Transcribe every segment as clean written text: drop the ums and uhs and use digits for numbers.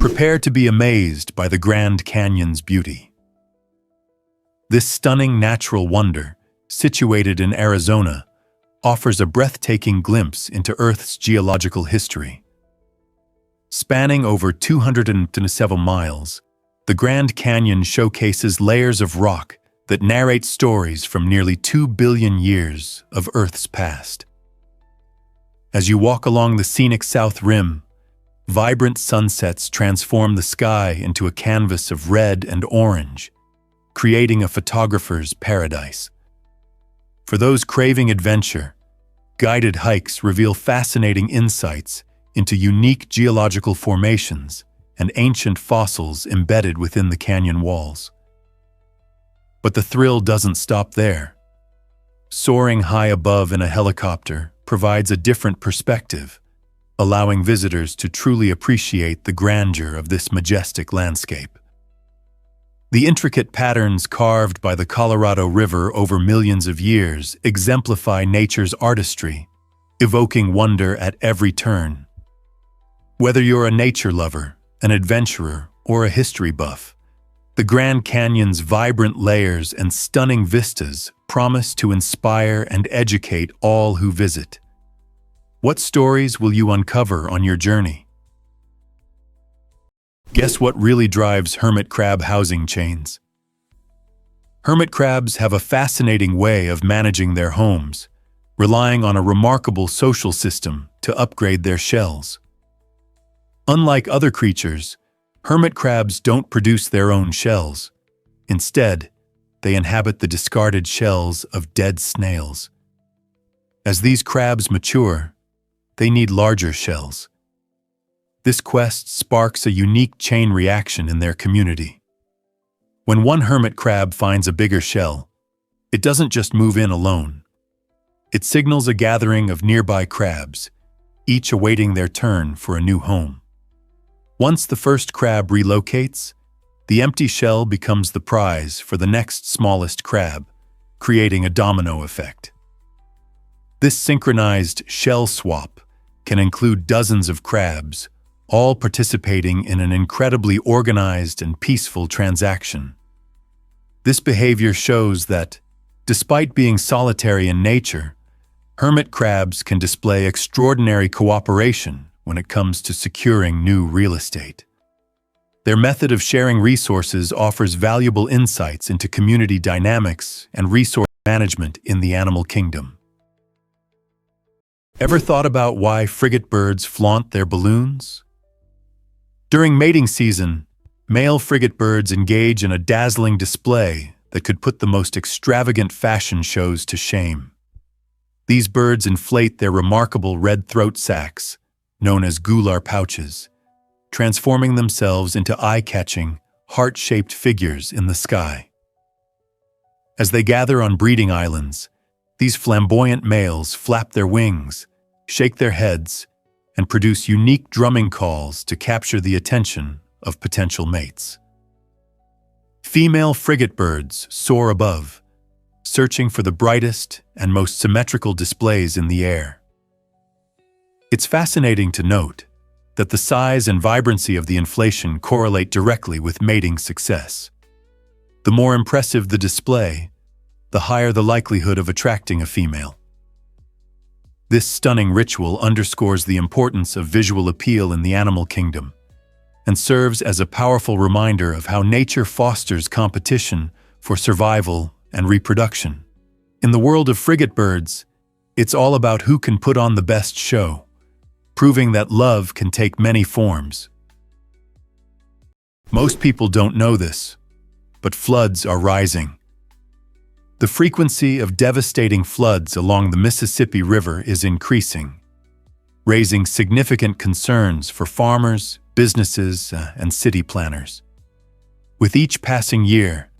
Prepare to be amazed by the Grand Canyon's beauty. This stunning natural wonder, situated in Arizona, offers a breathtaking glimpse into Earth's geological history. Spanning over 207 miles, the Grand Canyon showcases layers of rock that narrate stories from nearly 2 billion years of Earth's past. As you walk along the scenic South Rim, vibrant sunsets transform the sky into a canvas of red and orange, creating a photographer's paradise. For those craving adventure, guided hikes reveal fascinating insights into unique geological formations and ancient fossils embedded within the canyon walls. But the thrill doesn't stop there. Soaring high above in a helicopter provides a different perspective, allowing visitors to truly appreciate the grandeur of this majestic landscape. The intricate patterns carved by the Colorado River over millions of years exemplify nature's artistry, evoking wonder at every turn. Whether you're a nature lover, an adventurer, or a history buff, the Grand Canyon's vibrant layers and stunning vistas promise to inspire and educate all who visit. What stories will you uncover on your journey? Guess what really drives hermit crab housing chains? Hermit crabs have a fascinating way of managing their homes, relying on a remarkable social system to upgrade their shells. Unlike other creatures, hermit crabs don't produce their own shells. Instead, they inhabit the discarded shells of dead snails. As these crabs mature, they need larger shells. This quest sparks a unique chain reaction in their community. When one hermit crab finds a bigger shell, it doesn't just move in alone. It signals a gathering of nearby crabs, each awaiting their turn for a new home. Once the first crab relocates, the empty shell becomes the prize for the next smallest crab, creating a domino effect. This synchronized shell swap can include dozens of crabs, all participating in an incredibly organized and peaceful transaction. This behavior shows that, despite being solitary in nature, hermit crabs can display extraordinary cooperation when it comes to securing new real estate. Their method of sharing resources offers valuable insights into community dynamics and resource management in the animal kingdom. Ever thought about why frigate birds flaunt their balloons? During mating season, male frigate birds engage in a dazzling display that could put the most extravagant fashion shows to shame. These birds inflate their remarkable red throat sacs, known as gular pouches, transforming themselves into eye-catching, heart-shaped figures in the sky. As they gather on breeding islands, these flamboyant males flap their wings, shake their heads, and produce unique drumming calls to capture the attention of potential mates. Female frigate birds soar above, searching for the brightest and most symmetrical displays in the air. It's fascinating to note that the size and vibrancy of the inflation correlate directly with mating success. The more impressive the display, the higher the likelihood of attracting a female. This stunning ritual underscores the importance of visual appeal in the animal kingdom and serves as a powerful reminder of how nature fosters competition for survival and reproduction. In the world of frigate birds, it's all about who can put on the best show, proving that love can take many forms. Most people don't know this, but floods are rising. The frequency of devastating floods along the Mississippi River is increasing, raising significant concerns for farmers, businesses, and city planners. With each passing year,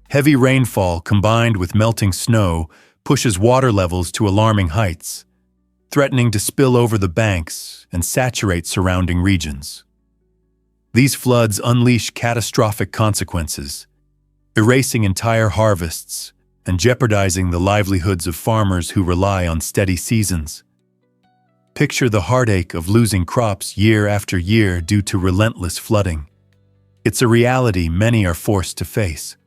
heavy rainfall combined with melting snow pushes water levels to alarming heights, threatening to spill over the banks and saturate surrounding regions. These floods unleash catastrophic consequences, erasing entire harvests and jeopardizing the livelihoods of farmers who rely on steady seasons. Picture the heartache of losing crops year after year due to relentless flooding. It's a reality many are forced to face.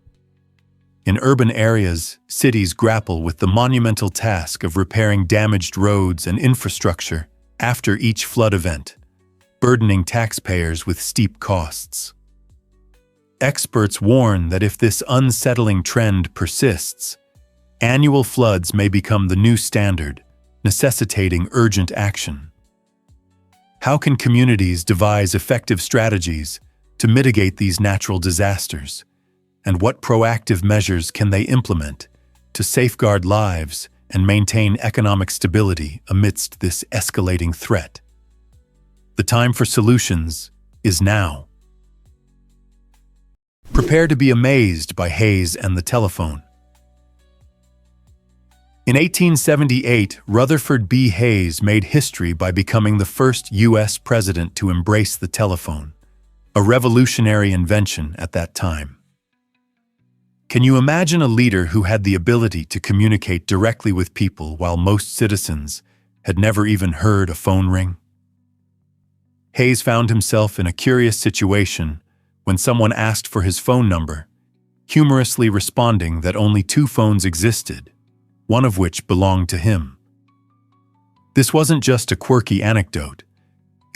In urban areas, cities grapple with the monumental task of repairing damaged roads and infrastructure after each flood event, burdening taxpayers with steep costs. Experts warn that if this unsettling trend persists, annual floods may become the new standard, necessitating urgent action. How can communities devise effective strategies to mitigate these natural disasters? And what proactive measures can they implement to safeguard lives and maintain economic stability amidst this escalating threat? The time for solutions is now. Prepare to be amazed by Hayes and the telephone. In 1878, Rutherford B. Hayes made history by becoming the first U.S. president to embrace the telephone, a revolutionary invention at that time. Can you imagine a leader who had the ability to communicate directly with people while most citizens had never even heard a phone ring? Hayes found himself in a curious situation when someone asked for his phone number, humorously responding that only 2 phones existed, one of which belonged to him. This wasn't just a quirky anecdote.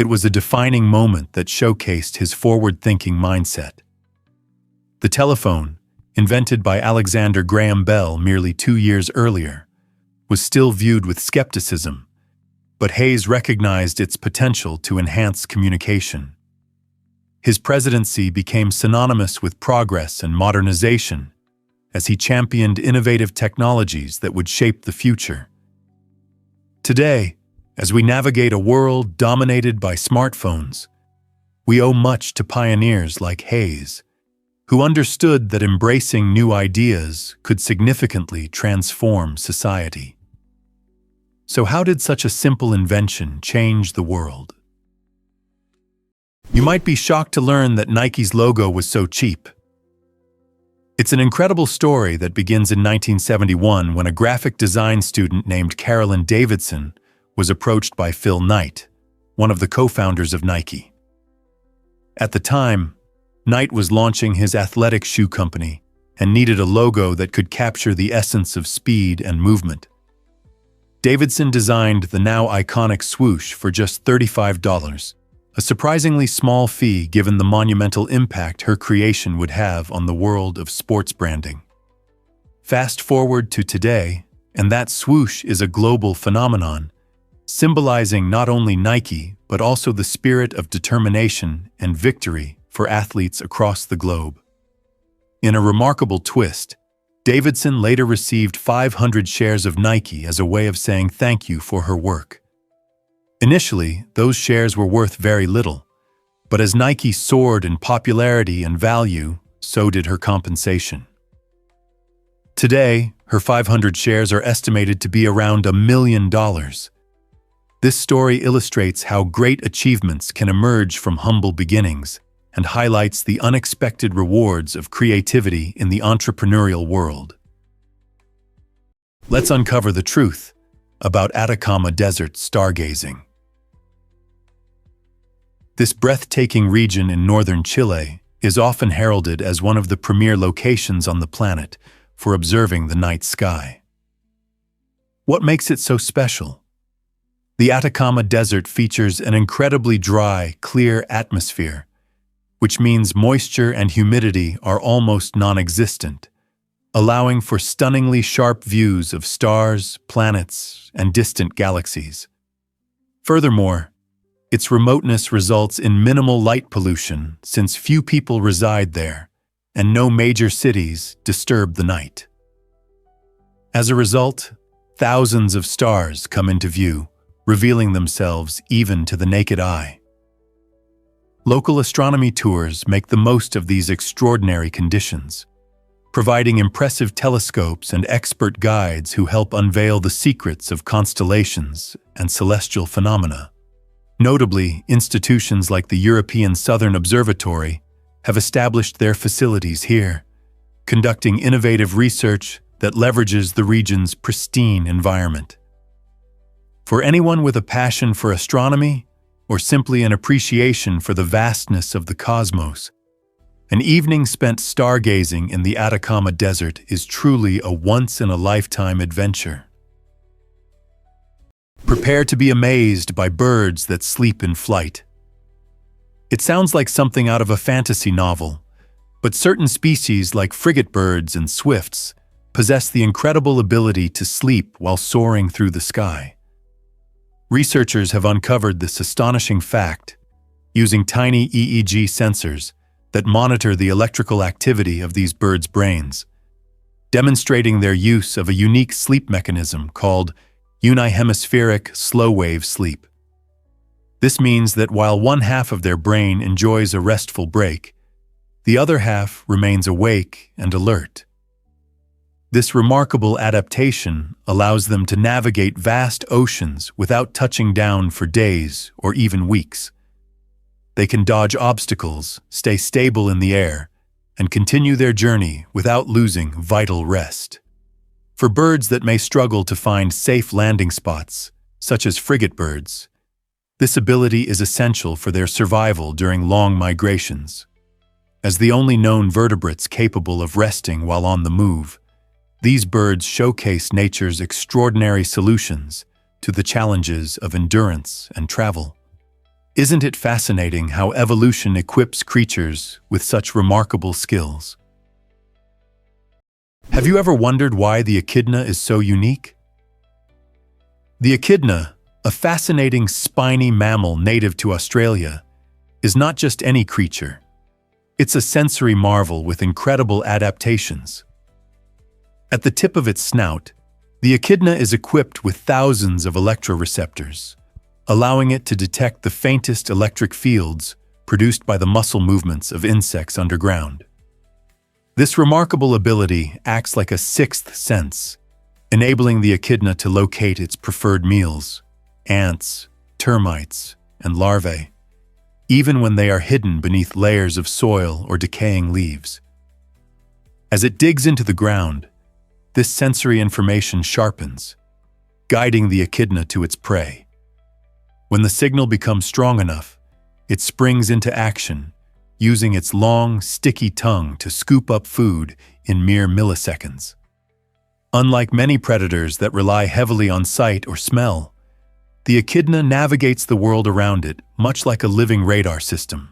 It was a defining moment that showcased his forward-thinking mindset. The telephone, invented by Alexander Graham Bell merely 2 years earlier, was still viewed with skepticism, but Hayes recognized its potential to enhance communication. His presidency became synonymous with progress and modernization as he championed innovative technologies that would shape the future. Today, as we navigate a world dominated by smartphones, we owe much to pioneers like Hayes, who understood that embracing new ideas could significantly transform society. So how did such a simple invention change the world? You might be shocked to learn that Nike's logo was so cheap. It's an incredible story that begins in 1971 when a graphic design student named Carolyn Davidson was approached by Phil Knight, one of the co-founders of Nike. At the time, Knight was launching his athletic shoe company and needed a logo that could capture the essence of speed and movement. Davidson designed the now iconic swoosh for just $35, a surprisingly small fee given the monumental impact her creation would have on the world of sports branding. Fast forward to today, and that swoosh is a global phenomenon, symbolizing not only Nike, but also the spirit of determination and victory for athletes across the globe. In a remarkable twist, Davidson later received 500 shares of Nike as a way of saying thank you for her work. Initially, those shares were worth very little, but as Nike soared in popularity and value, so did her compensation. Today, her 500 shares are estimated to be around $1 million. This story illustrates how great achievements can emerge from humble beginnings and highlights the unexpected rewards of creativity in the entrepreneurial world. Let's uncover the truth about Atacama Desert stargazing. This breathtaking region in northern Chile is often heralded as one of the premier locations on the planet for observing the night sky. What makes it so special? The Atacama Desert features an incredibly dry, clear atmosphere, which means moisture and humidity are almost non-existent, allowing for stunningly sharp views of stars, planets, and distant galaxies. Furthermore, its remoteness results in minimal light pollution since few people reside there, and no major cities disturb the night. As a result, thousands of stars come into view, revealing themselves even to the naked eye. Local astronomy tours make the most of these extraordinary conditions, providing impressive telescopes and expert guides who help unveil the secrets of constellations and celestial phenomena. Notably, institutions like the European Southern Observatory have established their facilities here, conducting innovative research that leverages the region's pristine environment. For anyone with a passion for astronomy, or simply an appreciation for the vastness of the cosmos, an evening spent stargazing in the Atacama Desert is truly a once-in-a-lifetime adventure. Prepare to be amazed by birds that sleep in flight. It sounds like something out of a fantasy novel, but certain species like frigate birds and swifts possess the incredible ability to sleep while soaring through the sky. Researchers have uncovered this astonishing fact using tiny EEG sensors that monitor the electrical activity of these birds' brains, demonstrating their use of a unique sleep mechanism called unihemispheric slow-wave sleep. This means that while one half of their brain enjoys a restful break, the other half remains awake and alert. This remarkable adaptation allows them to navigate vast oceans without touching down for days or even weeks. They can dodge obstacles, stay stable in the air, and continue their journey without losing vital rest. For birds that may struggle to find safe landing spots, such as frigate birds, this ability is essential for their survival during long migrations. As the only known vertebrates capable of resting while on the move, these birds showcase nature's extraordinary solutions to the challenges of endurance and travel. Isn't it fascinating how evolution equips creatures with such remarkable skills? Have you ever wondered why the echidna is so unique? The echidna, a fascinating spiny mammal native to Australia, is not just any creature. It's a sensory marvel with incredible adaptations. At the tip of its snout, the echidna is equipped with thousands of electroreceptors, allowing it to detect the faintest electric fields produced by the muscle movements of insects underground. This remarkable ability acts like a sixth sense, enabling the echidna to locate its preferred meals, ants, termites, and larvae, even when they are hidden beneath layers of soil or decaying leaves. As it digs into the ground, this sensory information sharpens, guiding the echidna to its prey. When the signal becomes strong enough, it springs into action, using its long, sticky tongue to scoop up food in mere milliseconds. Unlike many predators that rely heavily on sight or smell, the echidna navigates the world around it much like a living radar system.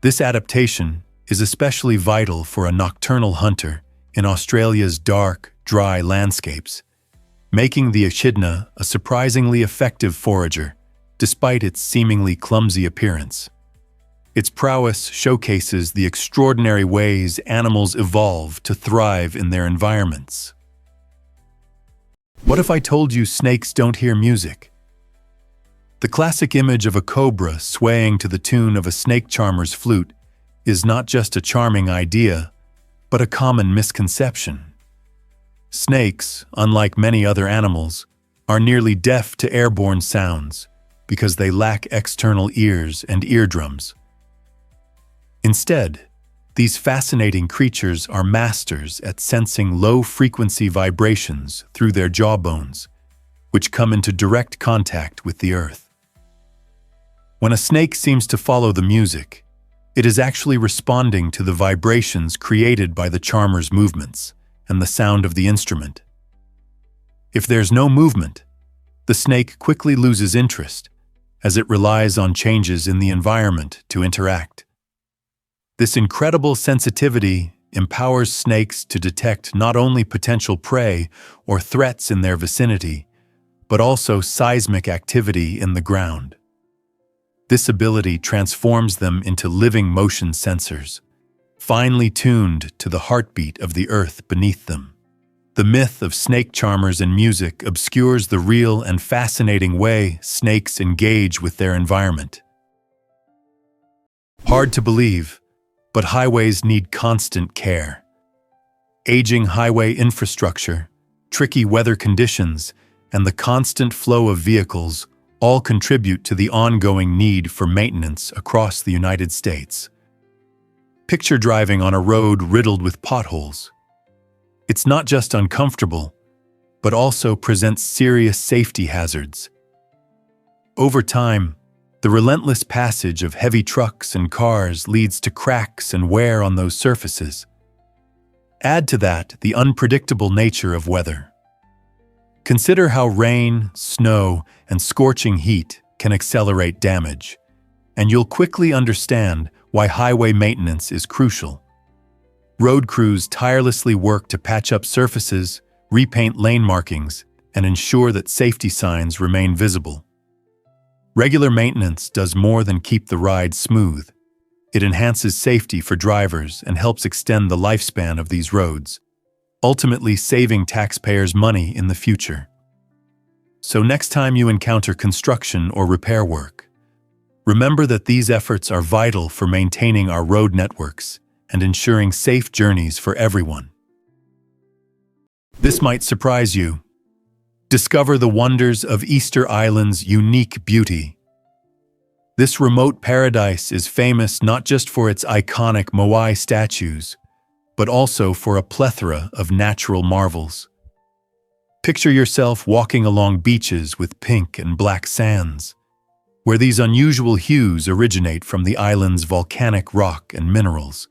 This adaptation is especially vital for a nocturnal hunter in Australia's dark, dry landscapes, making the echidna a surprisingly effective forager, despite its seemingly clumsy appearance. Its prowess showcases the extraordinary ways animals evolve to thrive in their environments. What if I told you snakes don't hear music? The classic image of a cobra swaying to the tune of a snake charmer's flute is not just a charming idea, but a common misconception. Snakes, unlike many other animals, are nearly deaf to airborne sounds because they lack external ears and eardrums. Instead, these fascinating creatures are masters at sensing low-frequency vibrations through their jawbones, which come into direct contact with the earth. When a snake seems to follow the music, it is actually responding to the vibrations created by the charmer's movements and the sound of the instrument. If there's no movement, the snake quickly loses interest, as it relies on changes in the environment to interact. This incredible sensitivity empowers snakes to detect not only potential prey or threats in their vicinity, but also seismic activity in the ground. This ability transforms them into living motion sensors, finely tuned to the heartbeat of the earth beneath them. The myth of snake charmers and music obscures the real and fascinating way snakes engage with their environment. Hard to believe, but highways need constant care. Aging highway infrastructure, tricky weather conditions, and the constant flow of vehicles all contribute to the ongoing need for maintenance across the United States. Picture driving on a road riddled with potholes. It's not just uncomfortable, but also presents serious safety hazards. Over time, the relentless passage of heavy trucks and cars leads to cracks and wear on those surfaces. Add to that the unpredictable nature of weather. Consider how rain, snow, and scorching heat can accelerate damage, and you'll quickly understand why highway maintenance is crucial. Road crews tirelessly work to patch up surfaces, repaint lane markings, and ensure that safety signs remain visible. Regular maintenance does more than keep the ride smooth. It enhances safety for drivers and helps extend the lifespan of these roads, ultimately saving taxpayers money in the future. So next time you encounter construction or repair work, remember that these efforts are vital for maintaining our road networks and ensuring safe journeys for everyone. This might surprise you. Discover the wonders of Easter Island's unique beauty. This remote paradise is famous not just for its iconic Moai statues, but also for a plethora of natural marvels. Picture yourself walking along beaches with pink and black sands, where these unusual hues originate from the island's volcanic rock and minerals.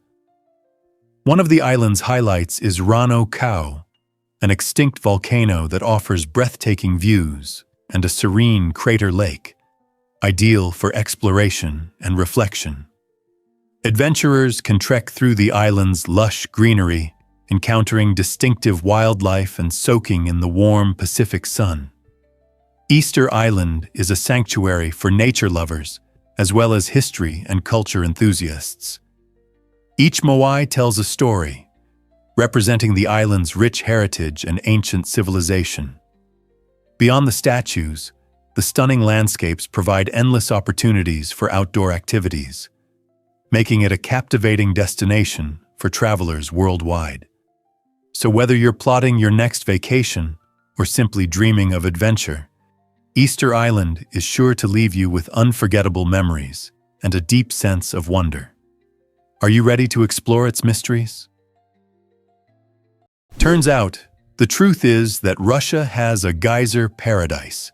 One of the island's highlights is Rano Kau, an extinct volcano that offers breathtaking views and a serene crater lake, ideal for exploration and reflection. Adventurers can trek through the island's lush greenery, encountering distinctive wildlife and soaking in the warm Pacific sun. Easter Island is a sanctuary for nature lovers, as well as history and culture enthusiasts. Each Moai tells a story, representing the island's rich heritage and ancient civilization. Beyond the statues, the stunning landscapes provide endless opportunities for outdoor activities, making it a captivating destination for travelers worldwide. So whether you're plotting your next vacation or simply dreaming of adventure, Easter Island is sure to leave you with unforgettable memories and a deep sense of wonder. Are you ready to explore its mysteries? Turns out, the truth is that Russia has a geyser paradise.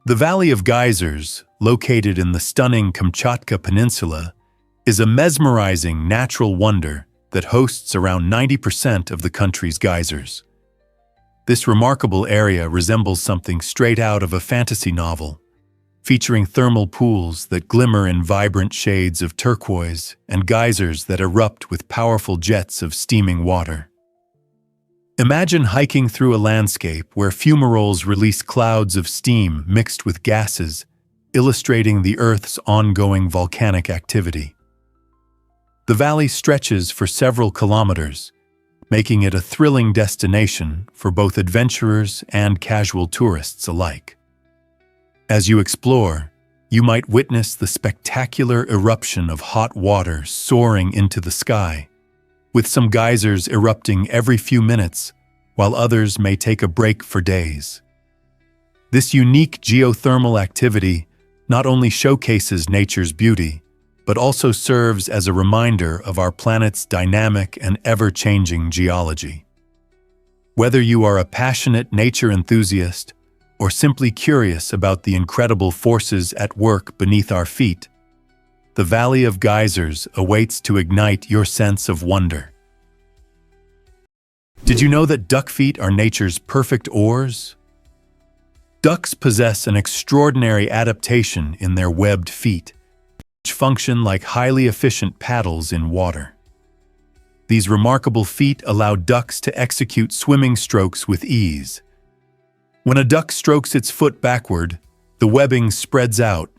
The Valley of Geysers, located in the stunning Kamchatka Peninsula, is a mesmerizing natural wonder that hosts around 90% of the country's geysers. This remarkable area resembles something straight out of a fantasy novel, featuring thermal pools that glimmer in vibrant shades of turquoise and geysers that erupt with powerful jets of steaming water. Imagine hiking through a landscape where fumaroles release clouds of steam mixed with gases, illustrating the Earth's ongoing volcanic activity. The valley stretches for several kilometers, making it a thrilling destination for both adventurers and casual tourists alike. As you explore, you might witness the spectacular eruption of hot water soaring into the sky, with some geysers erupting every few minutes, while others may take a break for days. This unique geothermal activity not only showcases nature's beauty, but also serves as a reminder of our planet's dynamic and ever-changing geology. Whether you are a passionate nature enthusiast or simply curious about the incredible forces at work beneath our feet, the Valley of Geysers awaits to ignite your sense of wonder. Did you know that duck feet are nature's perfect oars? Ducks possess an extraordinary adaptation in their webbed feet, which function like highly efficient paddles in water. These remarkable feet allow ducks to execute swimming strokes with ease. When a duck strokes its foot backward, the webbing spreads out,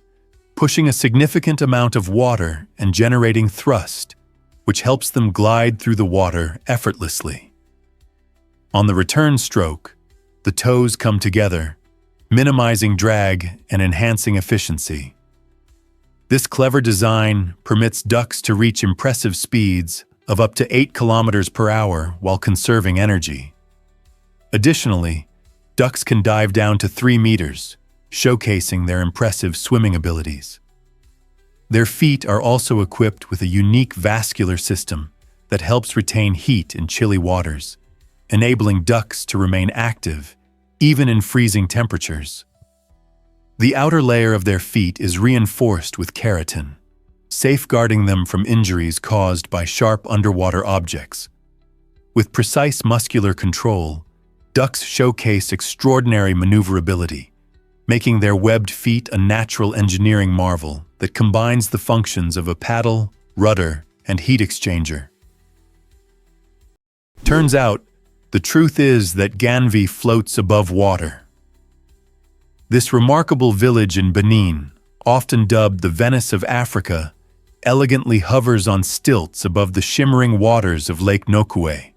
pushing a significant amount of water and generating thrust, which helps them glide through the water effortlessly. On the return stroke, the toes come together, minimizing drag and enhancing efficiency. This clever design permits ducks to reach impressive speeds of up to 8 kilometers per hour while conserving energy. Additionally, ducks can dive down to 3 meters, showcasing their impressive swimming abilities. Their feet are also equipped with a unique vascular system that helps retain heat in chilly waters, enabling ducks to remain active, even in freezing temperatures. The outer layer of their feet is reinforced with keratin, safeguarding them from injuries caused by sharp underwater objects. With precise muscular control, ducks showcase extraordinary maneuverability, making their webbed feet a natural engineering marvel that combines the functions of a paddle, rudder, and heat exchanger. Turns out, the truth is that Ganvi floats above water. This remarkable village in Benin, often dubbed the Venice of Africa, elegantly hovers on stilts above the shimmering waters of Lake Nokue.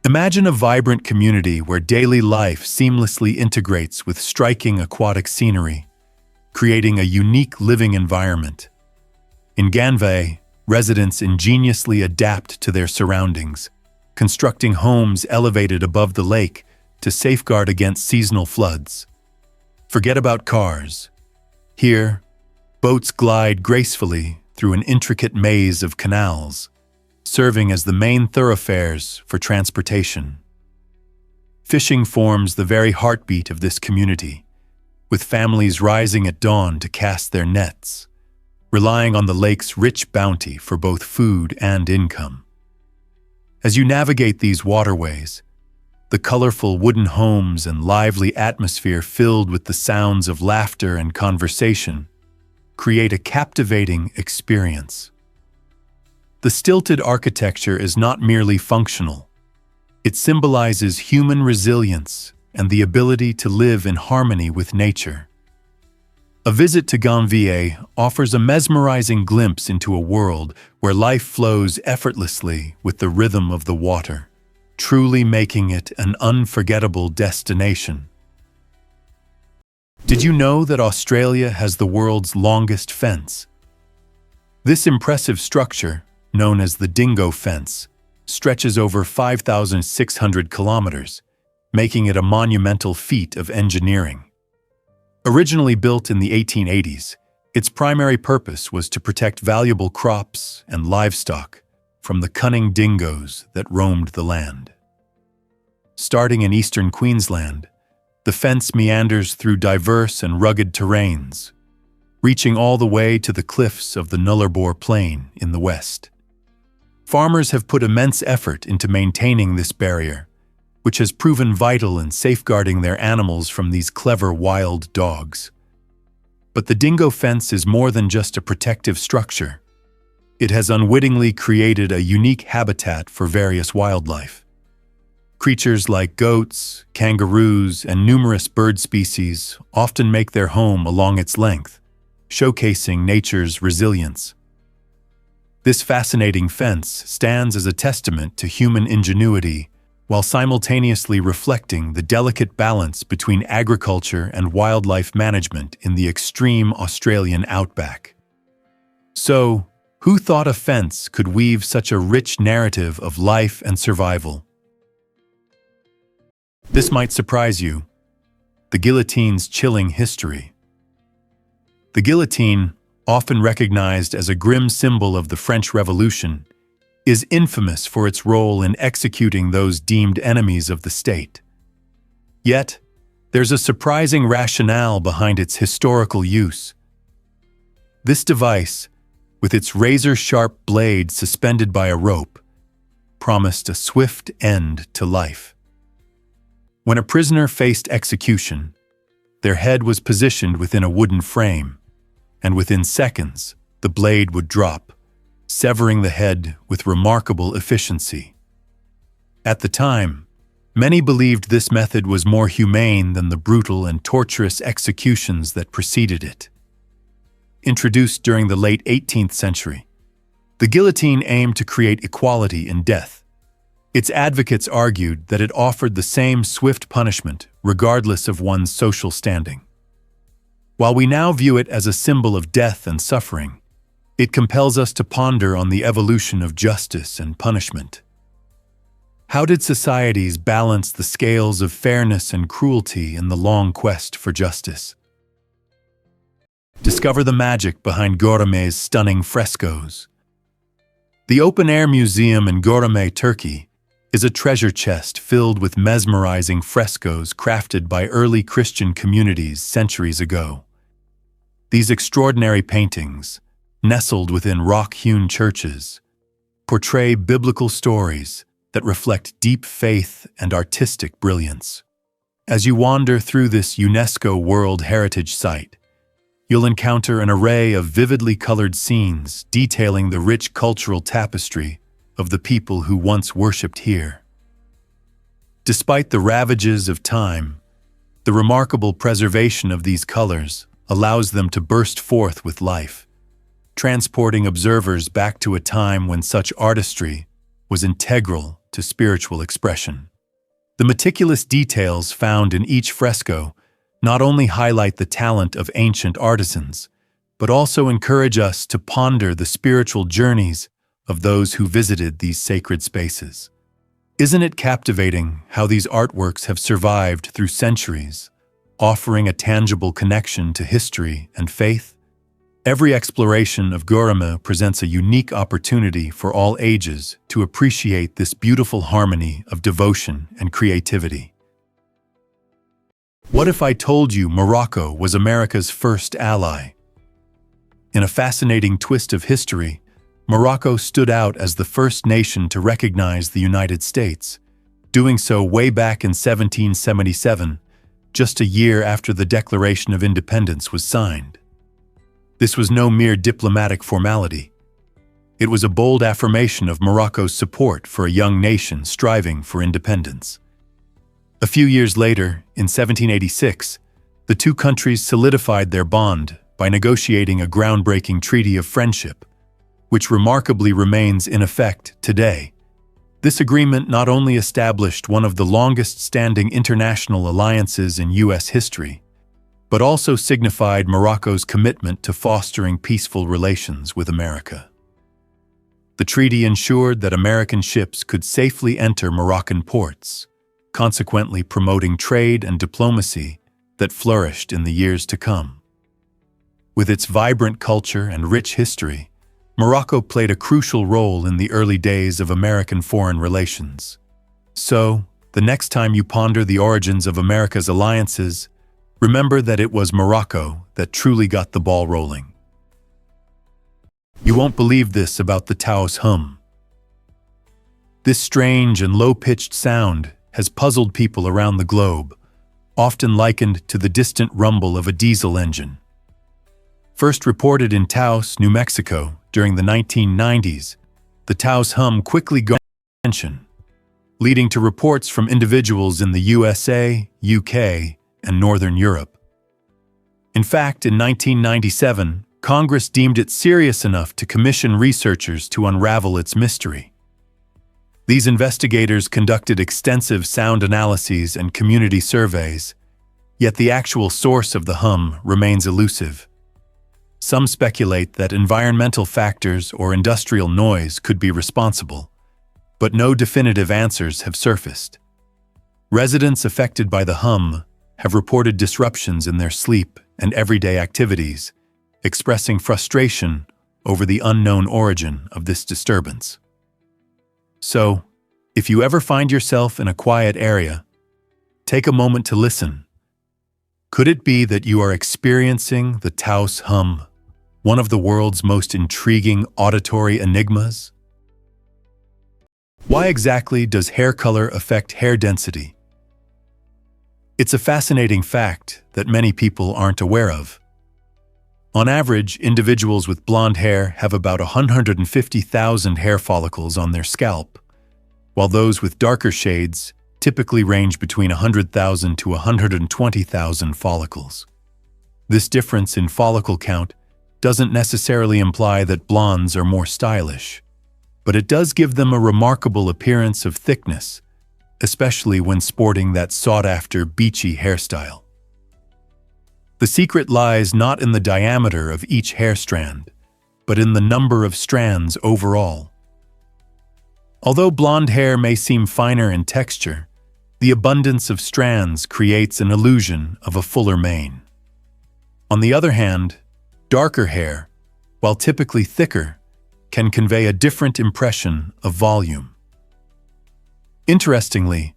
Imagine a vibrant community where daily life seamlessly integrates with striking aquatic scenery, creating a unique living environment. In Ganvi, residents ingeniously adapt to their surroundings, constructing homes elevated above the lake to safeguard against seasonal floods. Forget about cars. Here, boats glide gracefully through an intricate maze of canals, serving as the main thoroughfares for transportation. Fishing forms the very heartbeat of this community, with families rising at dawn to cast their nets, relying on the lake's rich bounty for both food and income. As you navigate these waterways, the colorful wooden homes and lively atmosphere filled with the sounds of laughter and conversation create a captivating experience. The stilted architecture is not merely functional. It symbolizes human resilience and the ability to live in harmony with nature. A visit to Ganvi offers a mesmerizing glimpse into a world where life flows effortlessly with the rhythm of the water, truly making it an unforgettable destination. Did you know that Australia has the world's longest fence? This impressive structure, known as the Dingo Fence, stretches over 5,600 kilometers, making it a monumental feat of engineering. Originally built in the 1880s, its primary purpose was to protect valuable crops and livestock from the cunning dingoes that roamed the land. Starting in eastern Queensland, the fence meanders through diverse and rugged terrains, reaching all the way to the cliffs of the Nullarbor Plain in the west. Farmers have put immense effort into maintaining this barrier, which has proven vital in safeguarding their animals from these clever wild dogs. But the dingo fence is more than just a protective structure. It has unwittingly created a unique habitat for various wildlife. Creatures like goats, kangaroos, and numerous bird species often make their home along its length, showcasing nature's resilience. This fascinating fence stands as a testament to human ingenuity while simultaneously reflecting the delicate balance between agriculture and wildlife management in the extreme Australian outback. So, who thought a fence could weave such a rich narrative of life and survival? This might surprise you: the guillotine's chilling history. The guillotine, often recognized as a grim symbol of the French Revolution, is infamous for its role in executing those deemed enemies of the state. Yet, there's a surprising rationale behind its historical use. This device, with its razor-sharp blade suspended by a rope, promised a swift end to life. When a prisoner faced execution, their head was positioned within a wooden frame, and within seconds, the blade would drop, severing the head with remarkable efficiency. At the time, many believed this method was more humane than the brutal and torturous executions that preceded it. Introduced during the late 18th century, the guillotine aimed to create equality in death. Its advocates argued that it offered the same swift punishment regardless of one's social standing. While we now view it as a symbol of death and suffering, it compels us to ponder on the evolution of justice and punishment. How did societies balance the scales of fairness and cruelty in the long quest for justice? Discover the magic behind Göreme's stunning frescoes. The open-air museum in Göreme, Turkey, is a treasure chest filled with mesmerizing frescoes crafted by early Christian communities centuries ago. These extraordinary paintings, nestled within rock-hewn churches, portray biblical stories that reflect deep faith and artistic brilliance. As you wander through this UNESCO World Heritage Site, you'll encounter an array of vividly colored scenes detailing the rich cultural tapestry of the people who once worshipped here. Despite the ravages of time, the remarkable preservation of these colors allows them to burst forth with life, transporting observers back to a time when such artistry was integral to spiritual expression. The meticulous details found in each fresco not only highlight the talent of ancient artisans, but also encourage us to ponder the spiritual journeys of those who visited these sacred spaces. Isn't it captivating how these artworks have survived through centuries, offering a tangible connection to history and faith? Every exploration of Göreme presents a unique opportunity for all ages to appreciate this beautiful harmony of devotion and creativity. What if I told you Morocco was America's first ally? In a fascinating twist of history, Morocco stood out as the first nation to recognize the United States, doing so way back in 1777, just a year after the Declaration of Independence was signed. This was no mere diplomatic formality. It was a bold affirmation of Morocco's support for a young nation striving for independence. A few years later, in 1786, the two countries solidified their bond by negotiating a groundbreaking treaty of friendship, which remarkably remains in effect today. This agreement not only established one of the longest-standing international alliances in U.S. history, but also signified Morocco's commitment to fostering peaceful relations with America. The treaty ensured that American ships could safely enter Moroccan ports, consequently promoting trade and diplomacy that flourished in the years to come. With its vibrant culture and rich history, Morocco played a crucial role in the early days of American foreign relations. So, the next time you ponder the origins of America's alliances, remember that it was Morocco that truly got the ball rolling. You won't believe this about the Taos hum. This strange and low-pitched sound has puzzled people around the globe, often likened to the distant rumble of a diesel engine. First reported in Taos, New Mexico, during the 1990s, the Taos hum quickly gained attention, leading to reports from individuals in the USA, UK, and Northern Europe. In fact, in 1997, Congress deemed it serious enough to commission researchers to unravel its mystery. These investigators conducted extensive sound analyses and community surveys, yet the actual source of the hum remains elusive. Some speculate that environmental factors or industrial noise could be responsible, but no definitive answers have surfaced. Residents affected by the hum have reported disruptions in their sleep and everyday activities, expressing frustration over the unknown origin of this disturbance. So, if you ever find yourself in a quiet area, take a moment to listen. Could it be that you are experiencing the Taos hum, one of the world's most intriguing auditory enigmas? Why exactly does hair color affect hair density? It's a fascinating fact that many people aren't aware of. On average, individuals with blonde hair have about 150,000 hair follicles on their scalp, while those with darker shades typically range between 100,000 to 120,000 follicles. This difference in follicle count doesn't necessarily imply that blondes are more stylish, but it does give them a remarkable appearance of thickness, especially when sporting that sought-after beachy hairstyle. The secret lies not in the diameter of each hair strand, but in the number of strands overall. Although blonde hair may seem finer in texture, the abundance of strands creates an illusion of a fuller mane. On the other hand, darker hair, while typically thicker, can convey a different impression of volume. Interestingly,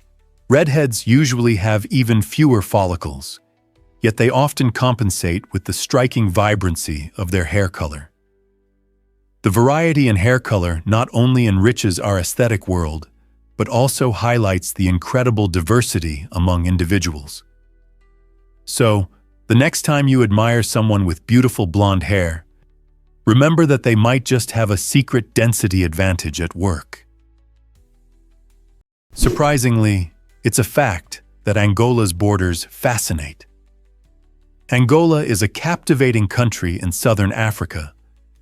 redheads usually have even fewer follicles, yet they often compensate with the striking vibrancy of their hair color. The variety in hair color not only enriches our aesthetic world, but also highlights the incredible diversity among individuals. So, the next time you admire someone with beautiful blonde hair, remember that they might just have a secret density advantage at work. Surprisingly, it's a fact that Angola's borders fascinate. Angola is a captivating country in southern Africa,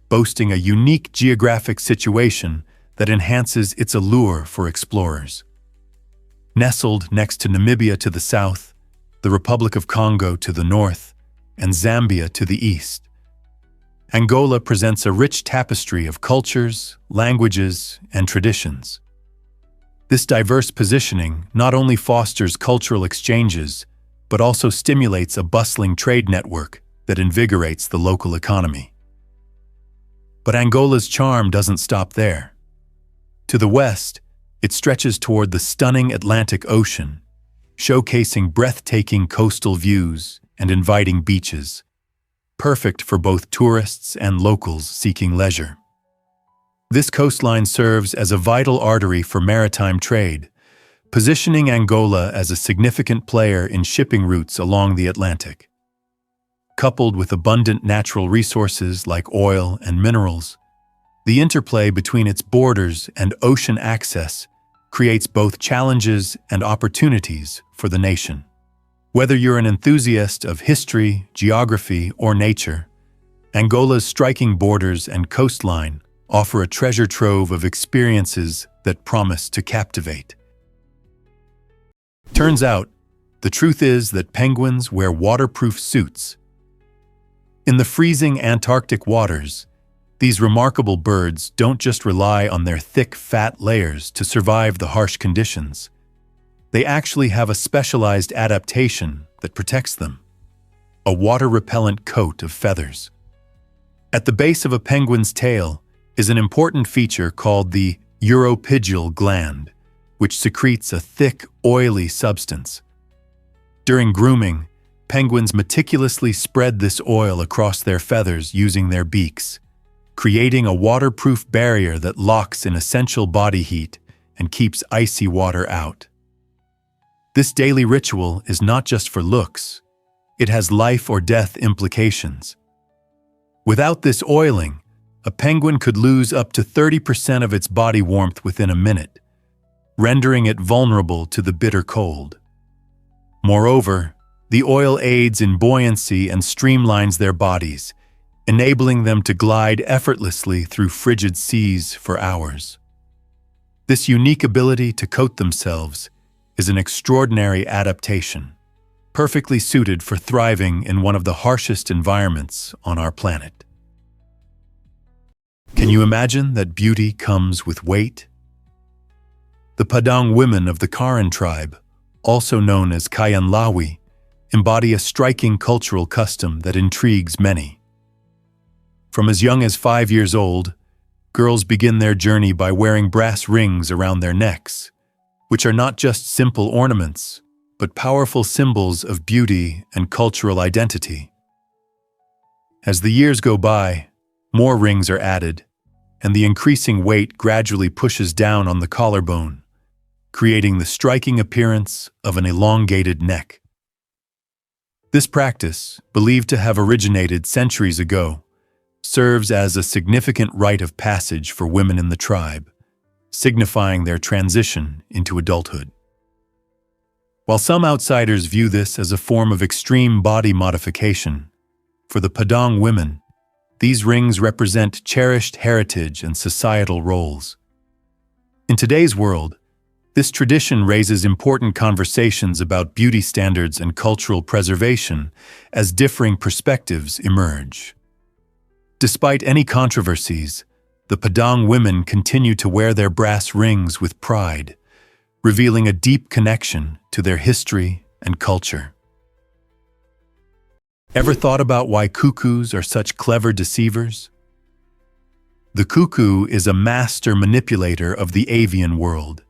boasting a unique geographic situation that enhances its allure for explorers. Nestled next to Namibia to the south, the Republic of Congo to the north, and Zambia to the east, Angola presents a rich tapestry of cultures, languages, and traditions. This diverse positioning not only fosters cultural exchanges, but also stimulates a bustling trade network that invigorates the local economy. But Angola's charm doesn't stop there. To the west, it stretches toward the stunning Atlantic Ocean, showcasing breathtaking coastal views and inviting beaches, perfect for both tourists and locals seeking leisure. This coastline serves as a vital artery for maritime trade, positioning Angola as a significant player in shipping routes along the Atlantic. Coupled with abundant natural resources like oil and minerals, the interplay between its borders and ocean access creates both challenges and opportunities for the nation. Whether you're an enthusiast of history, geography, or nature, Angola's striking borders and coastline offer a treasure trove of experiences that promise to captivate. Turns out, the truth is that penguins wear waterproof suits. In the freezing Antarctic waters, these remarkable birds don't just rely on their thick, fat layers to survive the harsh conditions. They actually have a specialized adaptation that protects them: a water-repellent coat of feathers. At the base of a penguin's tail is an important feature called the uropygial gland, which secretes a thick, oily substance. During grooming, penguins meticulously spread this oil across their feathers using their beaks, creating a waterproof barrier that locks in essential body heat and keeps icy water out. This daily ritual is not just for looks, it has life or death implications. Without this oiling, a penguin could lose up to 30% of its body warmth within a minute, rendering it vulnerable to the bitter cold. Moreover, the oil aids in buoyancy and streamlines their bodies, enabling them to glide effortlessly through frigid seas for hours. This unique ability to coat themselves is an extraordinary adaptation, perfectly suited for thriving in one of the harshest environments on our planet. Can you imagine that beauty comes with weight? The Padang women of the Karen tribe, also known as Kayanlawi, embody a striking cultural custom that intrigues many. From as young as 5 years old, girls begin their journey by wearing brass rings around their necks, which are not just simple ornaments, but powerful symbols of beauty and cultural identity. As the years go by, more rings are added, and the increasing weight gradually pushes down on the collarbone, creating the striking appearance of an elongated neck. This practice, believed to have originated centuries ago, serves as a significant rite of passage for women in the tribe, signifying their transition into adulthood. While some outsiders view this as a form of extreme body modification, for the Padang women, these rings represent cherished heritage and societal roles. In today's world, this tradition raises important conversations about beauty standards and cultural preservation as differing perspectives emerge. Despite any controversies, the Padang women continue to wear their brass rings with pride, revealing a deep connection to their history and culture. Ever thought about why cuckoos are such clever deceivers? The cuckoo is a master manipulator of the avian world,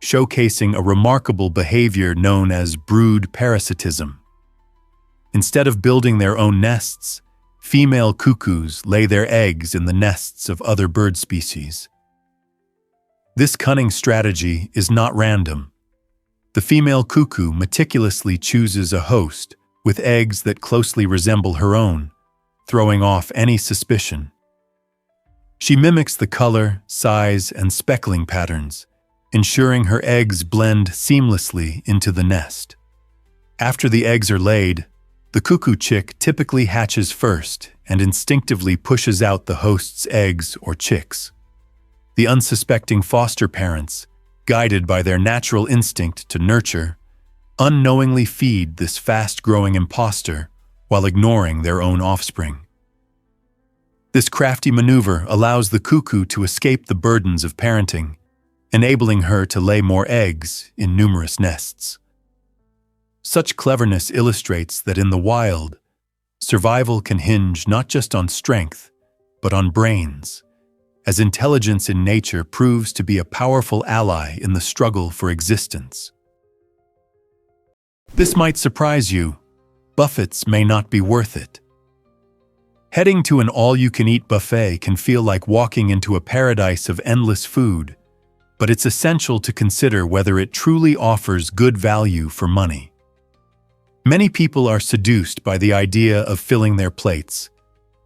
showcasing a remarkable behavior known as brood parasitism. Instead of building their own nests, female cuckoos lay their eggs in the nests of other bird species. This cunning strategy is not random. The female cuckoo meticulously chooses a host with eggs that closely resemble her own, throwing off any suspicion. She mimics the color, size, and speckling patterns, ensuring her eggs blend seamlessly into the nest. After the eggs are laid, the cuckoo chick typically hatches first and instinctively pushes out the host's eggs or chicks. The unsuspecting foster parents, guided by their natural instinct to nurture, unknowingly feed this fast-growing imposter while ignoring their own offspring. This crafty maneuver allows the cuckoo to escape the burdens of parenting, enabling her to lay more eggs in numerous nests. Such cleverness illustrates that in the wild, survival can hinge not just on strength, but on brains, as intelligence in nature proves to be a powerful ally in the struggle for existence. This might surprise you. Buffets may not be worth it. Heading to an all-you-can-eat buffet can feel like walking into a paradise of endless food, but it's essential to consider whether it truly offers good value for money. Many people are seduced by the idea of filling their plates,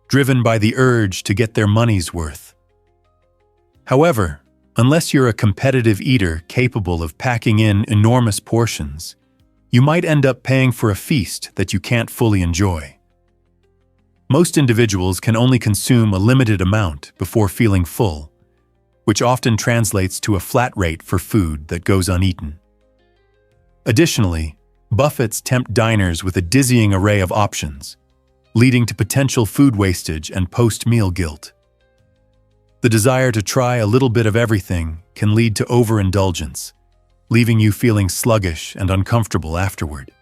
driven by the urge to get their money's worth. However, unless you're a competitive eater capable of packing in enormous portions, you might end up paying for a feast that you can't fully enjoy. Most individuals can only consume a limited amount before feeling full, which often translates to a flat rate for food that goes uneaten. Additionally, buffets tempt diners with a dizzying array of options, leading to potential food wastage and post-meal guilt. The desire to try a little bit of everything can lead to overindulgence, leaving you feeling sluggish and uncomfortable afterward.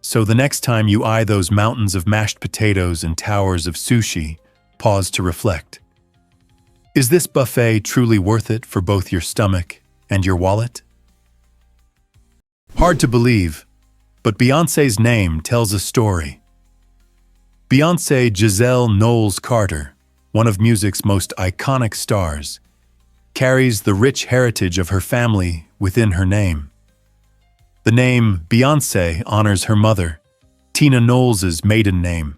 So the next time you eye those mountains of mashed potatoes and towers of sushi, pause to reflect. Is this buffet truly worth it for both your stomach and your wallet? Hard to believe, but Beyoncé's name tells a story. Beyoncé Giselle Knowles-Carter, one of music's most iconic stars, carries the rich heritage of her family within her name. The name Beyoncé honors her mother, Tina Knowles' maiden name,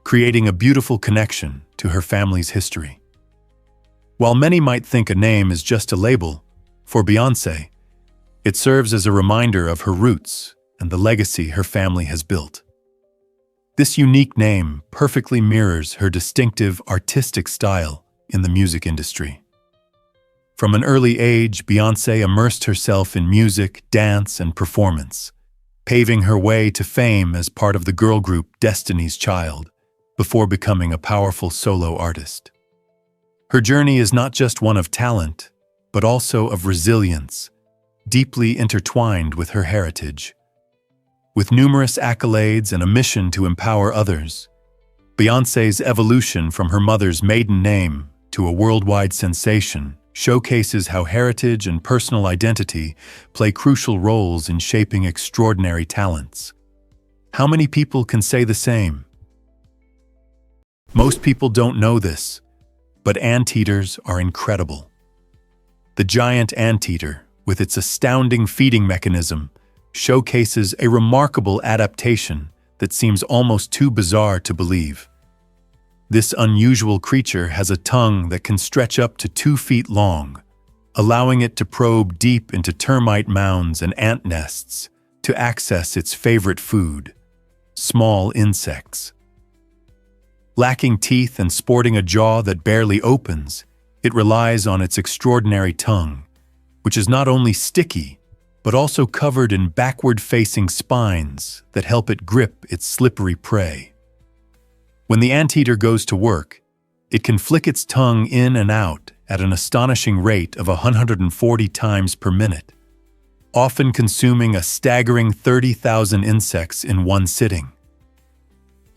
creating a beautiful connection to her family's history. While many might think a name is just a label, for Beyoncé, it serves as a reminder of her roots and the legacy her family has built. This unique name perfectly mirrors her distinctive artistic style in the music industry. From an early age, Beyoncé immersed herself in music, dance, and performance, paving her way to fame as part of the girl group Destiny's Child, before becoming a powerful solo artist. Her journey is not just one of talent, but also of resilience, deeply intertwined with her heritage. With numerous accolades and a mission to empower others, Beyoncé's evolution from her mother's maiden name to a worldwide sensation showcases how heritage and personal identity play crucial roles in shaping extraordinary talents. How many people can say the same? Most people don't know this, but anteaters are incredible. The giant anteater, with its astounding feeding mechanism, showcases a remarkable adaptation that seems almost too bizarre to believe. This unusual creature has a tongue that can stretch up to 2 feet long, allowing it to probe deep into termite mounds and ant nests to access its favorite food, small insects. Lacking teeth and sporting a jaw that barely opens, it relies on its extraordinary tongue, which is not only sticky, but also covered in backward-facing spines that help it grip its slippery prey. When the anteater goes to work, it can flick its tongue in and out at an astonishing rate of 140 times per minute, often consuming a staggering 30,000 insects in one sitting.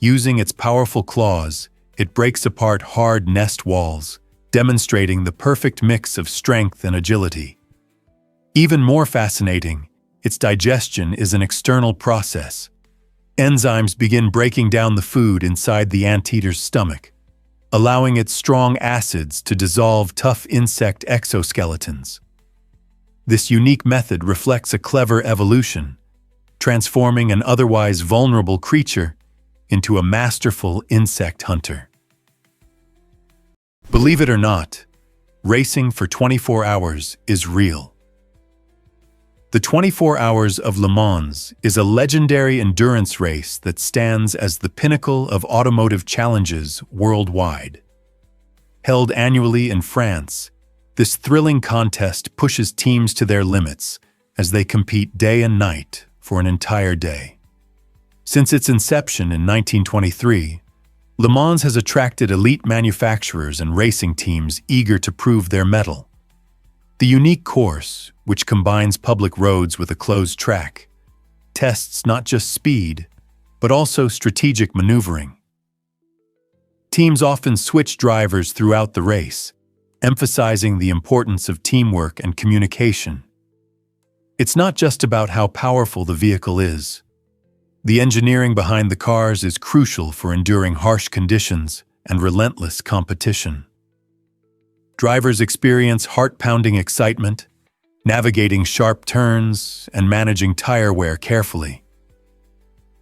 Using its powerful claws, it breaks apart hard nest walls, demonstrating the perfect mix of strength and agility. Even more fascinating, its digestion is an external process. Enzymes begin breaking down the food inside the anteater's stomach, allowing its strong acids to dissolve tough insect exoskeletons. This unique method reflects a clever evolution, transforming an otherwise vulnerable creature into a masterful insect hunter. Believe it or not, racing for 24 hours is real. The 24 Hours of Le Mans is a legendary endurance race that stands as the pinnacle of automotive challenges worldwide. Held annually in France, this thrilling contest pushes teams to their limits as they compete day and night for an entire day. Since its inception in 1923, Le Mans has attracted elite manufacturers and racing teams eager to prove their mettle. The unique course, which combines public roads with a closed track, tests not just speed, but also strategic maneuvering. Teams often switch drivers throughout the race, emphasizing the importance of teamwork and communication. It's not just about how powerful the vehicle is. The engineering behind the cars is crucial for enduring harsh conditions and relentless competition. Drivers experience heart-pounding excitement, navigating sharp turns and managing tire wear carefully.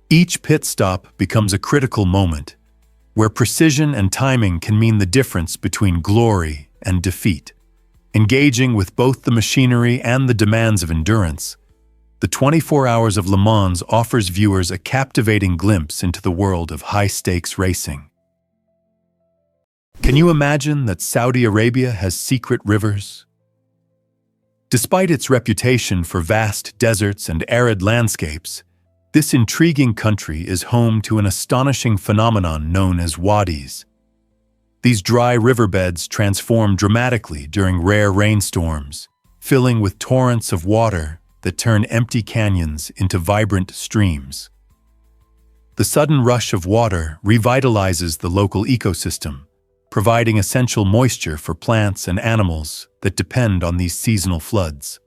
Each pit stop becomes a critical moment, where precision and timing can mean the difference between glory and defeat. Engaging with both the machinery and the demands of endurance, the 24 Hours of Le Mans offers viewers a captivating glimpse into the world of high-stakes racing. Can you imagine that Saudi Arabia has secret rivers? Despite its reputation for vast deserts and arid landscapes, this intriguing country is home to an astonishing phenomenon known as wadis. These dry riverbeds transform dramatically during rare rainstorms, filling with torrents of water that turn empty canyons into vibrant streams. The sudden rush of water revitalizes the local ecosystem, providing essential moisture for plants and animals that depend on these seasonal floods.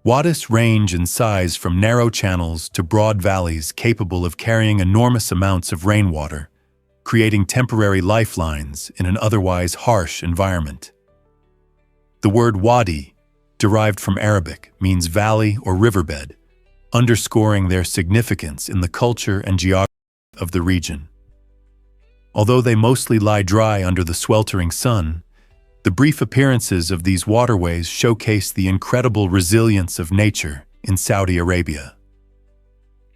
Wadis range in size from narrow channels to broad valleys capable of carrying enormous amounts of rainwater, creating temporary lifelines in an otherwise harsh environment. The word wadi, derived from Arabic, means valley or riverbed, underscoring their significance in the culture and geography of the region. Although they mostly lie dry under the sweltering sun, the brief appearances of these waterways showcase the incredible resilience of nature in Saudi Arabia.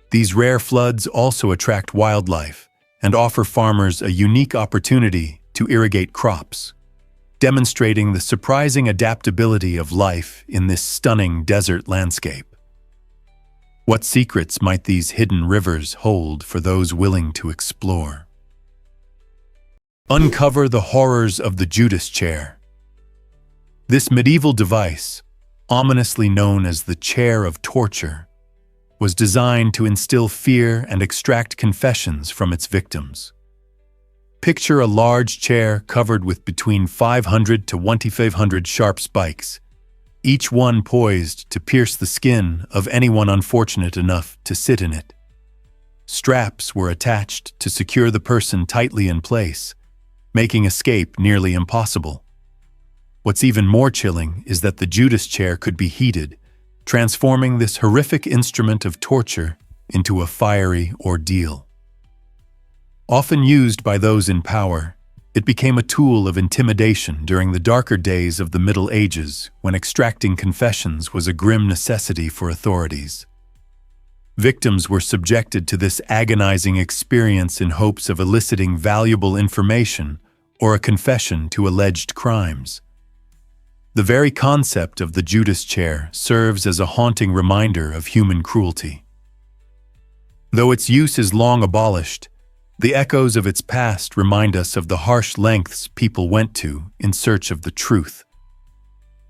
These rare floods also attract wildlife and offer farmers a unique opportunity to irrigate crops, demonstrating the surprising adaptability of life in this stunning desert landscape. What secrets might these hidden rivers hold for those willing to explore? Uncover the horrors of the Judas chair. This medieval device, ominously known as the chair of torture, was designed to instill fear and extract confessions from its victims. Picture a large chair covered with between 500 to 2,500 sharp spikes, each one poised to pierce the skin of anyone unfortunate enough to sit in it. Straps were attached to secure the person tightly in place, making escape nearly impossible. What's even more chilling is that the Judas chair could be heated, transforming this horrific instrument of torture into a fiery ordeal. Often used by those in power, it became a tool of intimidation during the darker days of the Middle Ages, when extracting confessions was a grim necessity for authorities. Victims were subjected to this agonizing experience in hopes of eliciting valuable information or a confession to alleged crimes. The very concept of the Judas chair serves as a haunting reminder of human cruelty. Though its use is long abolished, the echoes of its past remind us of the harsh lengths people went to in search of the truth.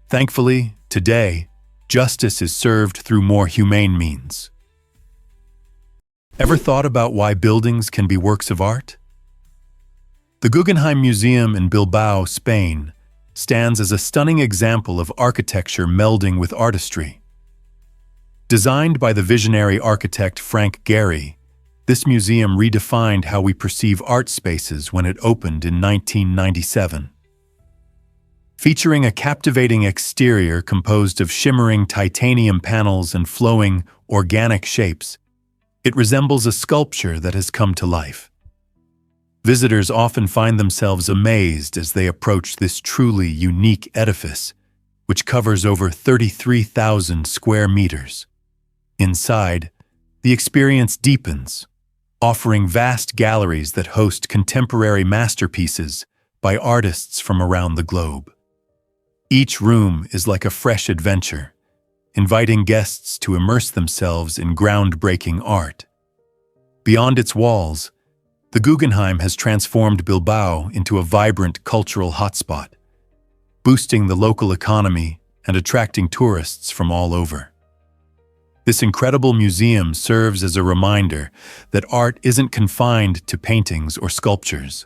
Thankfully, today, justice is served through more humane means. Ever thought about why buildings can be works of art? The Guggenheim Museum in Bilbao, Spain, stands as a stunning example of architecture melding with artistry. Designed by the visionary architect Frank Gehry, this museum redefined how we perceive art spaces when it opened in 1997. Featuring a captivating exterior composed of shimmering titanium panels and flowing, organic shapes, it resembles a sculpture that has come to life. Visitors often find themselves amazed as they approach this truly unique edifice, which covers over 33,000 square meters. Inside, the experience deepens, offering vast galleries that host contemporary masterpieces by artists from around the globe. Each room is like a fresh adventure, inviting guests to immerse themselves in groundbreaking art. Beyond its walls, the Guggenheim has transformed Bilbao into a vibrant cultural hotspot, boosting the local economy and attracting tourists from all over. This incredible museum serves as a reminder that art isn't confined to paintings or sculptures.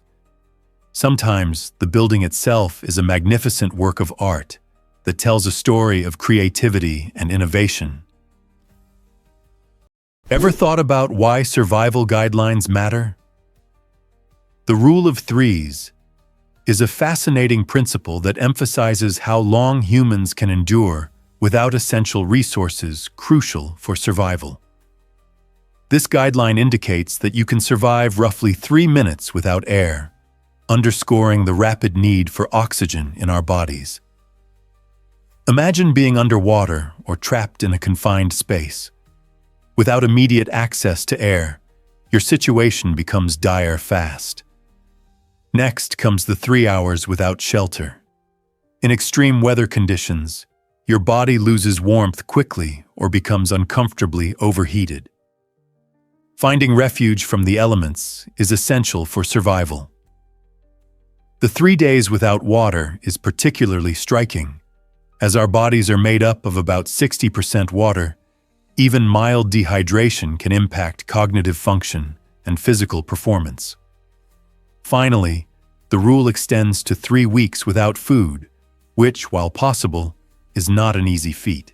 Sometimes the building itself is a magnificent work of art that tells a story of creativity and innovation. Ever thought about why survival guidelines matter? The rule of threes is a fascinating principle that emphasizes how long humans can endure without essential resources crucial for survival. This guideline indicates that you can survive roughly 3 minutes without air, underscoring the rapid need for oxygen in our bodies. Imagine being underwater or trapped in a confined space. Without immediate access to air, your situation becomes dire fast. Next comes the 3 hours without shelter. In extreme weather conditions, your body loses warmth quickly or becomes uncomfortably overheated. Finding refuge from the elements is essential for survival. The 3 days without water is particularly striking. As our bodies are made up of about 60% water, even mild dehydration can impact cognitive function and physical performance. Finally, the rule extends to 3 weeks without food, which, while possible, is not an easy feat.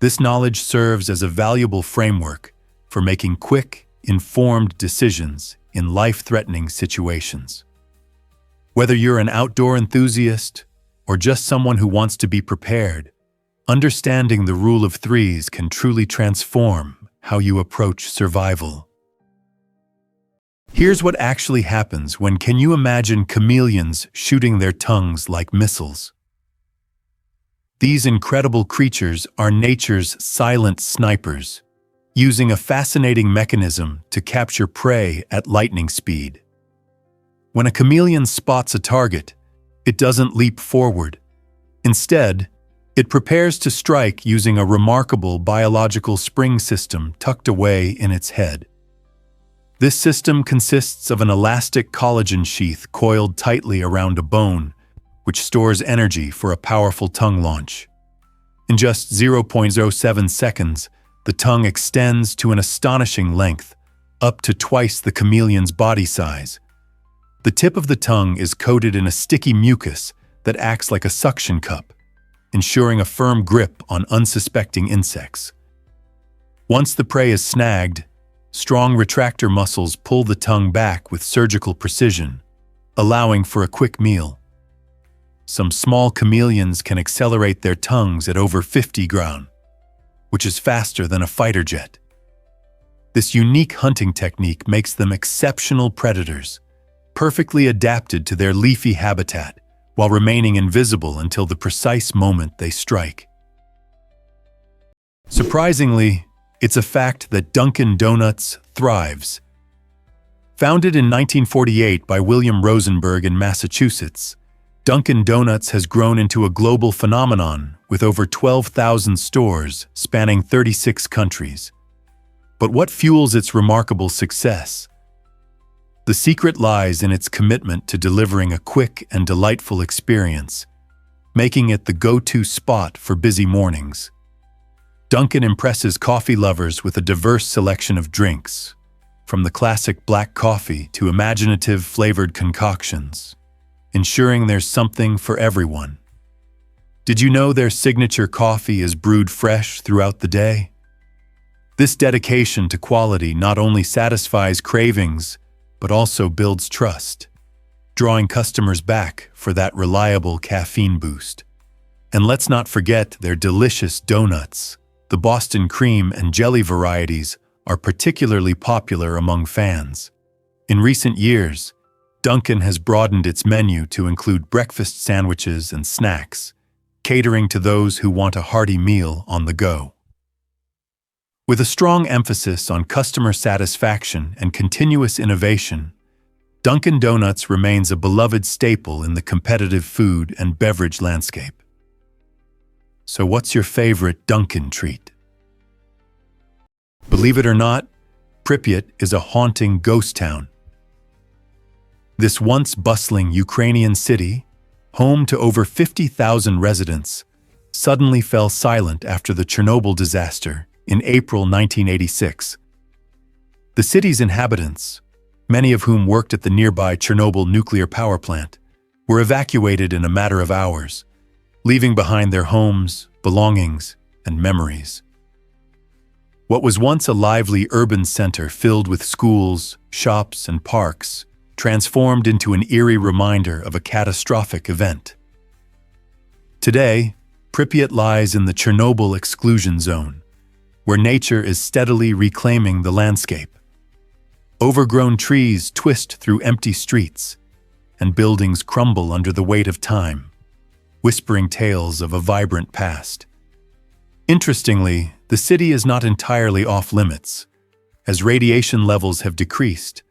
This knowledge serves as a valuable framework for making quick, informed decisions in life-threatening situations. Whether you're an outdoor enthusiast or just someone who wants to be prepared, understanding the rule of threes can truly transform how you approach survival. Here's what actually happens when can you imagine chameleons shooting their tongues like missiles? These incredible creatures are nature's silent snipers, using a fascinating mechanism to capture prey at lightning speed. When a chameleon spots a target, it doesn't leap forward. Instead, it prepares to strike using a remarkable biological spring system tucked away in its head. This system consists of an elastic collagen sheath coiled tightly around a bone, which stores energy for a powerful tongue launch. In just 0.07 seconds, the tongue extends to an astonishing length, up to twice the chameleon's body size. The tip of the tongue is coated in a sticky mucus that acts like a suction cup, ensuring a firm grip on unsuspecting insects. Once the prey is snagged, strong retractor muscles pull the tongue back with surgical precision, allowing for a quick meal. Some small chameleons can accelerate their tongues at over 50 ground, which is faster than a fighter jet. This unique hunting technique makes them exceptional predators, perfectly adapted to their leafy habitat while remaining invisible until the precise moment they strike. Surprisingly, it's a fact that Dunkin' Donuts thrives. Founded in 1948 by William Rosenberg in Massachusetts, Dunkin' Donuts has grown into a global phenomenon with over 12,000 stores spanning 36 countries. But what fuels its remarkable success? The secret lies in its commitment to delivering a quick and delightful experience, making it the go-to spot for busy mornings. Dunkin' impresses coffee lovers with a diverse selection of drinks, from the classic black coffee to imaginative flavored concoctions. ensuring there's something for everyone. Did you know their signature coffee is brewed fresh throughout the day? This dedication to quality not only satisfies cravings, but also builds trust, drawing customers back for that reliable caffeine boost. And let's not forget their delicious donuts. The Boston cream and jelly varieties are particularly popular among fans. In recent years, Dunkin' has broadened its menu to include breakfast sandwiches and snacks, catering to those who want a hearty meal on the go. With a strong emphasis on customer satisfaction and continuous innovation, Dunkin' Donuts remains a beloved staple in the competitive food and beverage landscape. So what's your favorite Dunkin' treat? Believe it or not, Pripyat is a haunting ghost town. This once bustling Ukrainian city, home to over 50,000 residents, suddenly fell silent after the Chernobyl disaster in April 1986. The city's inhabitants, many of whom worked at the nearby Chernobyl nuclear power plant, were evacuated in a matter of hours, leaving behind their homes, belongings, and memories. What was once a lively urban center filled with schools, shops, and parks transformed into an eerie reminder of a catastrophic event. Today, Pripyat lies in the Chernobyl exclusion zone, where nature is steadily reclaiming the landscape. Overgrown trees twist through empty streets, and buildings crumble under the weight of time, whispering tales of a vibrant past. Interestingly, the city is not entirely off-limits. As radiation levels have decreased,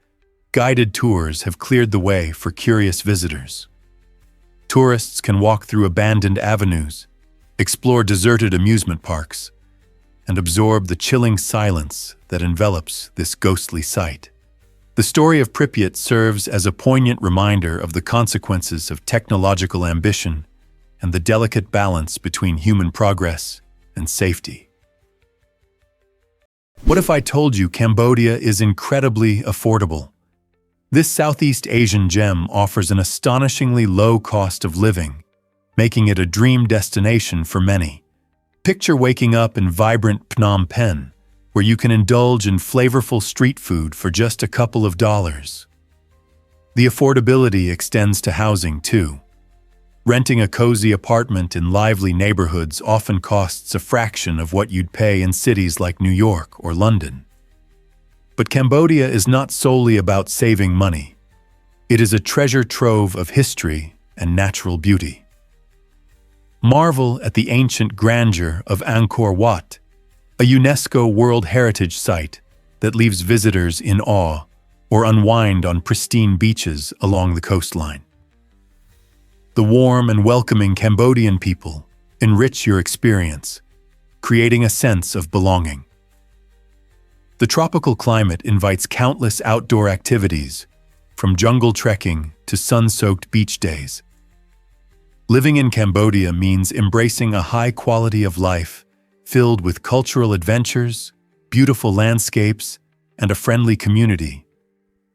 guided tours have cleared the way for curious visitors. Tourists can walk through abandoned avenues, explore deserted amusement parks, and absorb the chilling silence that envelops this ghostly site. The story of Pripyat serves as a poignant reminder of the consequences of technological ambition and the delicate balance between human progress and safety. What if I told you Cambodia is incredibly affordable? This Southeast Asian gem offers an astonishingly low cost of living, making it a dream destination for many. Picture waking up in vibrant Phnom Penh, where you can indulge in flavorful street food for just a couple of dollars. The affordability extends to housing, too. Renting a cozy apartment in lively neighborhoods often costs a fraction of what you'd pay in cities like New York or London. But Cambodia is not solely about saving money. It is a treasure trove of history and natural beauty. Marvel at the ancient grandeur of Angkor Wat, a UNESCO World Heritage Site that leaves visitors in awe, or unwind on pristine beaches along the coastline. The warm and welcoming Cambodian people enrich your experience, creating a sense of belonging. The tropical climate invites countless outdoor activities, from jungle trekking to sun-soaked beach days. Living in Cambodia means embracing a high quality of life filled with cultural adventures, beautiful landscapes, and a friendly community,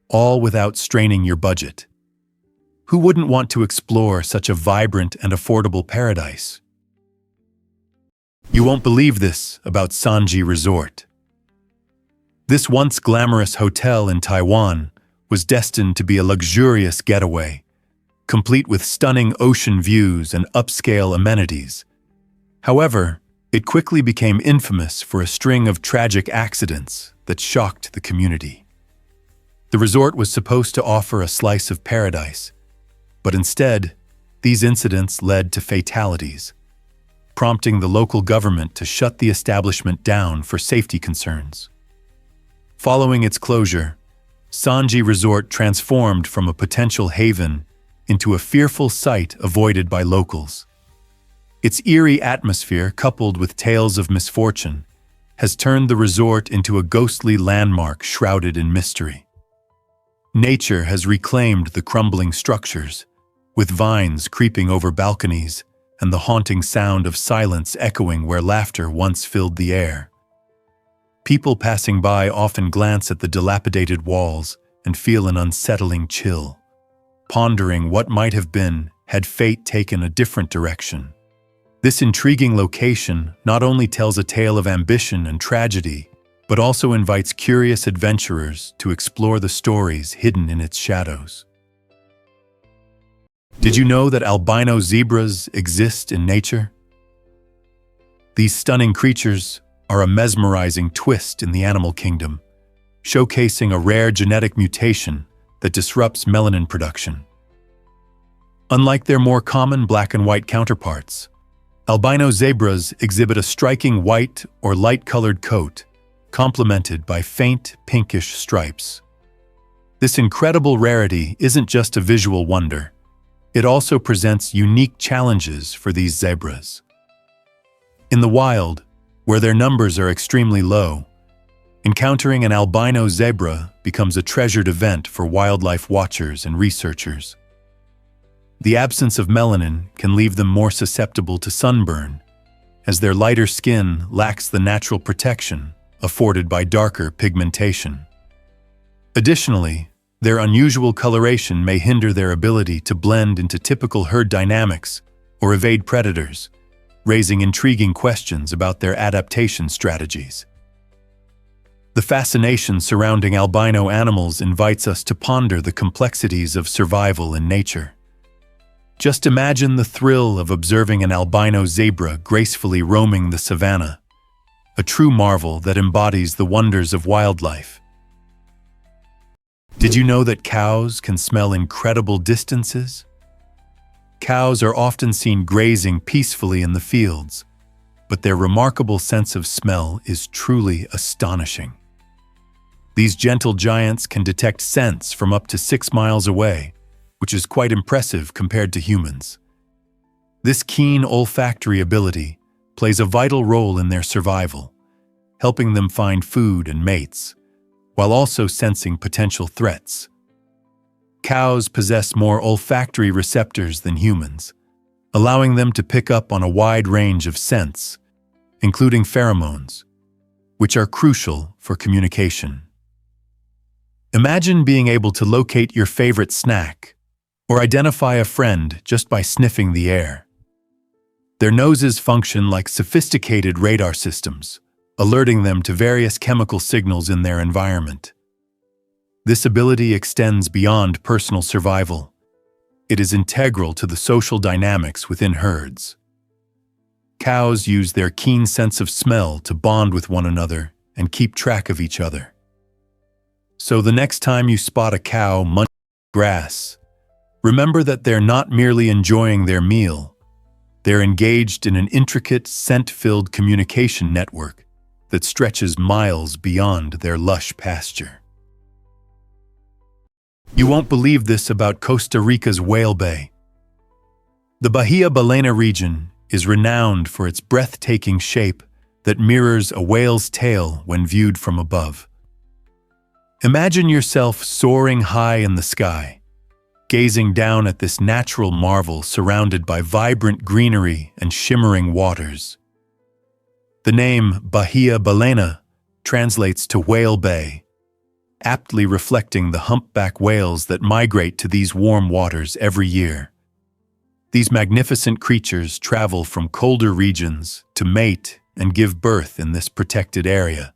all without straining your budget. Who wouldn't want to explore such a vibrant and affordable paradise? You won't believe this about Sanji Resort. This once glamorous hotel in Taiwan was destined to be a luxurious getaway, complete with stunning ocean views and upscale amenities. However, it quickly became infamous for a string of tragic accidents that shocked the community. The resort was supposed to offer a slice of paradise, but instead, these incidents led to fatalities, prompting the local government to shut the establishment down for safety concerns. Following its closure, Sanji Resort transformed from a potential haven into a fearful sight avoided by locals. Its eerie atmosphere, coupled with tales of misfortune, has turned the resort into a ghostly landmark shrouded in mystery. Nature has reclaimed the crumbling structures, with vines creeping over balconies and the haunting sound of silence echoing where laughter once filled the air. People passing by often glance at the dilapidated walls and feel an unsettling chill, pondering what might have been had fate taken a different direction. This intriguing location not only tells a tale of ambition and tragedy, but also invites curious adventurers to explore the stories hidden in its shadows. Did you know that albino zebras exist in nature? These stunning creatures are a mesmerizing twist in the animal kingdom, showcasing a rare genetic mutation that disrupts melanin production. Unlike their more common black and white counterparts, albino zebras exhibit a striking white or light-colored coat, complemented by faint pinkish stripes. This incredible rarity isn't just a visual wonder, it also presents unique challenges for these zebras. In the wild, where their numbers are extremely low, encountering an albino zebra becomes a treasured event for wildlife watchers and researchers. The absence of melanin can leave them more susceptible to sunburn, as their lighter skin lacks the natural protection afforded by darker pigmentation. Additionally, their unusual coloration may hinder their ability to blend into typical herd dynamics or evade predators, raising intriguing questions about their adaptation strategies. The fascination surrounding albino animals invites us to ponder the complexities of survival in nature. Just imagine the thrill of observing an albino zebra gracefully roaming the savanna, a true marvel that embodies the wonders of wildlife. Did you know that cows can smell incredible distances? Cows are often seen grazing peacefully in the fields, but their remarkable sense of smell is truly astonishing. These gentle giants can detect scents from up to 6 miles away, which is quite impressive compared to humans. This keen olfactory ability plays a vital role in their survival, helping them find food and mates, while also sensing potential threats. Cows possess more olfactory receptors than humans, allowing them to pick up on a wide range of scents, including pheromones, which are crucial for communication. Imagine being able to locate your favorite snack or identify a friend just by sniffing the air. Their noses function like sophisticated radar systems, alerting them to various chemical signals in their environment. This ability extends beyond personal survival. It is integral to the social dynamics within herds. Cows use their keen sense of smell to bond with one another and keep track of each other. So the next time you spot a cow munching grass, remember that they're not merely enjoying their meal. They're engaged in an intricate, scent-filled communication network that stretches miles beyond their lush pasture. You won't believe this about Costa Rica's whale bay. The Bahia Balena region is renowned for its breathtaking shape that mirrors a whale's tail when viewed from above. Imagine yourself soaring high in the sky, gazing down at this natural marvel surrounded by vibrant greenery and shimmering waters. The name Bahia Balena translates to whale bay, aptly reflecting the humpback whales that migrate to these warm waters every year. These magnificent creatures travel from colder regions to mate and give birth in this protected area,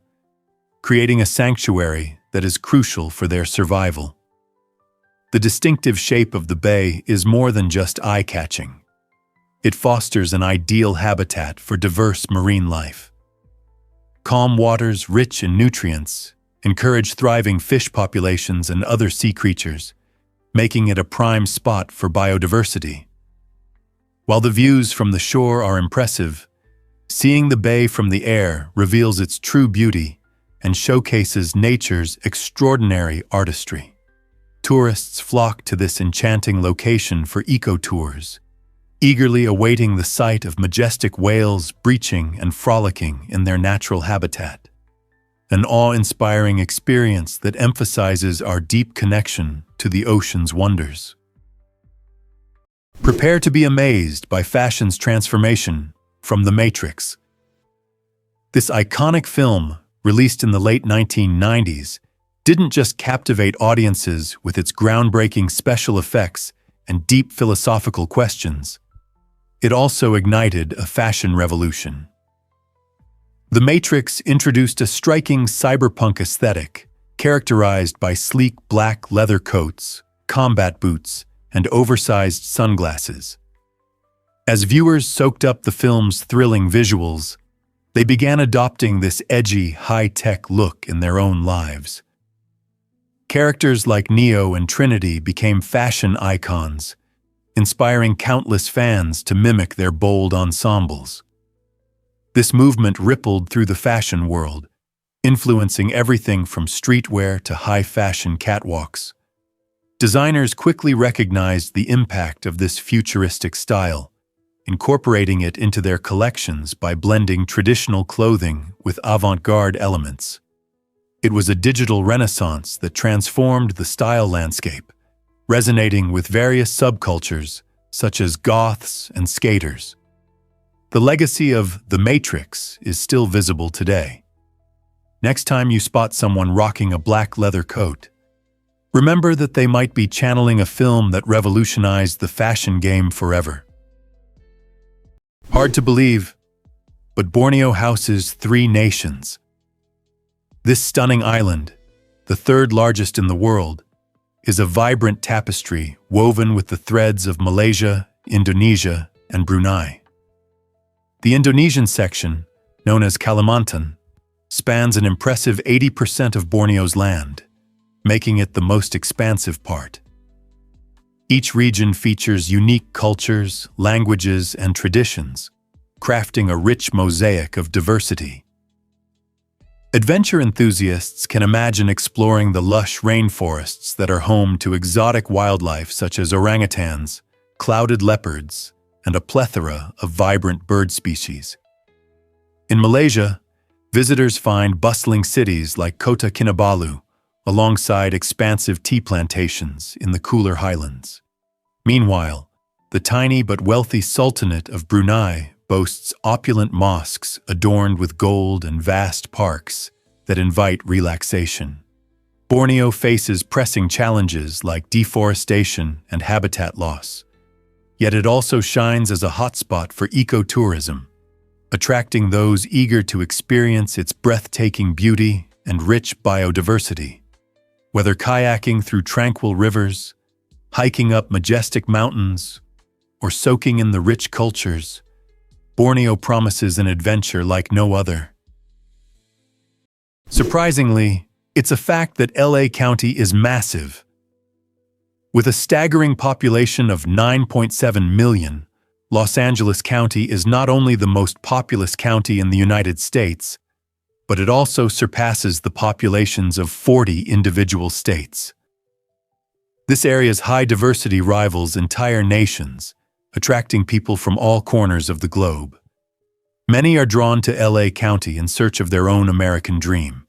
creating a sanctuary that is crucial for their survival. The distinctive shape of the bay is more than just eye-catching. It fosters an ideal habitat for diverse marine life. Calm waters rich in nutrients encourage thriving fish populations and other sea creatures, making it a prime spot for biodiversity. While the views from the shore are impressive, seeing the bay from the air reveals its true beauty and showcases nature's extraordinary artistry. Tourists flock to this enchanting location for eco-tours, eagerly awaiting the sight of majestic whales breaching and frolicking in their natural habitat. An awe-inspiring experience that emphasizes our deep connection to the ocean's wonders. Prepare to be amazed by fashion's transformation from The Matrix. This iconic film, released in the late 1990s, didn't just captivate audiences with its groundbreaking special effects and deep philosophical questions, it also ignited a fashion revolution. The Matrix introduced a striking cyberpunk aesthetic, characterized by sleek black leather coats, combat boots, and oversized sunglasses. As viewers soaked up the film's thrilling visuals, they began adopting this edgy, high-tech look in their own lives. Characters like Neo and Trinity became fashion icons, inspiring countless fans to mimic their bold ensembles. This movement rippled through the fashion world, influencing everything from streetwear to high-fashion catwalks. Designers quickly recognized the impact of this futuristic style, incorporating it into their collections by blending traditional clothing with avant-garde elements. It was a digital renaissance that transformed the style landscape, resonating with various subcultures such as goths and skaters. The legacy of The Matrix is still visible today. Next time you spot someone rocking a black leather coat, remember that they might be channeling a film that revolutionized the fashion game forever. Hard to believe, but Borneo houses 3 nations. This stunning island, the 3rd largest in the world, is a vibrant tapestry woven with the threads of Malaysia, Indonesia, and Brunei. The Indonesian section, known as Kalimantan, spans an impressive 80% of Borneo's land, making it the most expansive part. Each region features unique cultures, languages, and traditions, crafting a rich mosaic of diversity. Adventure enthusiasts can imagine exploring the lush rainforests that are home to exotic wildlife such as orangutans, clouded leopards, and a plethora of vibrant bird species. In Malaysia, visitors find bustling cities like Kota Kinabalu, alongside expansive tea plantations in the cooler highlands. Meanwhile, the tiny but wealthy Sultanate of Brunei boasts opulent mosques adorned with gold and vast parks that invite relaxation. Borneo faces pressing challenges like deforestation and habitat loss, yet it also shines as a hotspot for ecotourism, attracting those eager to experience its breathtaking beauty and rich biodiversity. Whether kayaking through tranquil rivers, hiking up majestic mountains, or soaking in the rich cultures, Borneo promises an adventure like no other. Surprisingly, it's a fact that LA County is massive. With a staggering population of 9.7 million, Los Angeles County is not only the most populous county in the United States, but it also surpasses the populations of 40 individual states. This area's high diversity rivals entire nations, attracting people from all corners of the globe. Many are drawn to LA County in search of their own American dream,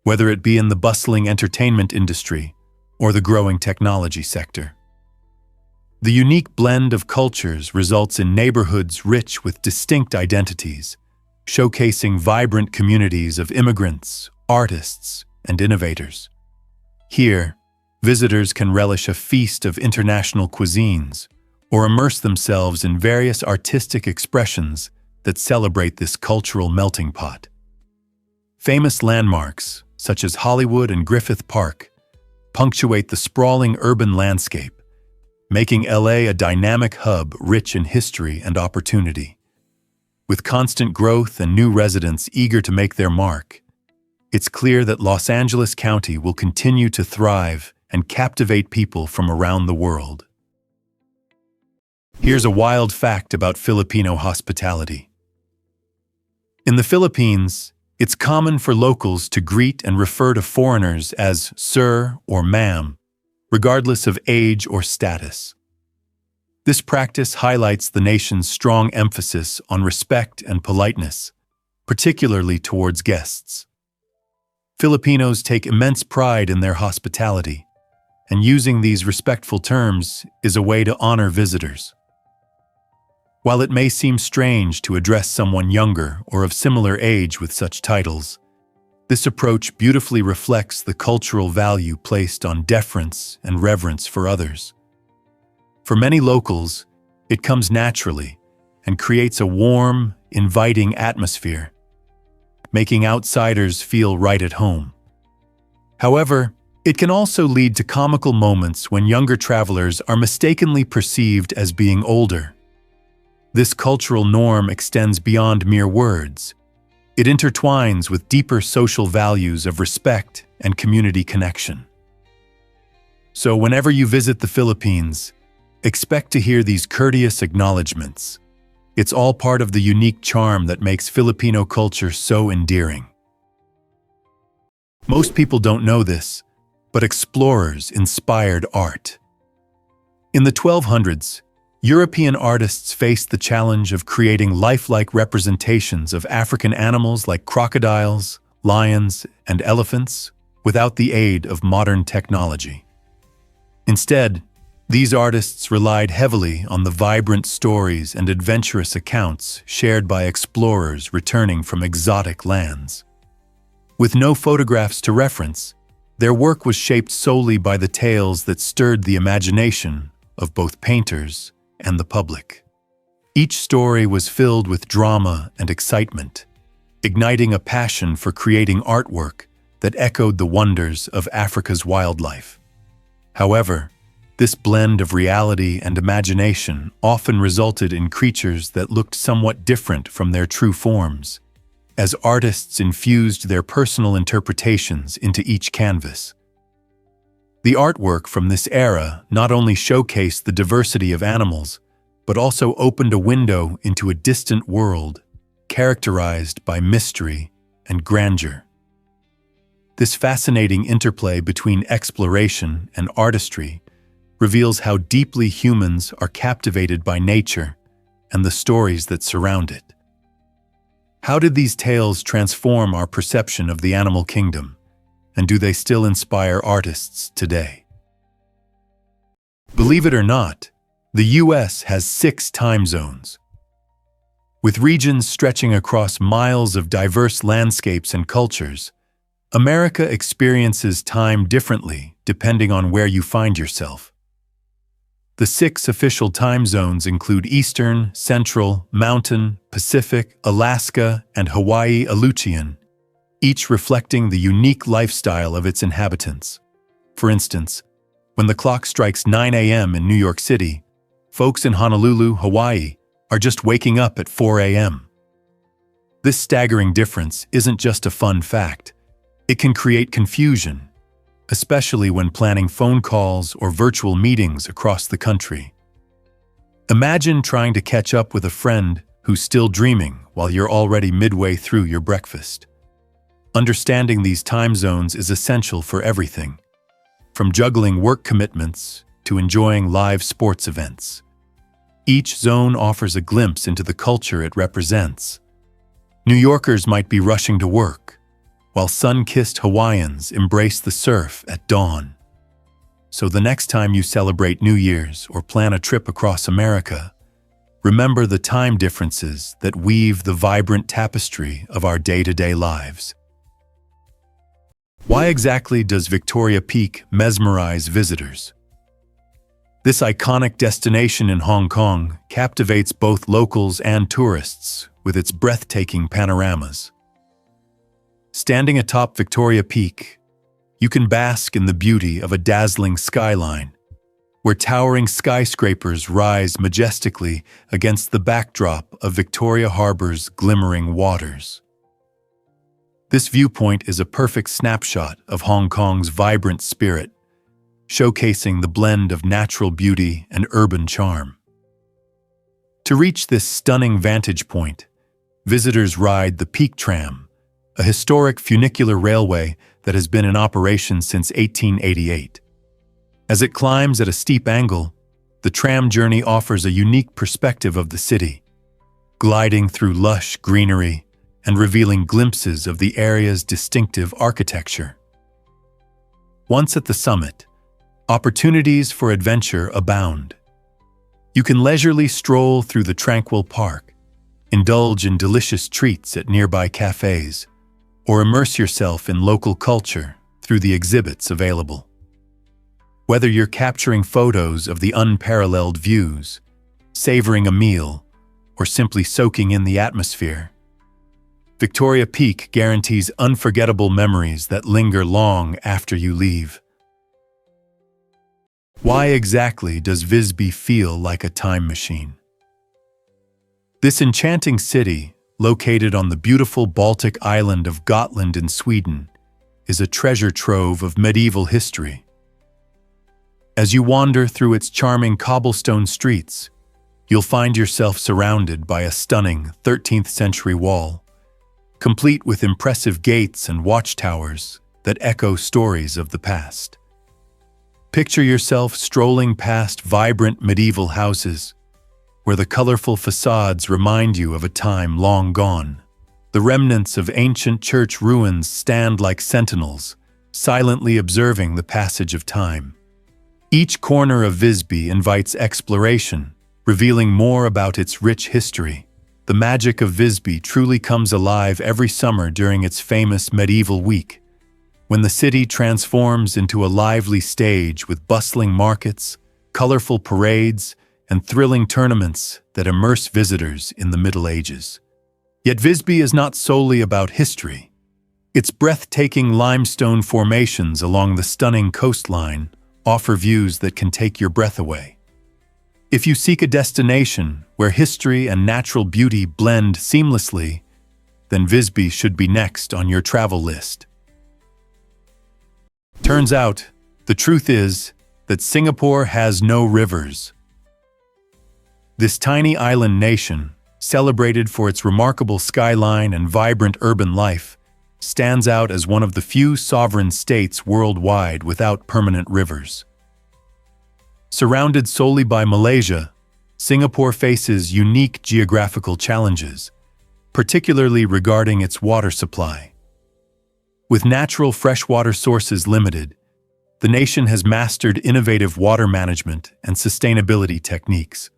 whether it be in the bustling entertainment industry or the growing technology sector. The unique blend of cultures results in neighborhoods rich with distinct identities, showcasing vibrant communities of immigrants, artists, and innovators. Here, visitors can relish a feast of international cuisines or immerse themselves in various artistic expressions that celebrate this cultural melting pot. Famous landmarks, such as Hollywood and Griffith Park, punctuate the sprawling urban landscape, making LA a dynamic hub rich in history and opportunity. With constant growth and new residents eager to make their mark, it's clear that Los Angeles County will continue to thrive and captivate people from around the world. Here's a wild fact about Filipino hospitality. In the Philippines, it's common for locals to greet and refer to foreigners as sir or ma'am, regardless of age or status. This practice highlights the nation's strong emphasis on respect and politeness, particularly towards guests. Filipinos take immense pride in their hospitality, and using these respectful terms is a way to honor visitors. While it may seem strange to address someone younger or of similar age with such titles, This approach beautifully reflects the cultural value placed on deference and reverence for others. For many locals, it comes naturally and creates a warm, inviting atmosphere, making outsiders feel right at home. However, it can also lead to comical moments when younger travelers are mistakenly perceived as being older. This cultural norm extends beyond mere words. It intertwines with deeper social values of respect and community connection. So whenever you visit the Philippines, expect to hear these courteous acknowledgments. It's all part of the unique charm that makes Filipino culture so endearing. Most people don't know this, but explorers inspired art. In the 1200s, European artists faced the challenge of creating lifelike representations of African animals like crocodiles, lions, and elephants without the aid of modern technology. Instead, these artists relied heavily on the vibrant stories and adventurous accounts shared by explorers returning from exotic lands. With no photographs to reference, their work was shaped solely by the tales that stirred the imagination of both painters and the public. Each story was filled with drama and excitement, igniting a passion for creating artwork that echoed the wonders of Africa's wildlife. However, this blend of reality and imagination often resulted in creatures that looked somewhat different from their true forms, as artists infused their personal interpretations into each canvas. The artwork from this era not only showcased the diversity of animals, but also opened a window into a distant world characterized by mystery and grandeur. This fascinating interplay between exploration and artistry reveals how deeply humans are captivated by nature and the stories that surround it. How did these tales transform our perception of the animal kingdom, and do they still inspire artists today? Believe it or not, the US has 6 time zones. With regions stretching across miles of diverse landscapes and cultures, America experiences time differently depending on where you find yourself. The 6 official time zones include Eastern, Central, Mountain, Pacific, Alaska, and Hawaii Aleutian, each reflecting the unique lifestyle of its inhabitants. For instance, when the clock strikes 9 a.m. in New York City, folks in Honolulu, Hawaii, are just waking up at 4 a.m. This staggering difference isn't just a fun fact. It can create confusion, especially when planning phone calls or virtual meetings across the country. Imagine trying to catch up with a friend who's still dreaming while you're already midway through your breakfast. Understanding these time zones is essential for everything, from juggling work commitments to enjoying live sports events. Each zone offers a glimpse into the culture it represents. New Yorkers might be rushing to work, while sun-kissed Hawaiians embrace the surf at dawn. So the next time you celebrate New Year's or plan a trip across America, remember the time differences that weave the vibrant tapestry of our day-to-day lives. Why exactly does Victoria Peak mesmerize visitors? This iconic destination in Hong Kong captivates both locals and tourists with its breathtaking panoramas. Standing atop Victoria Peak, you can bask in the beauty of a dazzling skyline, where towering skyscrapers rise majestically against the backdrop of Victoria Harbour's glimmering waters. This viewpoint is a perfect snapshot of Hong Kong's vibrant spirit, showcasing the blend of natural beauty and urban charm. To reach this stunning vantage point, visitors ride the Peak Tram, a historic funicular railway that has been in operation since 1888. As it climbs at a steep angle, the tram journey offers a unique perspective of the city, gliding through lush greenery and revealing glimpses of the area's distinctive architecture. Once at the summit, opportunities for adventure abound. You can leisurely stroll through the tranquil park, indulge in delicious treats at nearby cafes, or immerse yourself in local culture through the exhibits available. Whether you're capturing photos of the unparalleled views, savoring a meal, or simply soaking in the atmosphere, Victoria Peak guarantees unforgettable memories that linger long after you leave. Why exactly does Visby feel like a time machine? This enchanting city, located on the beautiful Baltic island of Gotland in Sweden, is a treasure trove of medieval history. As you wander through its charming cobblestone streets, you'll find yourself surrounded by a stunning 13th century wall, complete with impressive gates and watchtowers that echo stories of the past. Picture yourself strolling past vibrant medieval houses, where the colorful facades remind you of a time long gone. The remnants of ancient church ruins stand like sentinels, silently observing the passage of time. Each corner of Visby invites exploration, revealing more about its rich history. The magic of Visby truly comes alive every summer during its famous Medieval Week, when the city transforms into a lively stage with bustling markets, colorful parades, and thrilling tournaments that immerse visitors in the Middle Ages. Yet Visby is not solely about history. Its breathtaking limestone formations along the stunning coastline offer views that can take your breath away. If you seek a destination where history and natural beauty blend seamlessly, then Visby should be next on your travel list. Turns out, the truth is that Singapore has no rivers. This tiny island nation, celebrated for its remarkable skyline and vibrant urban life, stands out as one of the few sovereign states worldwide without permanent rivers. Surrounded solely by Malaysia, Singapore faces unique geographical challenges, particularly regarding its water supply. With natural freshwater sources limited, the nation has mastered innovative water management and sustainability techniques.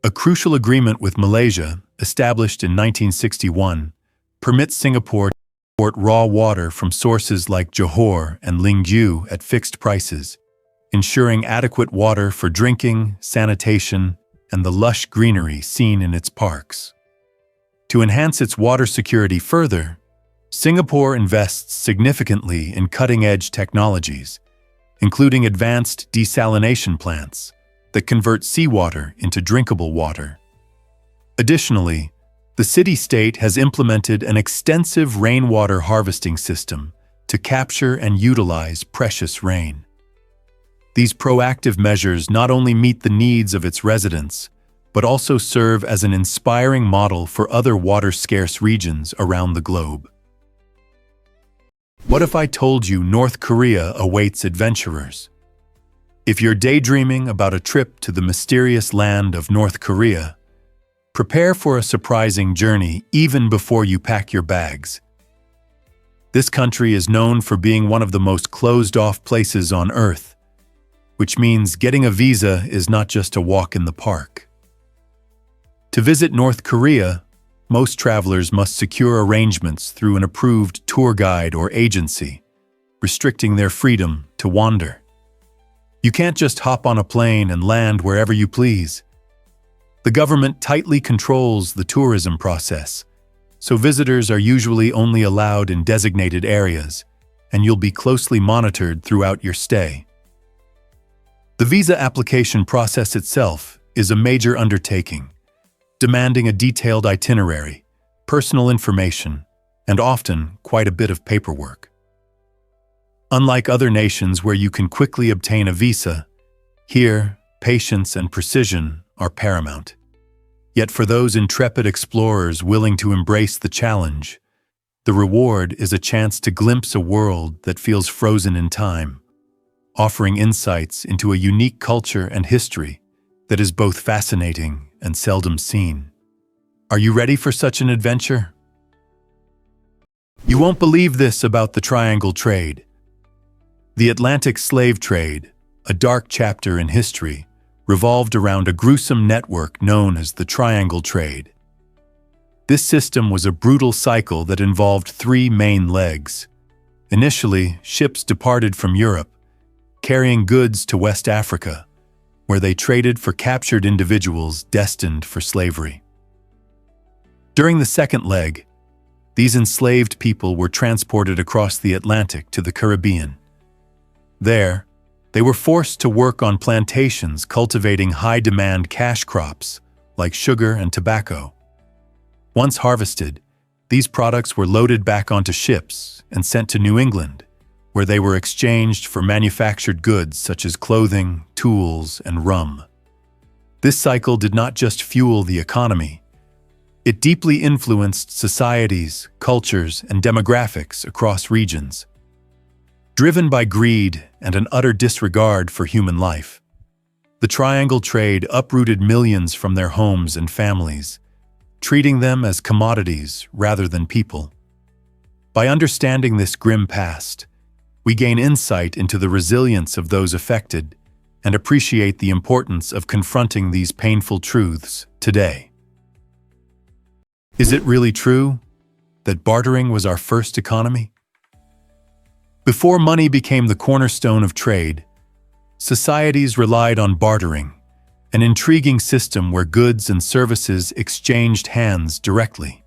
A crucial agreement with Malaysia, established in 1961, permits Singapore to import raw water from sources like Johor and Lingju at fixed prices, ensuring adequate water for drinking, sanitation, and the lush greenery seen in its parks. To enhance its water security further, Singapore invests significantly in cutting-edge technologies, including advanced desalination plants that convert seawater into drinkable water. Additionally, the city-state has implemented an extensive rainwater harvesting system to capture and utilize precious rain. These proactive measures not only meet the needs of its residents, but also serve as an inspiring model for other water-scarce regions around the globe. What if I told you North Korea awaits adventurers? If you're daydreaming about a trip to the mysterious land of North Korea, prepare for a surprising journey even before you pack your bags. This country is known for being one of the most closed-off places on Earth, which means getting a visa is not just a walk in the park. To visit North Korea, most travelers must secure arrangements through an approved tour guide or agency, restricting their freedom to wander. You can't just hop on a plane and land wherever you please. The government tightly controls the tourism process, so visitors are usually only allowed in designated areas, and you'll be closely monitored throughout your stay. The visa application process itself is a major undertaking, demanding a detailed itinerary, personal information, and often quite a bit of paperwork. Unlike other nations where you can quickly obtain a visa, here, patience and precision are paramount. Yet for those intrepid explorers willing to embrace the challenge, the reward is a chance to glimpse a world that feels frozen in time, offering insights into a unique culture and history that is both fascinating and seldom seen. Are you ready for such an adventure? You won't believe this about the triangle trade. The Atlantic slave trade, a dark chapter in history, revolved around a gruesome network known as the triangle trade. This system was a brutal cycle that involved three main legs. Initially, ships departed from Europe, carrying goods to West Africa, where they traded for captured individuals destined for slavery. During the second leg, these enslaved people were transported across the Atlantic to the Caribbean. There, they were forced to work on plantations cultivating high-demand cash crops like sugar and tobacco. Once harvested, these products were loaded back onto ships and sent to New England, where they were exchanged for manufactured goods such as clothing, tools, and rum. This cycle did not just fuel the economy. It deeply influenced societies, cultures, and demographics across regions. Driven by greed and an utter disregard for human life, the triangle trade uprooted millions from their homes and families, treating them as commodities rather than people. By understanding this grim past, we gain insight into the resilience of those affected and appreciate the importance of confronting these painful truths today. Is it really true that bartering was our first economy? Before money became the cornerstone of trade, societies relied on bartering, an intriguing system where goods and services exchanged hands directly.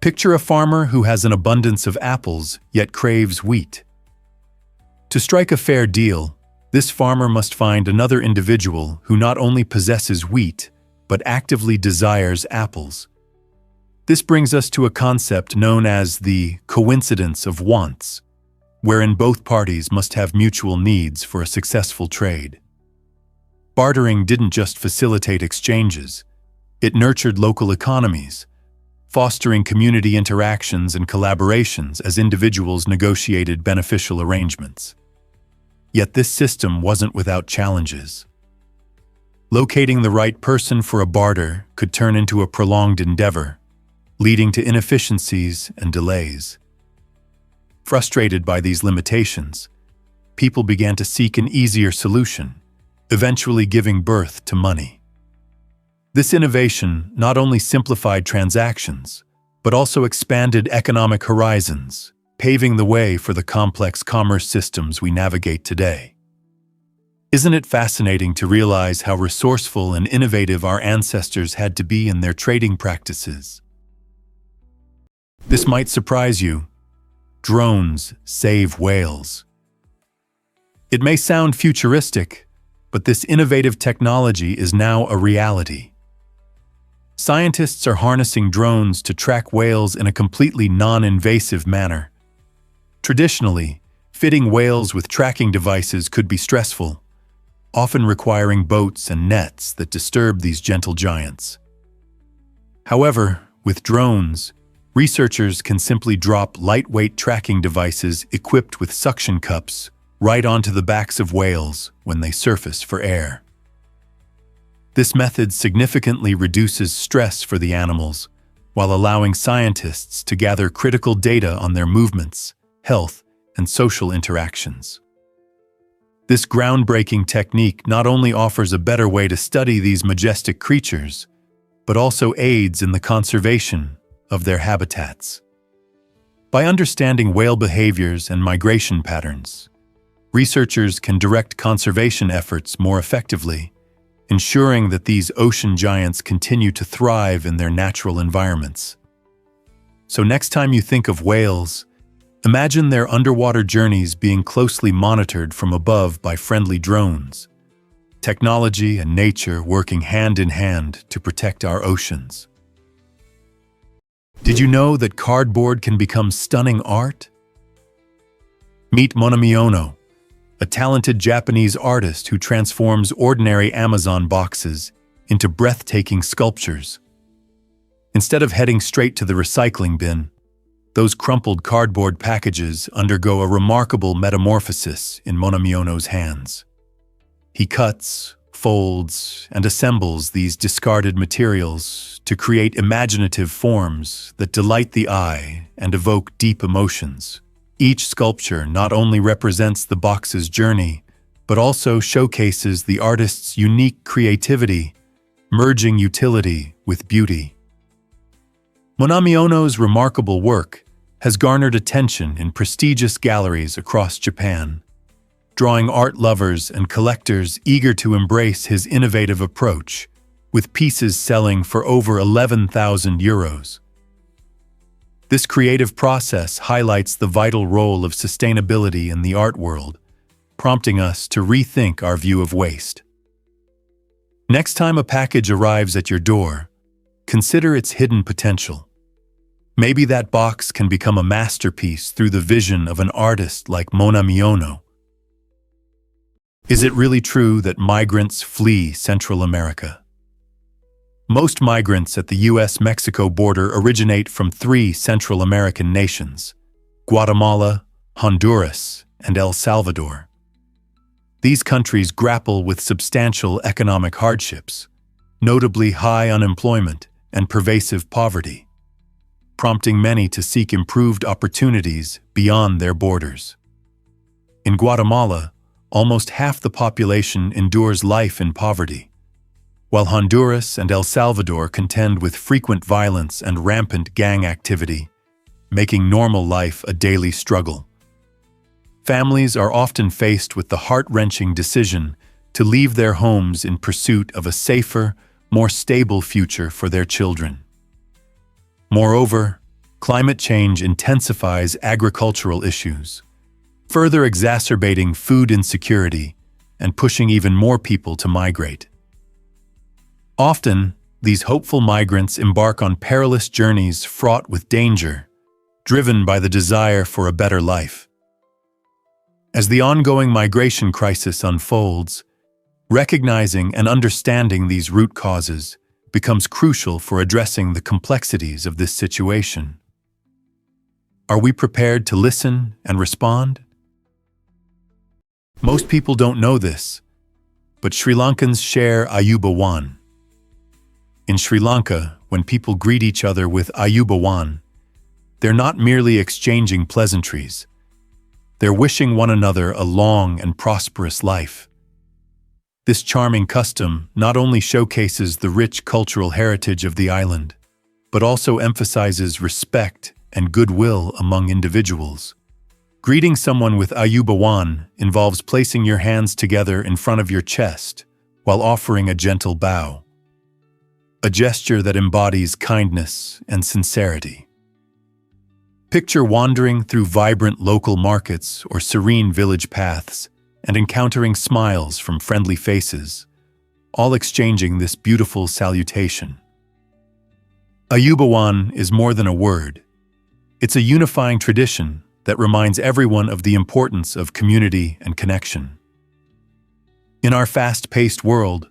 Picture a farmer who has an abundance of apples yet craves wheat. To strike a fair deal, this farmer must find another individual who not only possesses wheat, but actively desires apples. This brings us to a concept known as the coincidence of wants, wherein both parties must have mutual needs for a successful trade. Bartering didn't just facilitate exchanges, it nurtured local economies, fostering community interactions and collaborations as individuals negotiated beneficial arrangements. Yet this system wasn't without challenges. Locating the right person for a barter could turn into a prolonged endeavor, leading to inefficiencies and delays. Frustrated by these limitations, people began to seek an easier solution, eventually giving birth to money. This innovation not only simplified transactions, but also expanded economic horizons, paving the way for the complex commerce systems we navigate today. Isn't it fascinating to realize how resourceful and innovative our ancestors had to be in their trading practices? This might surprise you. Drones save whales. It may sound futuristic, but this innovative technology is now a reality. Scientists are harnessing drones to track whales in a completely non-invasive manner. Traditionally, fitting whales with tracking devices could be stressful, often requiring boats and nets that disturb these gentle giants. However, with drones, researchers can simply drop lightweight tracking devices equipped with suction cups right onto the backs of whales when they surface for air. This method significantly reduces stress for the animals while allowing scientists to gather critical data on their movements, health, and social interactions. This groundbreaking technique not only offers a better way to study these majestic creatures, but also aids in the conservation of their habitats. By understanding whale behaviors and migration patterns, researchers can direct conservation efforts more effectively, ensuring that these ocean giants continue to thrive in their natural environments. So next time you think of whales, imagine their underwater journeys being closely monitored from above by friendly drones, technology and nature working hand in hand to protect our oceans. Did you know that cardboard can become stunning art? Meet Monami Ono, a talented Japanese artist who transforms ordinary Amazon boxes into breathtaking sculptures. Instead of heading straight to the recycling bin, those crumpled cardboard packages undergo a remarkable metamorphosis in Monami Ono's hands. He cuts, folds, and assembles these discarded materials to create imaginative forms that delight the eye and evoke deep emotions. Each sculpture not only represents the box's journey, but also showcases the artist's unique creativity, merging utility with beauty. Monamiono's remarkable work has garnered attention in prestigious galleries across Japan, drawing art lovers and collectors eager to embrace his innovative approach, with pieces selling for over 11,000 euros. This creative process highlights the vital role of sustainability in the art world, prompting us to rethink our view of waste. Next time a package arrives at your door, consider its hidden potential. Maybe that box can become a masterpiece through the vision of an artist like Monamiono. Is it really true that migrants flee Central America? Most migrants at the US-Mexico border originate from 3 Central American nations: Guatemala, Honduras, and El Salvador. These countries grapple with substantial economic hardships, notably high unemployment and pervasive poverty, prompting many to seek improved opportunities beyond their borders. In Guatemala, almost half the population endures life in poverty, while Honduras and El Salvador contend with frequent violence and rampant gang activity, making normal life a daily struggle. Families are often faced with the heart-wrenching decision to leave their homes in pursuit of a safer, more stable future for their children. Moreover, climate change intensifies agricultural issues, further exacerbating food insecurity and pushing even more people to migrate. Often, these hopeful migrants embark on perilous journeys fraught with danger, driven by the desire for a better life. As the ongoing migration crisis unfolds, recognizing and understanding these root causes becomes crucial for addressing the complexities of this situation. Are we prepared to listen and respond? Most people don't know this, but Sri Lankans share Ayubawan. In Sri Lanka, when people greet each other with Ayubawan, they're not merely exchanging pleasantries. They're wishing one another a long and prosperous life. This charming custom not only showcases the rich cultural heritage of the island, but also emphasizes respect and goodwill among individuals. Greeting someone with Ayubawan involves placing your hands together in front of your chest while offering a gentle bow, a gesture that embodies kindness and sincerity. Picture wandering through vibrant local markets or serene village paths and encountering smiles from friendly faces, all exchanging this beautiful salutation. Ayubawan is more than a word. It's a unifying tradition that reminds everyone of the importance of community and connection. In our fast-paced world,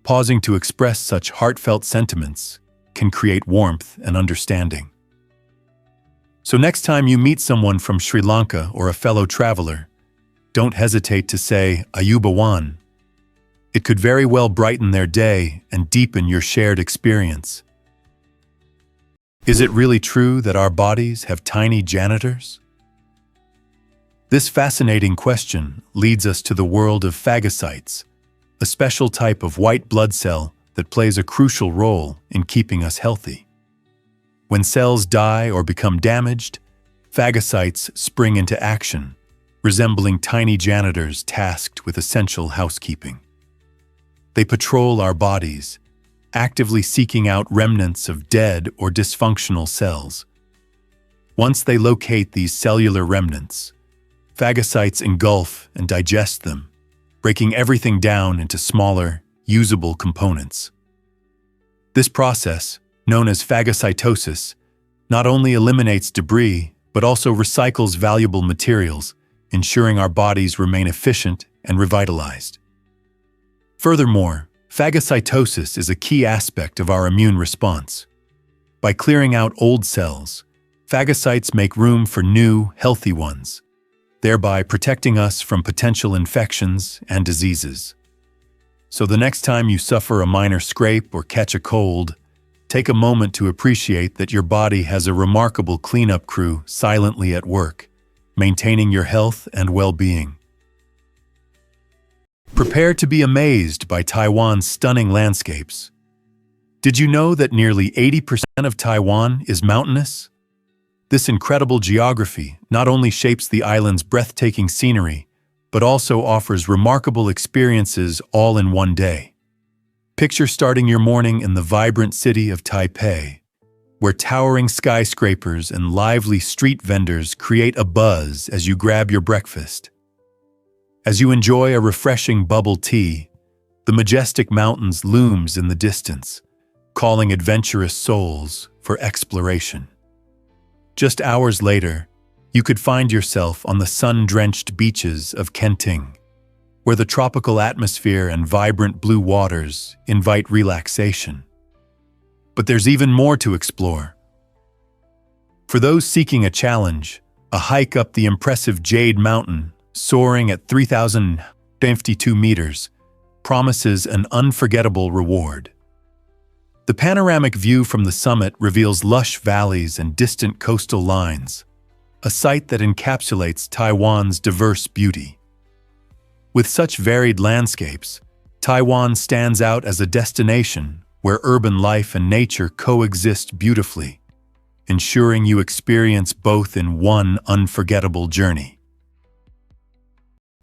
pausing to express such heartfelt sentiments can create warmth and understanding. So next time you meet someone from Sri Lanka or a fellow traveler, don't hesitate to say Ayubawan. It could very well brighten their day and deepen your shared experience. Is it really true that our bodies have tiny janitors? This fascinating question leads us to the world of phagocytes, a special type of white blood cell that plays a crucial role in keeping us healthy. When cells die or become damaged, phagocytes spring into action, resembling tiny janitors tasked with essential housekeeping. They patrol our bodies, actively seeking out remnants of dead or dysfunctional cells. Once they locate these cellular remnants, phagocytes engulf and digest them, breaking everything down into smaller, usable components. This process, known as phagocytosis, not only eliminates debris, but also recycles valuable materials, ensuring our bodies remain efficient and revitalized. Furthermore, phagocytosis is a key aspect of our immune response. By clearing out old cells, phagocytes make room for new, healthy ones, thereby protecting us from potential infections and diseases. So the next time you suffer a minor scrape or catch a cold, take a moment to appreciate that your body has a remarkable cleanup crew silently at work, maintaining your health and well-being. Prepare to be amazed by Taiwan's stunning landscapes. Did you know that nearly 80% of Taiwan is mountainous? This incredible geography not only shapes the island's breathtaking scenery, but also offers remarkable experiences all in one day. Picture starting your morning in the vibrant city of Taipei, where towering skyscrapers and lively street vendors create a buzz as you grab your breakfast. As you enjoy a refreshing bubble tea, the majestic mountains looms in the distance, calling adventurous souls for exploration. Just hours later, you could find yourself on the sun-drenched beaches of Kenting, where the tropical atmosphere and vibrant blue waters invite relaxation. But there's even more to explore. For those seeking a challenge, a hike up the impressive Jade Mountain, soaring at 3,052 meters, promises an unforgettable reward. The panoramic view from the summit reveals lush valleys and distant coastal lines, a sight that encapsulates Taiwan's diverse beauty. With such varied landscapes, Taiwan stands out as a destination where urban life and nature coexist beautifully, ensuring you experience both in one unforgettable journey.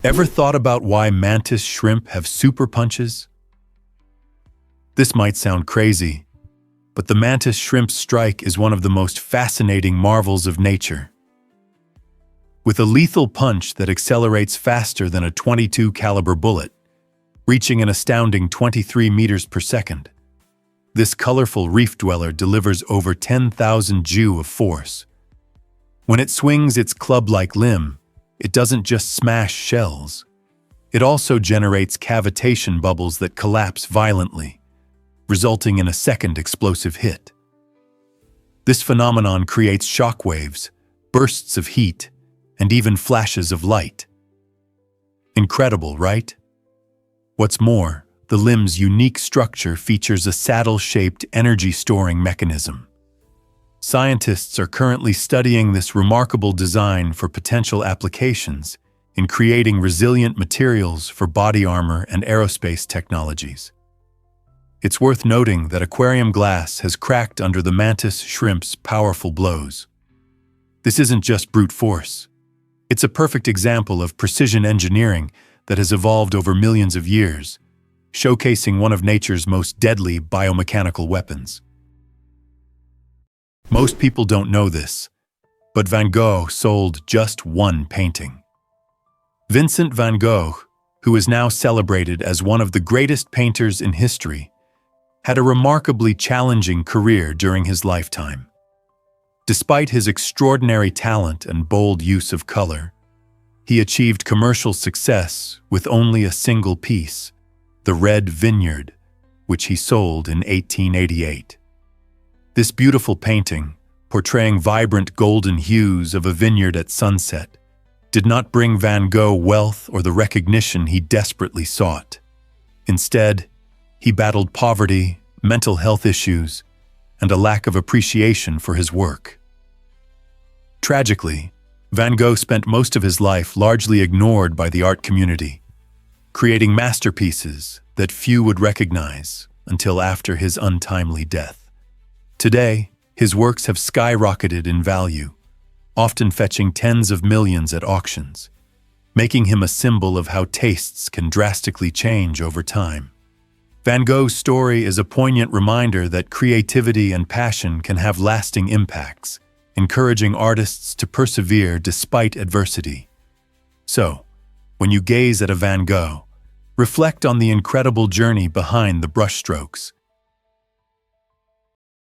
Ever thought about why mantis shrimp have super punches? This might sound crazy, but the mantis shrimp's strike is one of the most fascinating marvels of nature. With a lethal punch that accelerates faster than a .22 caliber bullet, reaching an astounding 23 meters per second, this colorful reef dweller delivers over 10,000 Ju of force. When it swings its club-like limb, it doesn't just smash shells. It also generates cavitation bubbles that collapse violently, resulting in a second explosive hit. This phenomenon creates shockwaves, bursts of heat, and even flashes of light. Incredible, right? What's more, the limb's unique structure features a saddle-shaped energy-storing mechanism. Scientists are currently studying this remarkable design for potential applications in creating resilient materials for body armor and aerospace technologies. It's worth noting that aquarium glass has cracked under the mantis shrimp's powerful blows. This isn't just brute force. It's a perfect example of precision engineering that has evolved over millions of years, showcasing one of nature's most deadly biomechanical weapons. Most people don't know this, but Van Gogh sold just one painting. Vincent van Gogh, who is now celebrated as one of the greatest painters in history, had a remarkably challenging career during his lifetime. Despite his extraordinary talent and bold use of color, he achieved commercial success with only a single piece, the Red Vineyard, which he sold in 1888. This beautiful painting, portraying vibrant golden hues of a vineyard at sunset, did not bring Van Gogh wealth or the recognition he desperately sought. Instead, he battled poverty, mental health issues, and a lack of appreciation for his work. Tragically, Van Gogh spent most of his life largely ignored by the art community, creating masterpieces that few would recognize until after his untimely death. Today, his works have skyrocketed in value, often fetching tens of millions at auctions, making him a symbol of how tastes can drastically change over time. Van Gogh's story is a poignant reminder that creativity and passion can have lasting impacts, encouraging artists to persevere despite adversity. So, when you gaze at a Van Gogh, reflect on the incredible journey behind the brushstrokes.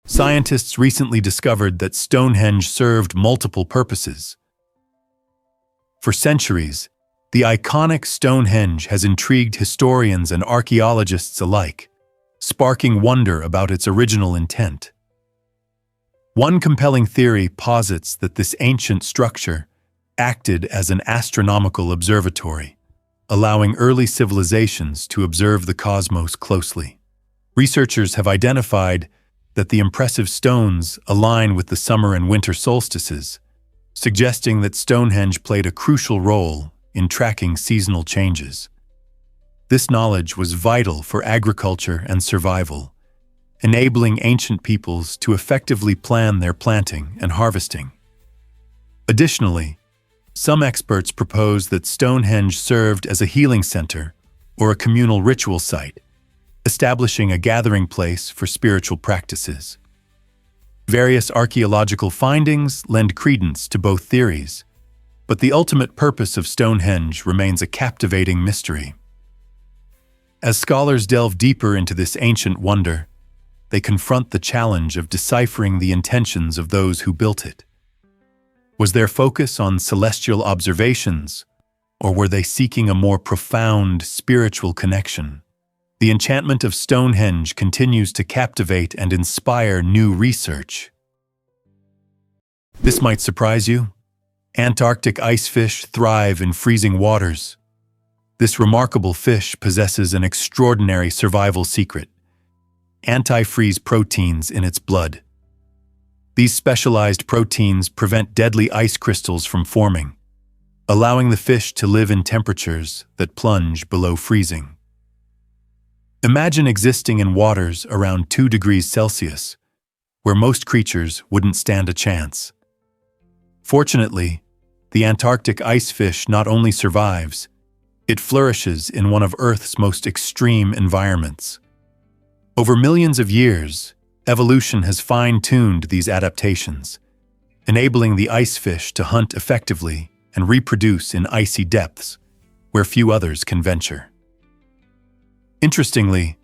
Scientists recently discovered that Stonehenge served multiple purposes. For centuries, the iconic Stonehenge has intrigued historians and archaeologists alike, sparking wonder about its original intent. One compelling theory posits that this ancient structure acted as an astronomical observatory, allowing early civilizations to observe the cosmos closely. Researchers have identified that the impressive stones align with the summer and winter solstices, suggesting that Stonehenge played a crucial role in tracking seasonal changes. This knowledge was vital for agriculture and survival, enabling ancient peoples to effectively plan their planting and harvesting. Additionally, some experts propose that Stonehenge served as a healing center or a communal ritual site, establishing a gathering place for spiritual practices. Various archaeological findings lend credence to both theories, but the ultimate purpose of Stonehenge remains a captivating mystery. As scholars delve deeper into this ancient wonder, they confront the challenge of deciphering the intentions of those who built it. Was their focus on celestial observations, or were they seeking a more profound spiritual connection? The enchantment of Stonehenge continues to captivate and inspire new research. This might surprise you. Antarctic icefish thrive in freezing waters. This remarkable fish possesses an extraordinary survival secret: antifreeze proteins in its blood. These specialized proteins prevent deadly ice crystals from forming, allowing the fish to live in temperatures that plunge below freezing. Imagine existing in waters around 2 degrees Celsius, where most creatures wouldn't stand a chance. Fortunately, the Antarctic icefish not only survives, it flourishes in one of Earth's most extreme environments. Over millions of years, evolution has fine-tuned these adaptations, enabling the icefish to hunt effectively and reproduce in icy depths where few others can venture. Interestingly,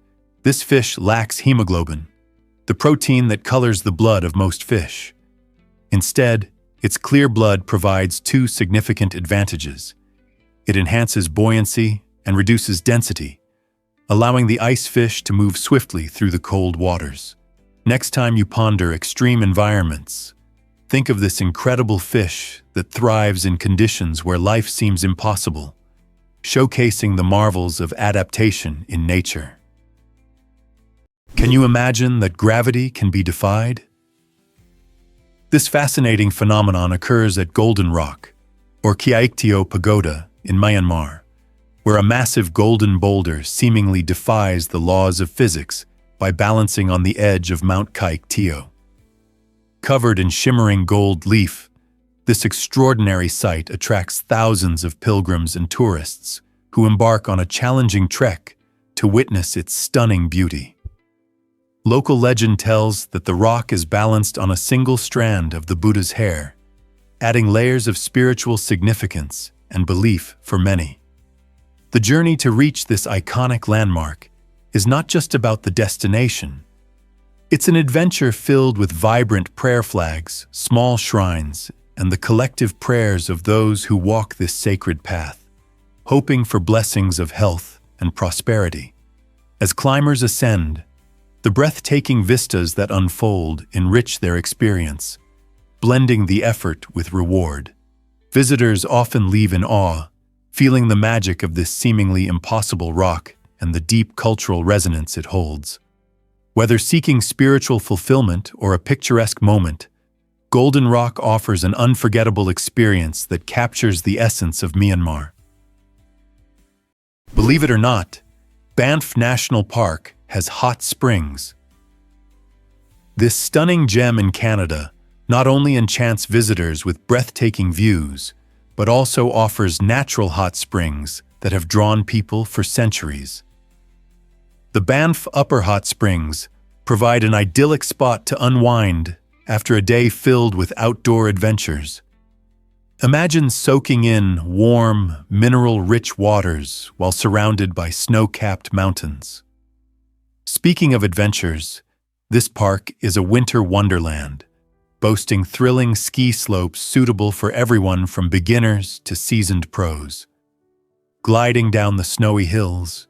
this fish lacks hemoglobin, the protein that colors the blood of most fish. Instead, its clear blood provides 2 significant advantages. It enhances buoyancy and reduces density, allowing the ice fish to move swiftly through the cold waters. Next time you ponder extreme environments, think of this incredible fish that thrives in conditions where life seems impossible, showcasing the marvels of adaptation in nature. Can you imagine that gravity can be defied? This fascinating phenomenon occurs at Golden Rock, or Kyaiktiyo Pagoda, in Myanmar, where a massive golden boulder seemingly defies the laws of physics by balancing on the edge of Mount Kyaiktiyo. Covered in shimmering gold leaf, this extraordinary sight attracts thousands of pilgrims and tourists who embark on a challenging trek to witness its stunning beauty. Local legend tells that the rock is balanced on a single strand of the Buddha's hair, adding layers of spiritual significance and belief for many. The journey to reach this iconic landmark is not just about the destination. It's an adventure filled with vibrant prayer flags, small shrines, and the collective prayers of those who walk this sacred path, hoping for blessings of health and prosperity. As climbers ascend, the breathtaking vistas that unfold enrich their experience, blending the effort with reward. Visitors often leave in awe, feeling the magic of this seemingly impossible rock and the deep cultural resonance it holds. Whether seeking spiritual fulfillment or a picturesque moment, Golden Rock offers an unforgettable experience that captures the essence of Myanmar. Believe it or not, Banff National Park has hot springs. This stunning gem in Canada not only enchants visitors with breathtaking views, but also offers natural hot springs that have drawn people for centuries. The Banff Upper Hot Springs provide an idyllic spot to unwind after a day filled with outdoor adventures. Imagine soaking in warm, mineral-rich waters while surrounded by snow-capped mountains. Speaking of adventures, this park is a winter wonderland, boasting thrilling ski slopes suitable for everyone from beginners to seasoned pros. Gliding down the snowy hills,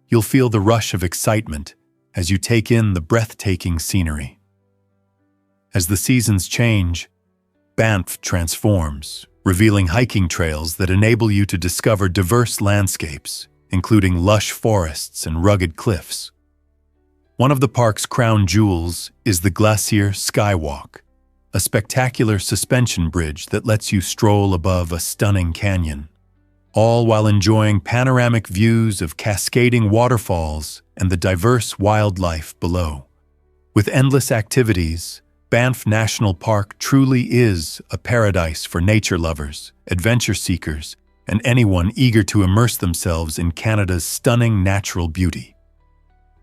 you'll feel the rush of excitement as you take in the breathtaking scenery. As the seasons change, Banff transforms, revealing hiking trails that enable you to discover diverse landscapes, including lush forests and rugged cliffs. One of the park's crown jewels is the Glacier Skywalk, a spectacular suspension bridge that lets you stroll above a stunning canyon, all while enjoying panoramic views of cascading waterfalls and the diverse wildlife below. With endless activities, Banff National Park truly is a paradise for nature lovers, adventure seekers, and anyone eager to immerse themselves in Canada's stunning natural beauty.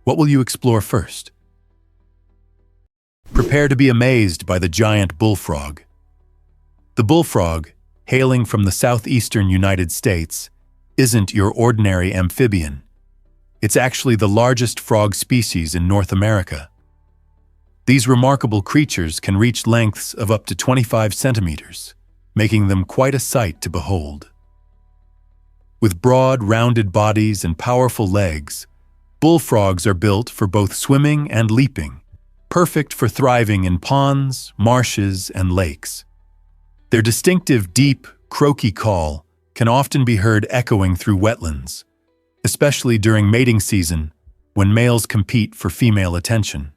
What will you explore first? Prepare to be amazed by the giant bullfrog. The bullfrog, hailing from the southeastern United States, isn't your ordinary amphibian. It's actually the largest frog species in North America. These remarkable creatures can reach lengths of up to 25 centimeters, making them quite a sight to behold. With broad, rounded bodies and powerful legs, bullfrogs are built for both swimming and leaping, perfect for thriving in ponds, marshes, and lakes. Their distinctive, deep, croaky call can often be heard echoing through wetlands, especially during mating season when males compete for female attention.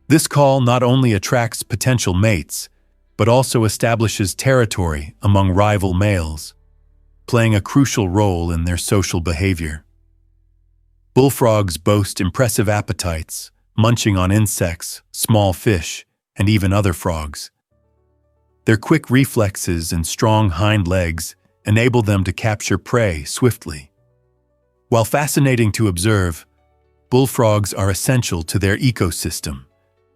This call not only attracts potential mates, but also establishes territory among rival males, playing a crucial role in their social behavior. Bullfrogs boast impressive appetites, munching on insects, small fish, and even other frogs. Their quick reflexes and strong hind legs enable them to capture prey swiftly. While fascinating to observe, bullfrogs are essential to their ecosystem,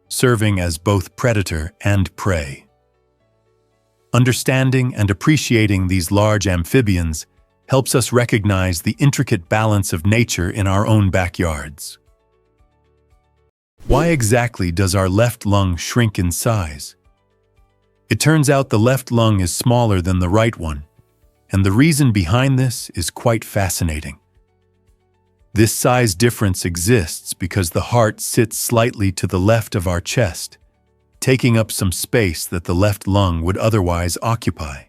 serving as both predator and prey. Understanding and appreciating these large amphibians helps us recognize the intricate balance of nature in our own backyards. Why exactly does our left lung shrink in size? It turns out the left lung is smaller than the right one, and the reason behind this is quite fascinating. This size difference exists because the heart sits slightly to the left of our chest, taking up some space that the left lung would otherwise occupy.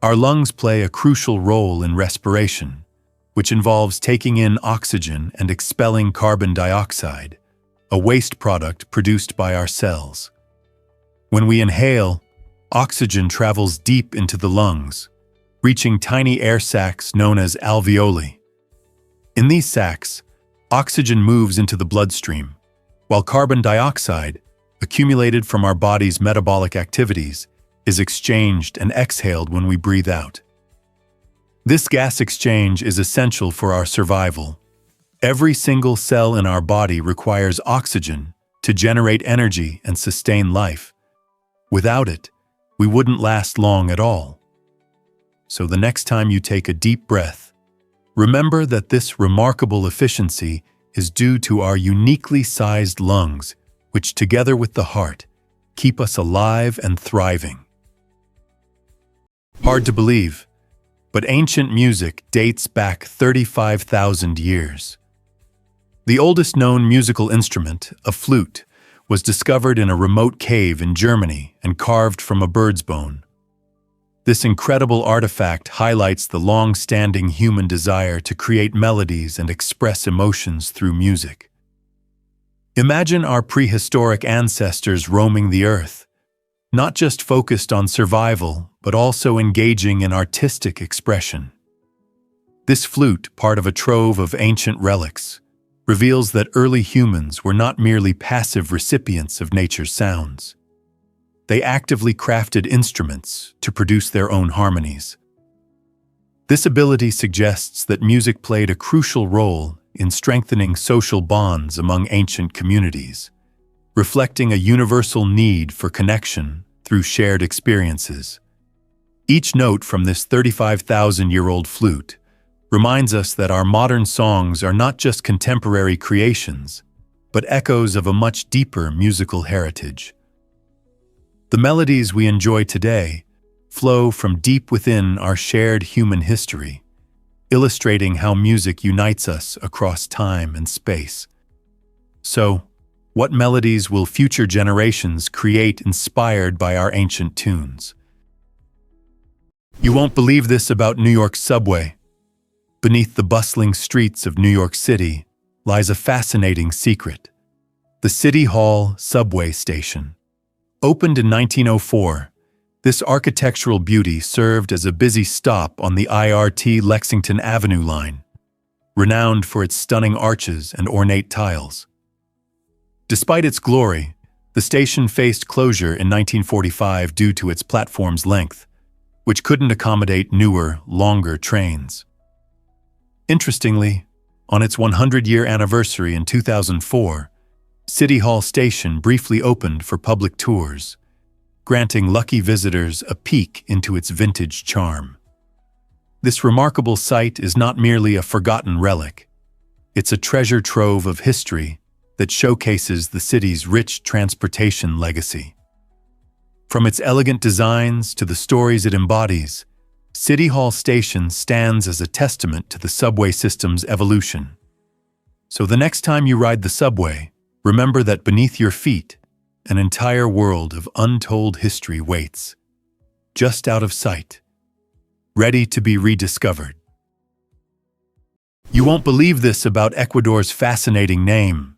Our lungs play a crucial role in respiration, which involves taking in oxygen and expelling carbon dioxide, a waste product produced by our cells. When we inhale, oxygen travels deep into the lungs, reaching tiny air sacs known as alveoli. In these sacs, oxygen moves into the bloodstream, while carbon dioxide, accumulated from our body's metabolic activities, is exchanged and exhaled when we breathe out. This gas exchange is essential for our survival. Every single cell in our body requires oxygen to generate energy and sustain life. Without it, we wouldn't last long at all. So the next time you take a deep breath, remember that this remarkable efficiency is due to our uniquely sized lungs, which together with the heart, keep us alive and thriving. Hard to believe, but ancient music dates back 35,000 years. The oldest known musical instrument, a flute, was discovered in a remote cave in Germany and carved from a bird's bone. This incredible artifact highlights the long-standing human desire to create melodies and express emotions through music. Imagine our prehistoric ancestors roaming the earth, not just focused on survival, but also engaging in artistic expression. This flute, part of a trove of ancient relics, reveals that early humans were not merely passive recipients of nature's sounds. They actively crafted instruments to produce their own harmonies. This ability suggests that music played a crucial role in strengthening social bonds among ancient communities, reflecting a universal need for connection through shared experiences. Each note from this 35,000-year-old flute reminds us that our modern songs are not just contemporary creations, but echoes of a much deeper musical heritage. The melodies we enjoy today flow from deep within our shared human history, illustrating how music unites us across time and space. So, what melodies will future generations create inspired by our ancient tunes? You won't believe this about New York's subway. Beneath the bustling streets of New York City lies a fascinating secret: the City Hall subway station. Opened in 1904, this architectural beauty served as a busy stop on the IRT Lexington Avenue line, renowned for its stunning arches and ornate tiles. Despite its glory, the station faced closure in 1945 due to its platform's length, which couldn't accommodate newer, longer trains. Interestingly, on its 100-year anniversary in 2004, City Hall Station briefly opened for public tours, granting lucky visitors a peek into its vintage charm. This remarkable site is not merely a forgotten relic. It's a treasure trove of history that showcases the city's rich transportation legacy. From its elegant designs to the stories it embodies, City Hall Station stands as a testament to the subway system's evolution. So the next time you ride the subway, remember that beneath your feet, an entire world of untold history waits, just out of sight, ready to be rediscovered. You won't believe this about Ecuador's fascinating name.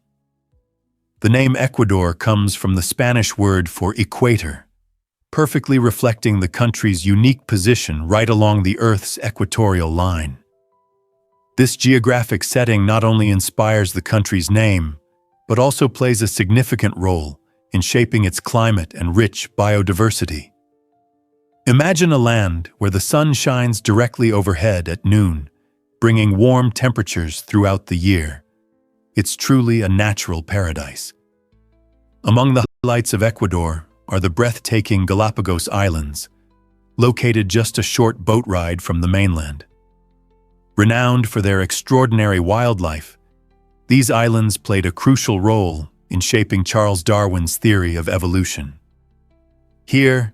The name Ecuador comes from the Spanish word for equator, perfectly reflecting the country's unique position right along the Earth's equatorial line. This geographic setting not only inspires the country's name, but also plays a significant role in shaping its climate and rich biodiversity. Imagine a land where the sun shines directly overhead at noon, bringing warm temperatures throughout the year. It's truly a natural paradise. Among the highlights of Ecuador are the breathtaking Galapagos Islands, located just a short boat ride from the mainland. Renowned for their extraordinary wildlife, these islands played a crucial role in shaping Charles Darwin's theory of evolution. Here,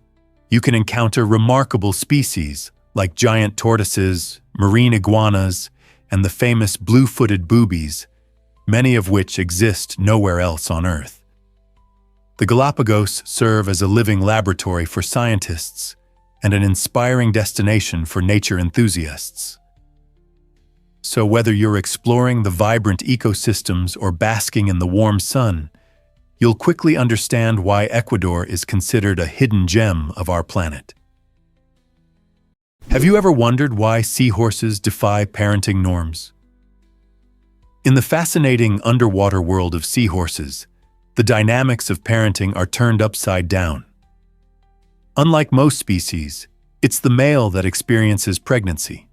you can encounter remarkable species like giant tortoises, marine iguanas, and the famous blue-footed boobies, many of which exist nowhere else on Earth. The Galapagos serve as a living laboratory for scientists and an inspiring destination for nature enthusiasts. So whether you're exploring the vibrant ecosystems or basking in the warm sun, you'll quickly understand why Ecuador is considered a hidden gem of our planet. Have you ever wondered why seahorses defy parenting norms? In the fascinating underwater world of seahorses, the dynamics of parenting are turned upside down. Unlike most species, it's the male that experiences pregnancy.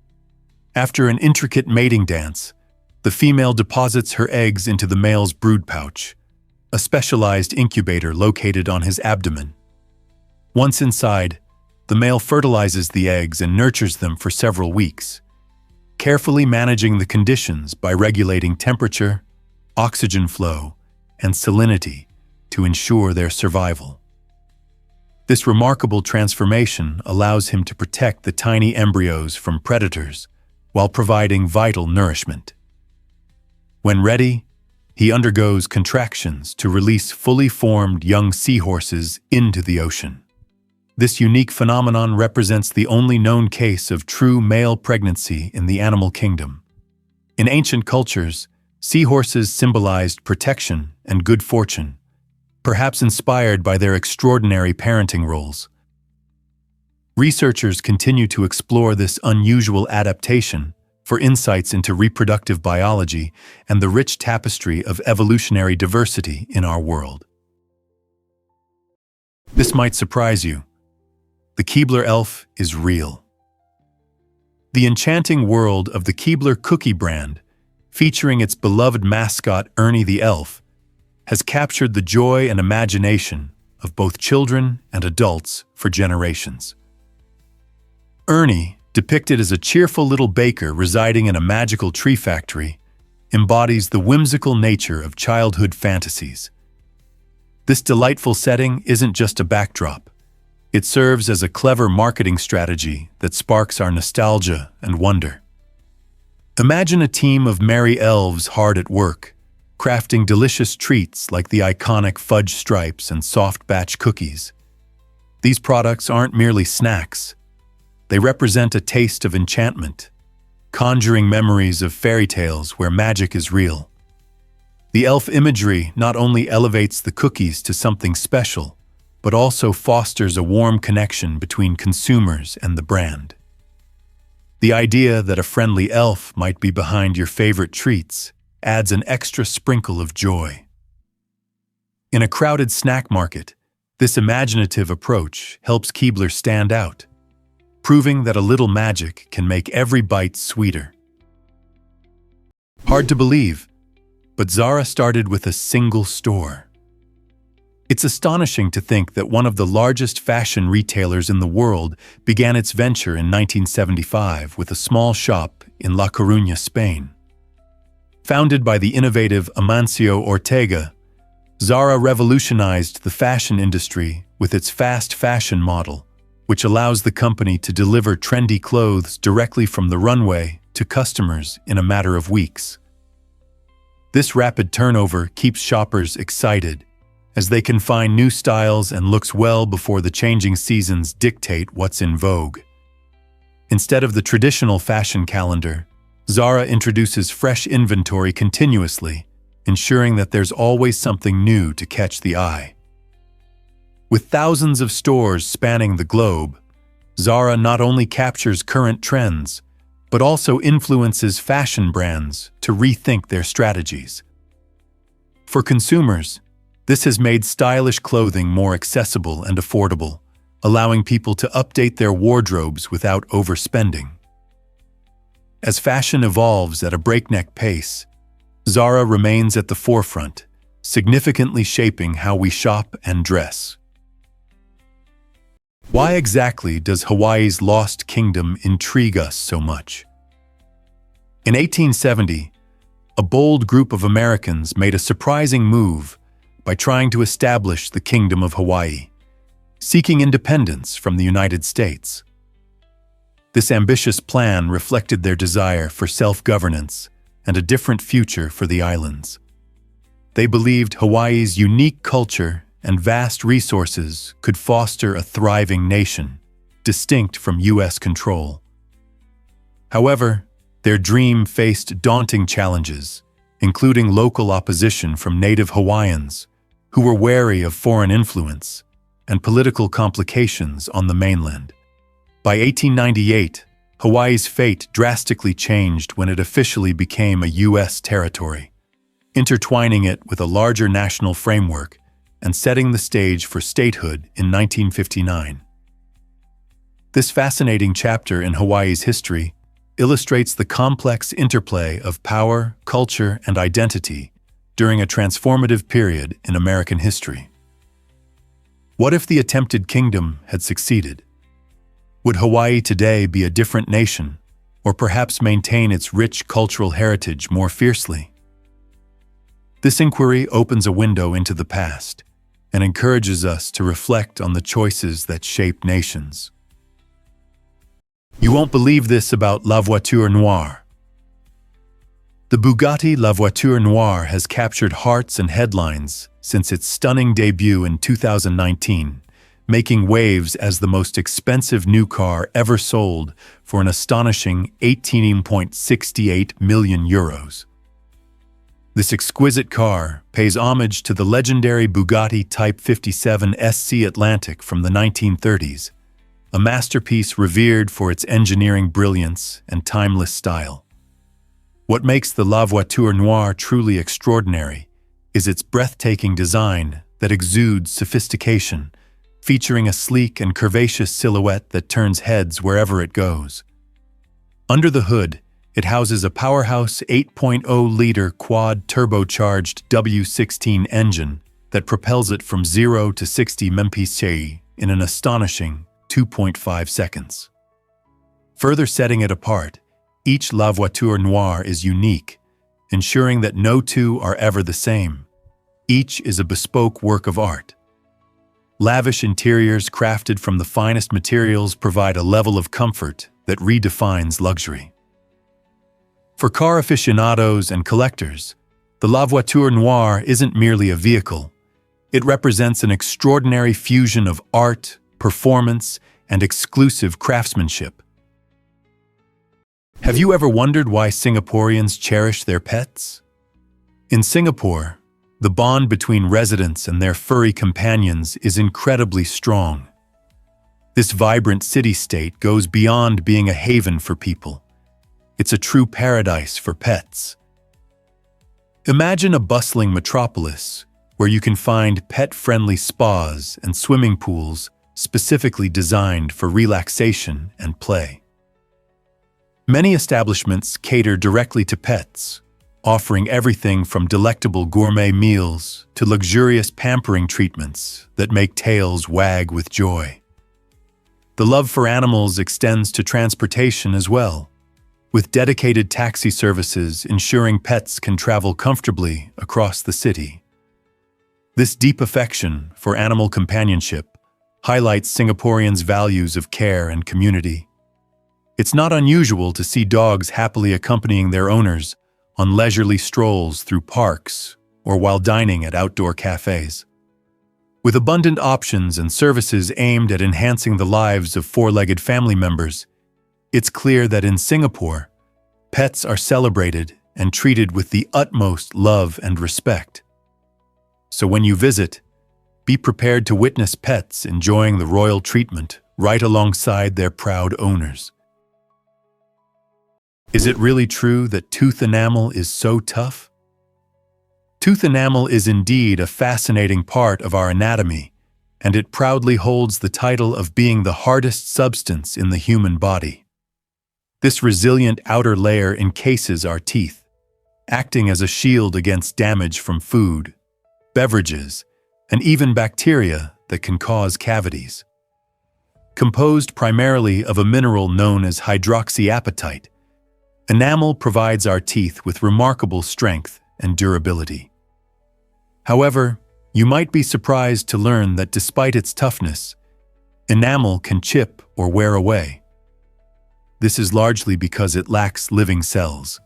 After an intricate mating dance, the female deposits her eggs into the male's brood pouch, a specialized incubator located on his abdomen. Once inside, the male fertilizes the eggs and nurtures them for several weeks, carefully managing the conditions by regulating temperature, oxygen flow, and salinity to ensure their survival. This remarkable transformation allows him to protect the tiny embryos from predators while providing vital nourishment. When ready, he undergoes contractions to release fully formed young seahorses into the ocean. This unique phenomenon represents the only known case of true male pregnancy in the animal kingdom. In ancient cultures, seahorses symbolized protection and good fortune, perhaps inspired by their extraordinary parenting roles. Researchers continue to explore this unusual adaptation for insights into reproductive biology and the rich tapestry of evolutionary diversity in our world. This might surprise you. The Keebler elf is real. The enchanting world of the Keebler cookie brand, featuring its beloved mascot Ernie the elf, has captured the joy and imagination of both children and adults for generations. Ernie, depicted as a cheerful little baker residing in a magical tree factory, embodies the whimsical nature of childhood fantasies. This delightful setting isn't just a backdrop. It serves as a clever marketing strategy that sparks our nostalgia and wonder. Imagine a team of merry elves hard at work, crafting delicious treats like the iconic fudge stripes and soft batch cookies. These products aren't merely snacks. They represent a taste of enchantment, conjuring memories of fairy tales where magic is real. The elf imagery not only elevates the cookies to something special, but also fosters a warm connection between consumers and the brand. The idea that a friendly elf might be behind your favorite treats adds an extra sprinkle of joy. In a crowded snack market, this imaginative approach helps Keebler stand out, proving that a little magic can make every bite sweeter. Hard to believe, but Zara started with a single store. It's astonishing to think that one of the largest fashion retailers in the world began its venture in 1975 with a small shop in La Coruña, Spain. Founded by the innovative Amancio Ortega, Zara revolutionized the fashion industry with its fast fashion model, which allows the company to deliver trendy clothes directly from the runway to customers in a matter of weeks. This rapid turnover keeps shoppers excited, as they can find new styles and looks well before the changing seasons dictate what's in vogue. Instead of the traditional fashion calendar, Zara introduces fresh inventory continuously, ensuring that there's always something new to catch the eye. With thousands of stores spanning the globe, Zara not only captures current trends, but also influences fashion brands to rethink their strategies. For consumers, this has made stylish clothing more accessible and affordable, allowing people to update their wardrobes without overspending. As fashion evolves at a breakneck pace, Zara remains at the forefront, significantly shaping how we shop and dress. Why exactly does Hawaii's lost kingdom intrigue us so much? In 1870, a bold group of Americans made a surprising move by trying to establish the Kingdom of Hawaii, seeking independence from the United States. This ambitious plan reflected their desire for self-governance and a different future for the islands. They believed Hawaii's unique culture and vast resources could foster a thriving nation, distinct from U.S. control. However, their dream faced daunting challenges, including local opposition from native Hawaiians, who were wary of foreign influence, and political complications on the mainland. By 1898, Hawaii's fate drastically changed when it officially became a U.S. territory, intertwining it with a larger national framework and setting the stage for statehood in 1959. This fascinating chapter in Hawaii's history illustrates the complex interplay of power, culture, and identity during a transformative period in American history. What if the attempted kingdom had succeeded? Would Hawaii today be a different nation, or perhaps maintain its rich cultural heritage more fiercely? This inquiry opens a window into the past and encourages us to reflect on the choices that shape nations. You won't believe this about La Voiture Noire. The Bugatti La Voiture Noire has captured hearts and headlines since its stunning debut in 2019, making waves as the most expensive new car ever sold for an astonishing 18.68 million euros. This exquisite car pays homage to the legendary Bugatti Type 57 SC Atlantic from the 1930s, a masterpiece revered for its engineering brilliance and timeless style. What makes the La Voiture Noire truly extraordinary is its breathtaking design that exudes sophistication, featuring a sleek and curvaceous silhouette that turns heads wherever it goes. Under the hood, it houses a powerhouse 8.0-liter quad-turbocharged W16 engine that propels it from 0 to 60 mph in an astonishing 2.5 seconds. Further setting it apart, each La Voiture Noire is unique, ensuring that no two are ever the same. Each is a bespoke work of art. Lavish interiors crafted from the finest materials provide a level of comfort that redefines luxury. For car aficionados and collectors, the La Voiture Noire isn't merely a vehicle. It represents an extraordinary fusion of art, performance, and exclusive craftsmanship. Have you ever wondered why Singaporeans cherish their pets? In Singapore, the bond between residents and their furry companions is incredibly strong. This vibrant city-state goes beyond being a haven for people. It's a true paradise for pets. Imagine a bustling metropolis where you can find pet-friendly spas and swimming pools specifically designed for relaxation and play. Many establishments cater directly to pets, offering everything from delectable gourmet meals to luxurious pampering treatments that make tails wag with joy. The love for animals extends to transportation as well, with dedicated taxi services ensuring pets can travel comfortably across the city. This deep affection for animal companionship highlights Singaporeans' values of care and community. It's not unusual to see dogs happily accompanying their owners on leisurely strolls through parks or while dining at outdoor cafes. With abundant options and services aimed at enhancing the lives of four-legged family members, it's clear that in Singapore, pets are celebrated and treated with the utmost love and respect. So when you visit, be prepared to witness pets enjoying the royal treatment right alongside their proud owners. Is it really true that tooth enamel is so tough? Tooth enamel is indeed a fascinating part of our anatomy, and it proudly holds the title of being the hardest substance in the human body. This resilient outer layer encases our teeth, acting as a shield against damage from food, beverages, and even bacteria that can cause cavities. Composed primarily of a mineral known as hydroxyapatite, enamel provides our teeth with remarkable strength and durability. However, you might be surprised to learn that despite its toughness, enamel can chip or wear away. This is largely because it lacks living cells.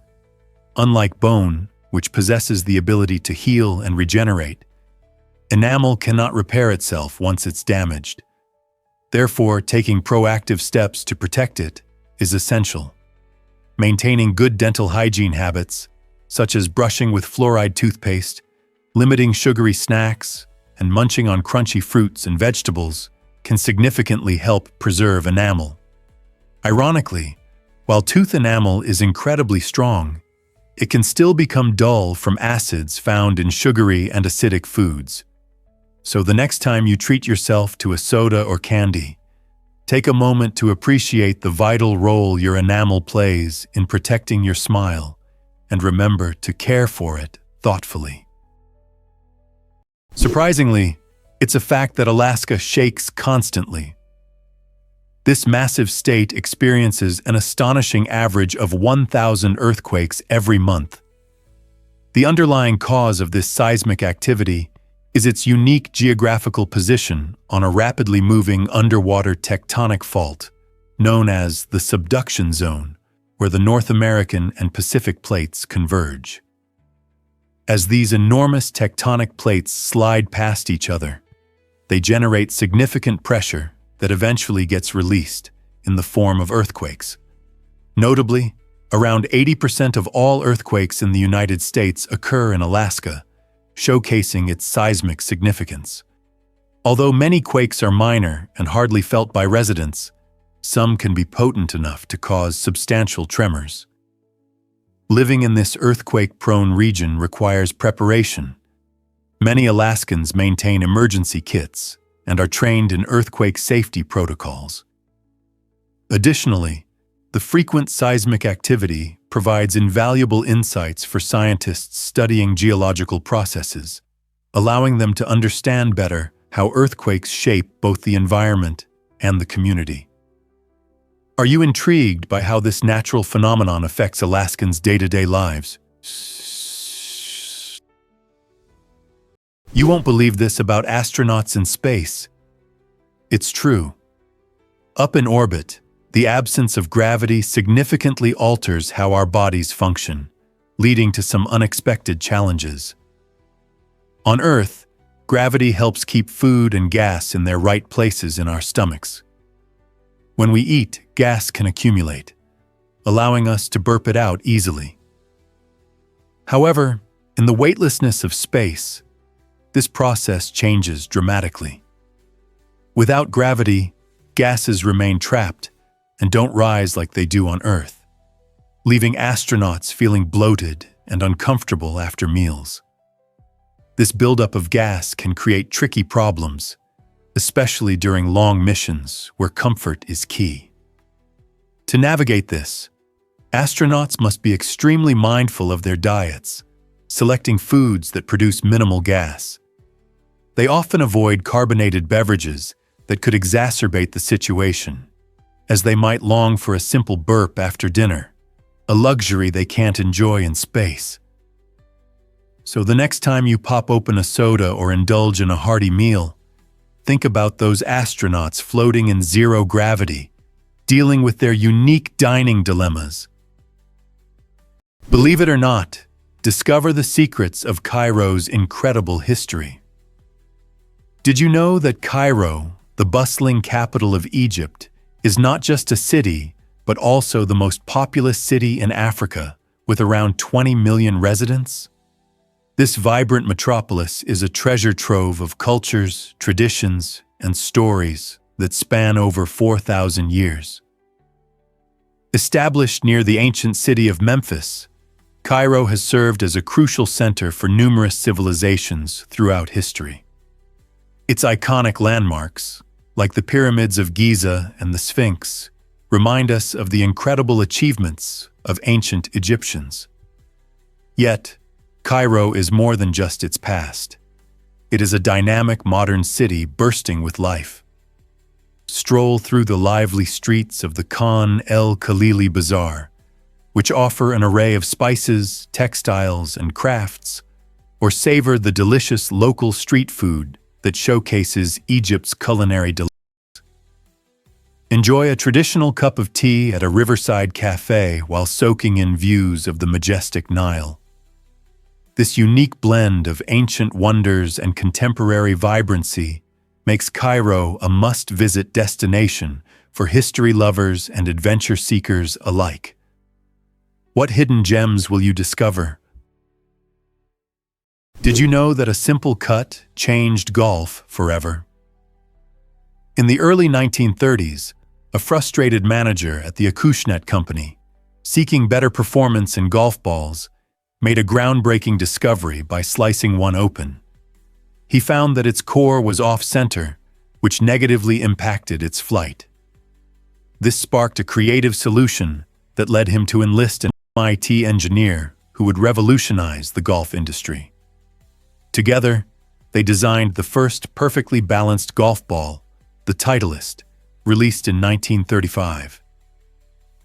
Unlike bone, which possesses the ability to heal and regenerate, enamel cannot repair itself once it's damaged. Therefore, taking proactive steps to protect it is essential. Maintaining good dental hygiene habits, such as brushing with fluoride toothpaste, limiting sugary snacks, and munching on crunchy fruits and vegetables, can significantly help preserve enamel. Ironically, while tooth enamel is incredibly strong, it can still become dull from acids found in sugary and acidic foods. So the next time you treat yourself to a soda or candy, take a moment to appreciate the vital role your enamel plays in protecting your smile, and remember to care for it thoughtfully. Surprisingly, it's a fact that Alaska shakes constantly. This massive state experiences an astonishing average of 1,000 earthquakes every month. The underlying cause of this seismic activity is its unique geographical position on a rapidly moving underwater tectonic fault, known as the subduction zone, where the North American and Pacific plates converge. As these enormous tectonic plates slide past each other, they generate significant pressure that eventually gets released in the form of earthquakes. Notably, around 80% of all earthquakes in the United States occur in Alaska, showcasing its seismic significance. Although many quakes are minor and hardly felt by residents, some can be potent enough to cause substantial tremors. Living in this earthquake-prone region requires preparation. Many Alaskans maintain emergency kits and are trained in earthquake safety protocols. Additionally, the frequent seismic activity provides invaluable insights for scientists studying geological processes, allowing them to understand better how earthquakes shape both the environment and the community. Are you intrigued by how this natural phenomenon affects Alaskans' day-to-day lives? You won't believe this about astronauts in space. It's true. Up in orbit, the absence of gravity significantly alters how our bodies function, leading to some unexpected challenges. On Earth, gravity helps keep food and gas in their right places in our stomachs. When we eat, gas can accumulate, allowing us to burp it out easily. However, in the weightlessness of space, this process changes dramatically. Without gravity, gases remain trapped and don't rise like they do on Earth, leaving astronauts feeling bloated and uncomfortable after meals. This buildup of gas can create tricky problems, especially during long missions where comfort is key. To navigate this, astronauts must be extremely mindful of their diets, selecting foods that produce minimal gas. They often avoid carbonated beverages that could exacerbate the situation, as they might long for a simple burp after dinner, a luxury they can't enjoy in space. So the next time you pop open a soda or indulge in a hearty meal, think about those astronauts floating in zero gravity, dealing with their unique dining dilemmas. Believe it or not, discover the secrets of Cairo's incredible history. Did you know that Cairo, the bustling capital of Egypt, is not just a city, but also the most populous city in Africa, with around 20 million residents? This vibrant metropolis is a treasure trove of cultures, traditions, and stories that span over 4,000 years. Established near the ancient city of Memphis, Cairo has served as a crucial center for numerous civilizations throughout history. Its iconic landmarks, like the pyramids of Giza and the Sphinx, remind us of the incredible achievements of ancient Egyptians. Yet, Cairo is more than just its past. It is a dynamic modern city bursting with life. Stroll through the lively streets of the Khan El Khalili Bazaar, which offer an array of spices, textiles, and crafts, or savor the delicious local street food that showcases Egypt's culinary delights. Enjoy a traditional cup of tea at a riverside cafe while soaking in views of the majestic Nile. This unique blend of ancient wonders and contemporary vibrancy makes Cairo a must-visit destination for history lovers and adventure seekers alike. What hidden gems will you discover? Did you know that a simple cut changed golf forever? In the early 1930s, a frustrated manager at the Acushnet Company, seeking better performance in golf balls, made a groundbreaking discovery by slicing one open. He found that its core was off-center, which negatively impacted its flight. This sparked a creative solution that led him to enlist an MIT engineer who would revolutionize the golf industry. Together, they designed the first perfectly balanced golf ball, the Titleist, released in 1935.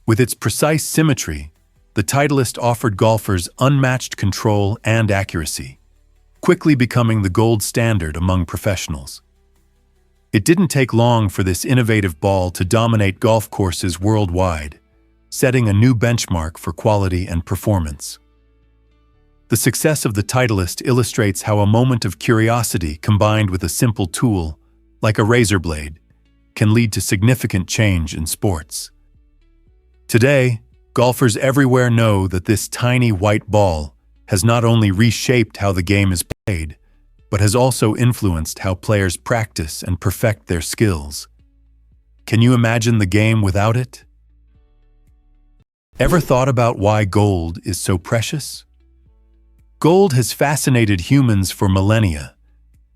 With its precise symmetry, the Titleist offered golfers unmatched control and accuracy, quickly becoming the gold standard among professionals. It didn't take long for this innovative ball to dominate golf courses worldwide, setting a new benchmark for quality and performance. The success of the Titleist illustrates how a moment of curiosity combined with a simple tool, like a razor blade, can lead to significant change in sports. Today, golfers everywhere know that this tiny white ball has not only reshaped how the game is played, but has also influenced how players practice and perfect their skills. Can you imagine the game without it? Ever thought about why gold is so precious? Gold has fascinated humans for millennia,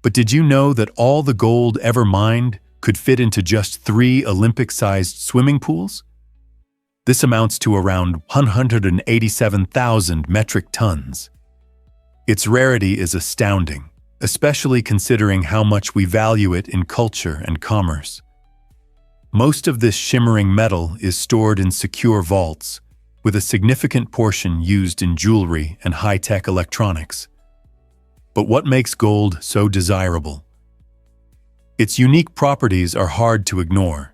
but did you know that all the gold ever mined could fit into just 3 Olympic-sized swimming pools? This amounts to around 187,000 metric tons. Its rarity is astounding, especially considering how much we value it in culture and commerce. Most of this shimmering metal is stored in secure vaults, with a significant portion used in jewelry and high-tech electronics. But what makes gold so desirable? Its unique properties are hard to ignore.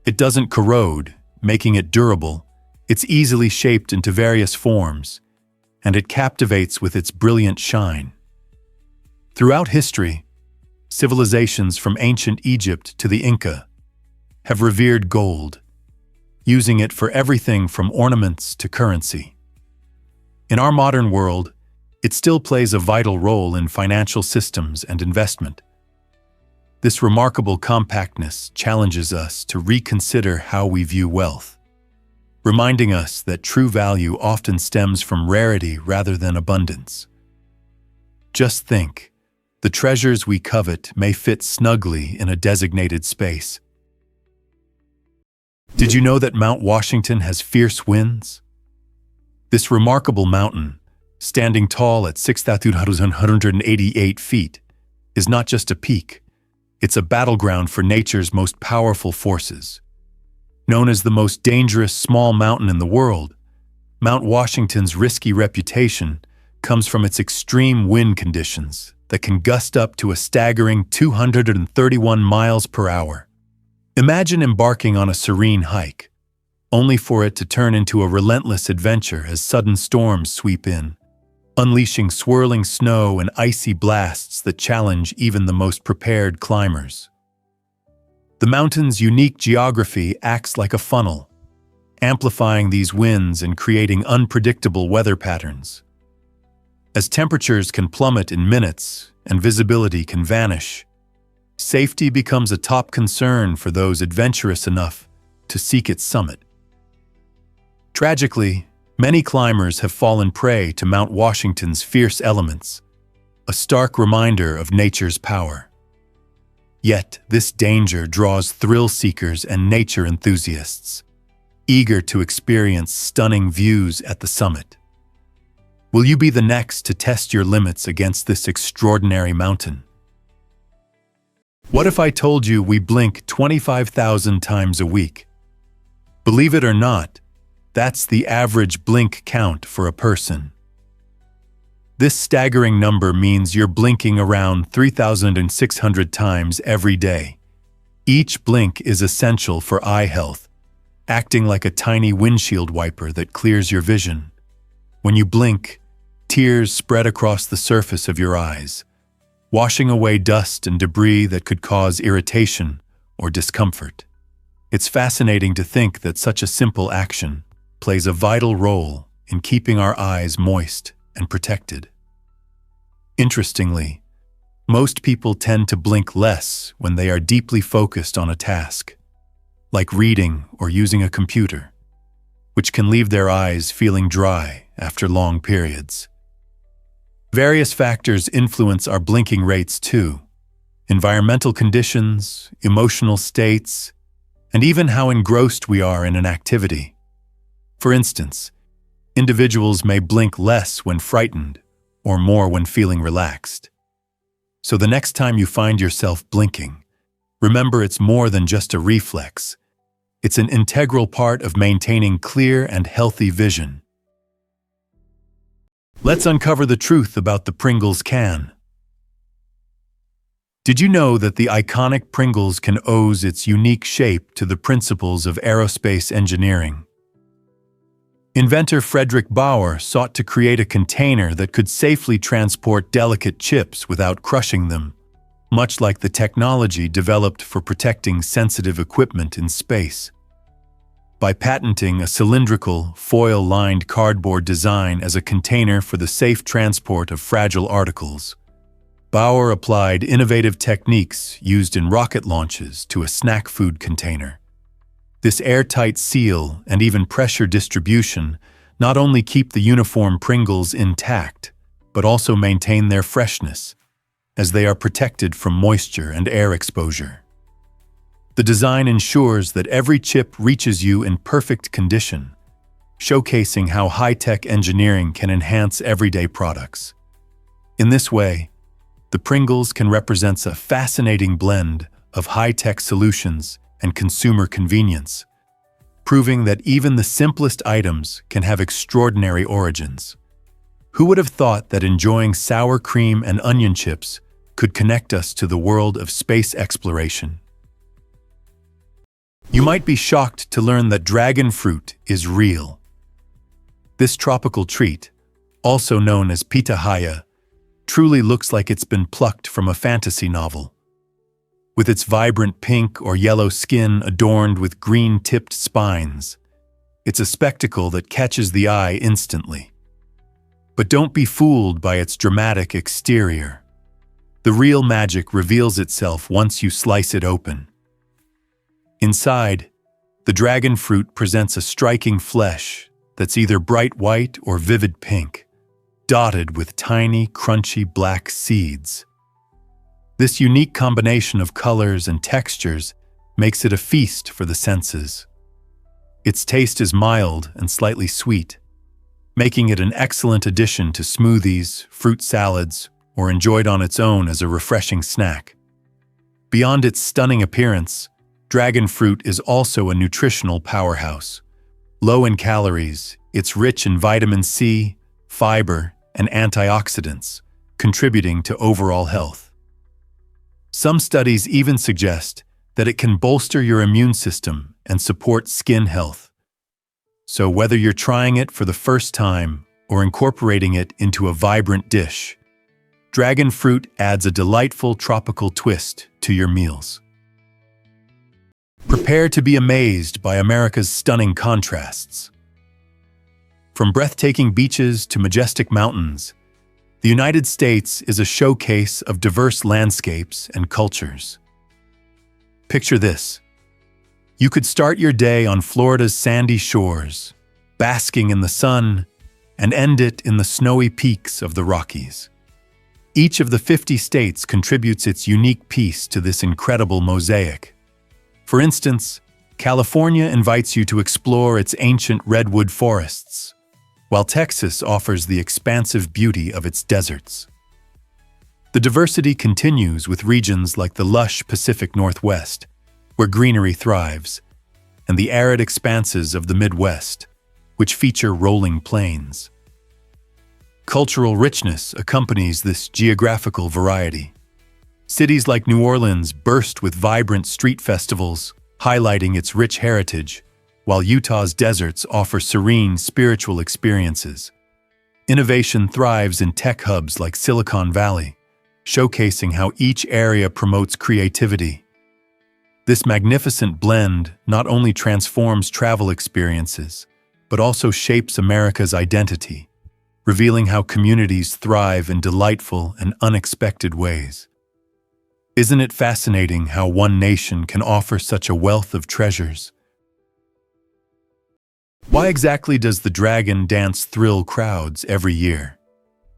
It doesn't corrode, making it durable. It's easily shaped into various forms, and it captivates with its brilliant shine. Throughout history, civilizations from ancient Egypt to the Inca have revered gold, using it for everything from ornaments to currency. In our modern world, it still plays a vital role in financial systems and investment. This remarkable compactness challenges us to reconsider how we view wealth, reminding us that true value often stems from rarity rather than abundance. Just think, the treasures we covet may fit snugly in a designated space. Did you know that Mount Washington has fierce winds? This remarkable mountain, standing tall at 6,188 feet, is not just a peak. It's a battleground for nature's most powerful forces. Known as the most dangerous small mountain in the world, Mount Washington's risky reputation comes from its extreme wind conditions that can gust up to a staggering 231 miles per hour. Imagine embarking on a serene hike, only for it to turn into a relentless adventure as sudden storms sweep in, unleashing swirling snow and icy blasts that challenge even the most prepared climbers. The mountain's unique geography acts like a funnel, amplifying these winds and creating unpredictable weather patterns. As temperatures can plummet in minutes and visibility can vanish, safety becomes a top concern for those adventurous enough to seek its summit. Tragically, many climbers have fallen prey to Mount Washington's fierce elements, a stark reminder of nature's power. Yet, this danger draws thrill seekers and nature enthusiasts, eager to experience stunning views at the summit. Will you be the next to test your limits against this extraordinary mountain? What if I told you we blink 25,000 times a week? Believe it or not, that's the average blink count for a person. This staggering number means you're blinking around 3,600 times every day. Each blink is essential for eye health, acting like a tiny windshield wiper that clears your vision. When you blink, tears spread across the surface of your eyes, washing away dust and debris that could cause irritation or discomfort. It's fascinating to think that such a simple action plays a vital role in keeping our eyes moist and protected. Interestingly, most people tend to blink less when they are deeply focused on a task, like reading or using a computer, which can leave their eyes feeling dry after long periods. Various factors influence our blinking rates too: environmental conditions, emotional states, and even how engrossed we are in an activity. For instance, individuals may blink less when frightened or more when feeling relaxed. So the next time you find yourself blinking, remember it's more than just a reflex. It's an integral part of maintaining clear and healthy vision. Let's uncover the truth about the Pringles can. Did you know that the iconic Pringles can owes its unique shape to the principles of aerospace engineering? Inventor Frederick Bauer sought to create a container that could safely transport delicate chips without crushing them, much like the technology developed for protecting sensitive equipment in space. By patenting a cylindrical, foil-lined cardboard design as a container for the safe transport of fragile articles, Bauer applied innovative techniques used in rocket launches to a snack food container. This airtight seal and even pressure distribution not only keep the uniform Pringles intact, but also maintain their freshness, as they are protected from moisture and air exposure. The design ensures that every chip reaches you in perfect condition, showcasing how high-tech engineering can enhance everyday products. In this way, the Pringles can represent a fascinating blend of high-tech solutions and consumer convenience, proving that even the simplest items can have extraordinary origins. Who would have thought that enjoying sour cream and onion chips could connect us to the world of space exploration? You might be shocked to learn that dragon fruit is real. This tropical treat, also known as pitahaya, truly looks like it's been plucked from a fantasy novel. With its vibrant pink or yellow skin adorned with green-tipped spines, it's a spectacle that catches the eye instantly. But don't be fooled by its dramatic exterior. The real magic reveals itself once you slice it open. Inside, the dragon fruit presents a striking flesh that's either bright white or vivid pink, dotted with tiny, crunchy black seeds. This unique combination of colors and textures makes it a feast for the senses. Its taste is mild and slightly sweet, making it an excellent addition to smoothies, fruit salads, or enjoyed on its own as a refreshing snack. Beyond its stunning appearance, dragon fruit is also a nutritional powerhouse. Low in calories, it's rich in vitamin C, fiber, and antioxidants, contributing to overall health. Some studies even suggest that it can bolster your immune system and support skin health. So whether you're trying it for the first time or incorporating it into a vibrant dish, dragon fruit adds a delightful tropical twist to your meals. Prepare to be amazed by America's stunning contrasts. From breathtaking beaches to majestic mountains, the United States is a showcase of diverse landscapes and cultures. Picture this. You could start your day on Florida's sandy shores, basking in the sun, and end it in the snowy peaks of the Rockies. Each of the 50 states contributes its unique piece to this incredible mosaic. For instance, California invites you to explore its ancient redwood forests, while Texas offers the expansive beauty of its deserts. The diversity continues with regions like the lush Pacific Northwest, where greenery thrives, and the arid expanses of the Midwest, which feature rolling plains. Cultural richness accompanies this geographical variety. Cities like New Orleans burst with vibrant street festivals, highlighting its rich heritage, while Utah's deserts offer serene spiritual experiences. Innovation thrives in tech hubs like Silicon Valley, showcasing how each area promotes creativity. This magnificent blend not only transforms travel experiences, but also shapes America's identity, revealing how communities thrive in delightful and unexpected ways. Isn't it fascinating how one nation can offer such a wealth of treasures? Why exactly does the dragon dance thrill crowds every year?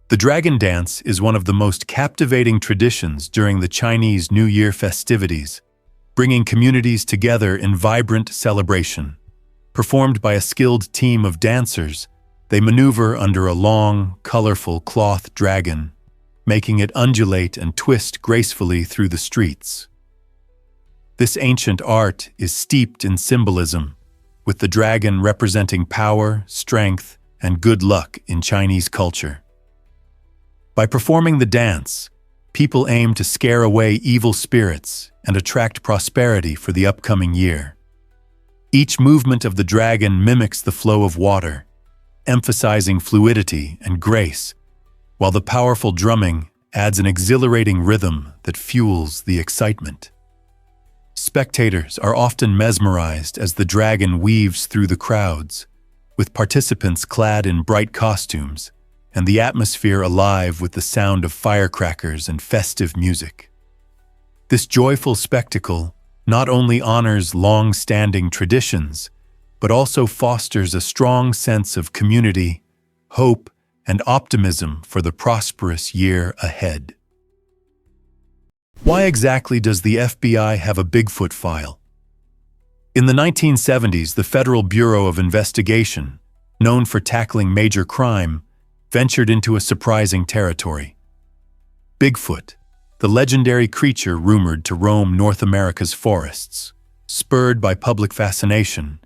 The dragon dance is one of the most captivating traditions during the Chinese New Year festivities, bringing communities together in vibrant celebration. Performed by a skilled team of dancers, they maneuver under a long, colorful cloth dragon, making it undulate and twist gracefully through the streets. This ancient art is steeped in symbolism, with the dragon representing power, strength, and good luck in Chinese culture. By performing the dance, people aim to scare away evil spirits and attract prosperity for the upcoming year. Each movement of the dragon mimics the flow of water, emphasizing fluidity and grace, while the powerful drumming adds an exhilarating rhythm that fuels the excitement. Spectators are often mesmerized as the dragon weaves through the crowds, with participants clad in bright costumes and the atmosphere alive with the sound of firecrackers and festive music. This joyful spectacle not only honors long-standing traditions, but also fosters a strong sense of community, hope, and optimism for the prosperous year ahead. Why exactly does the FBI have a Bigfoot file? In the 1970s, the Federal Bureau of Investigation, known for tackling major crime, ventured into a surprising territory. Bigfoot, the legendary creature rumored to roam North America's forests. Spurred by public fascination,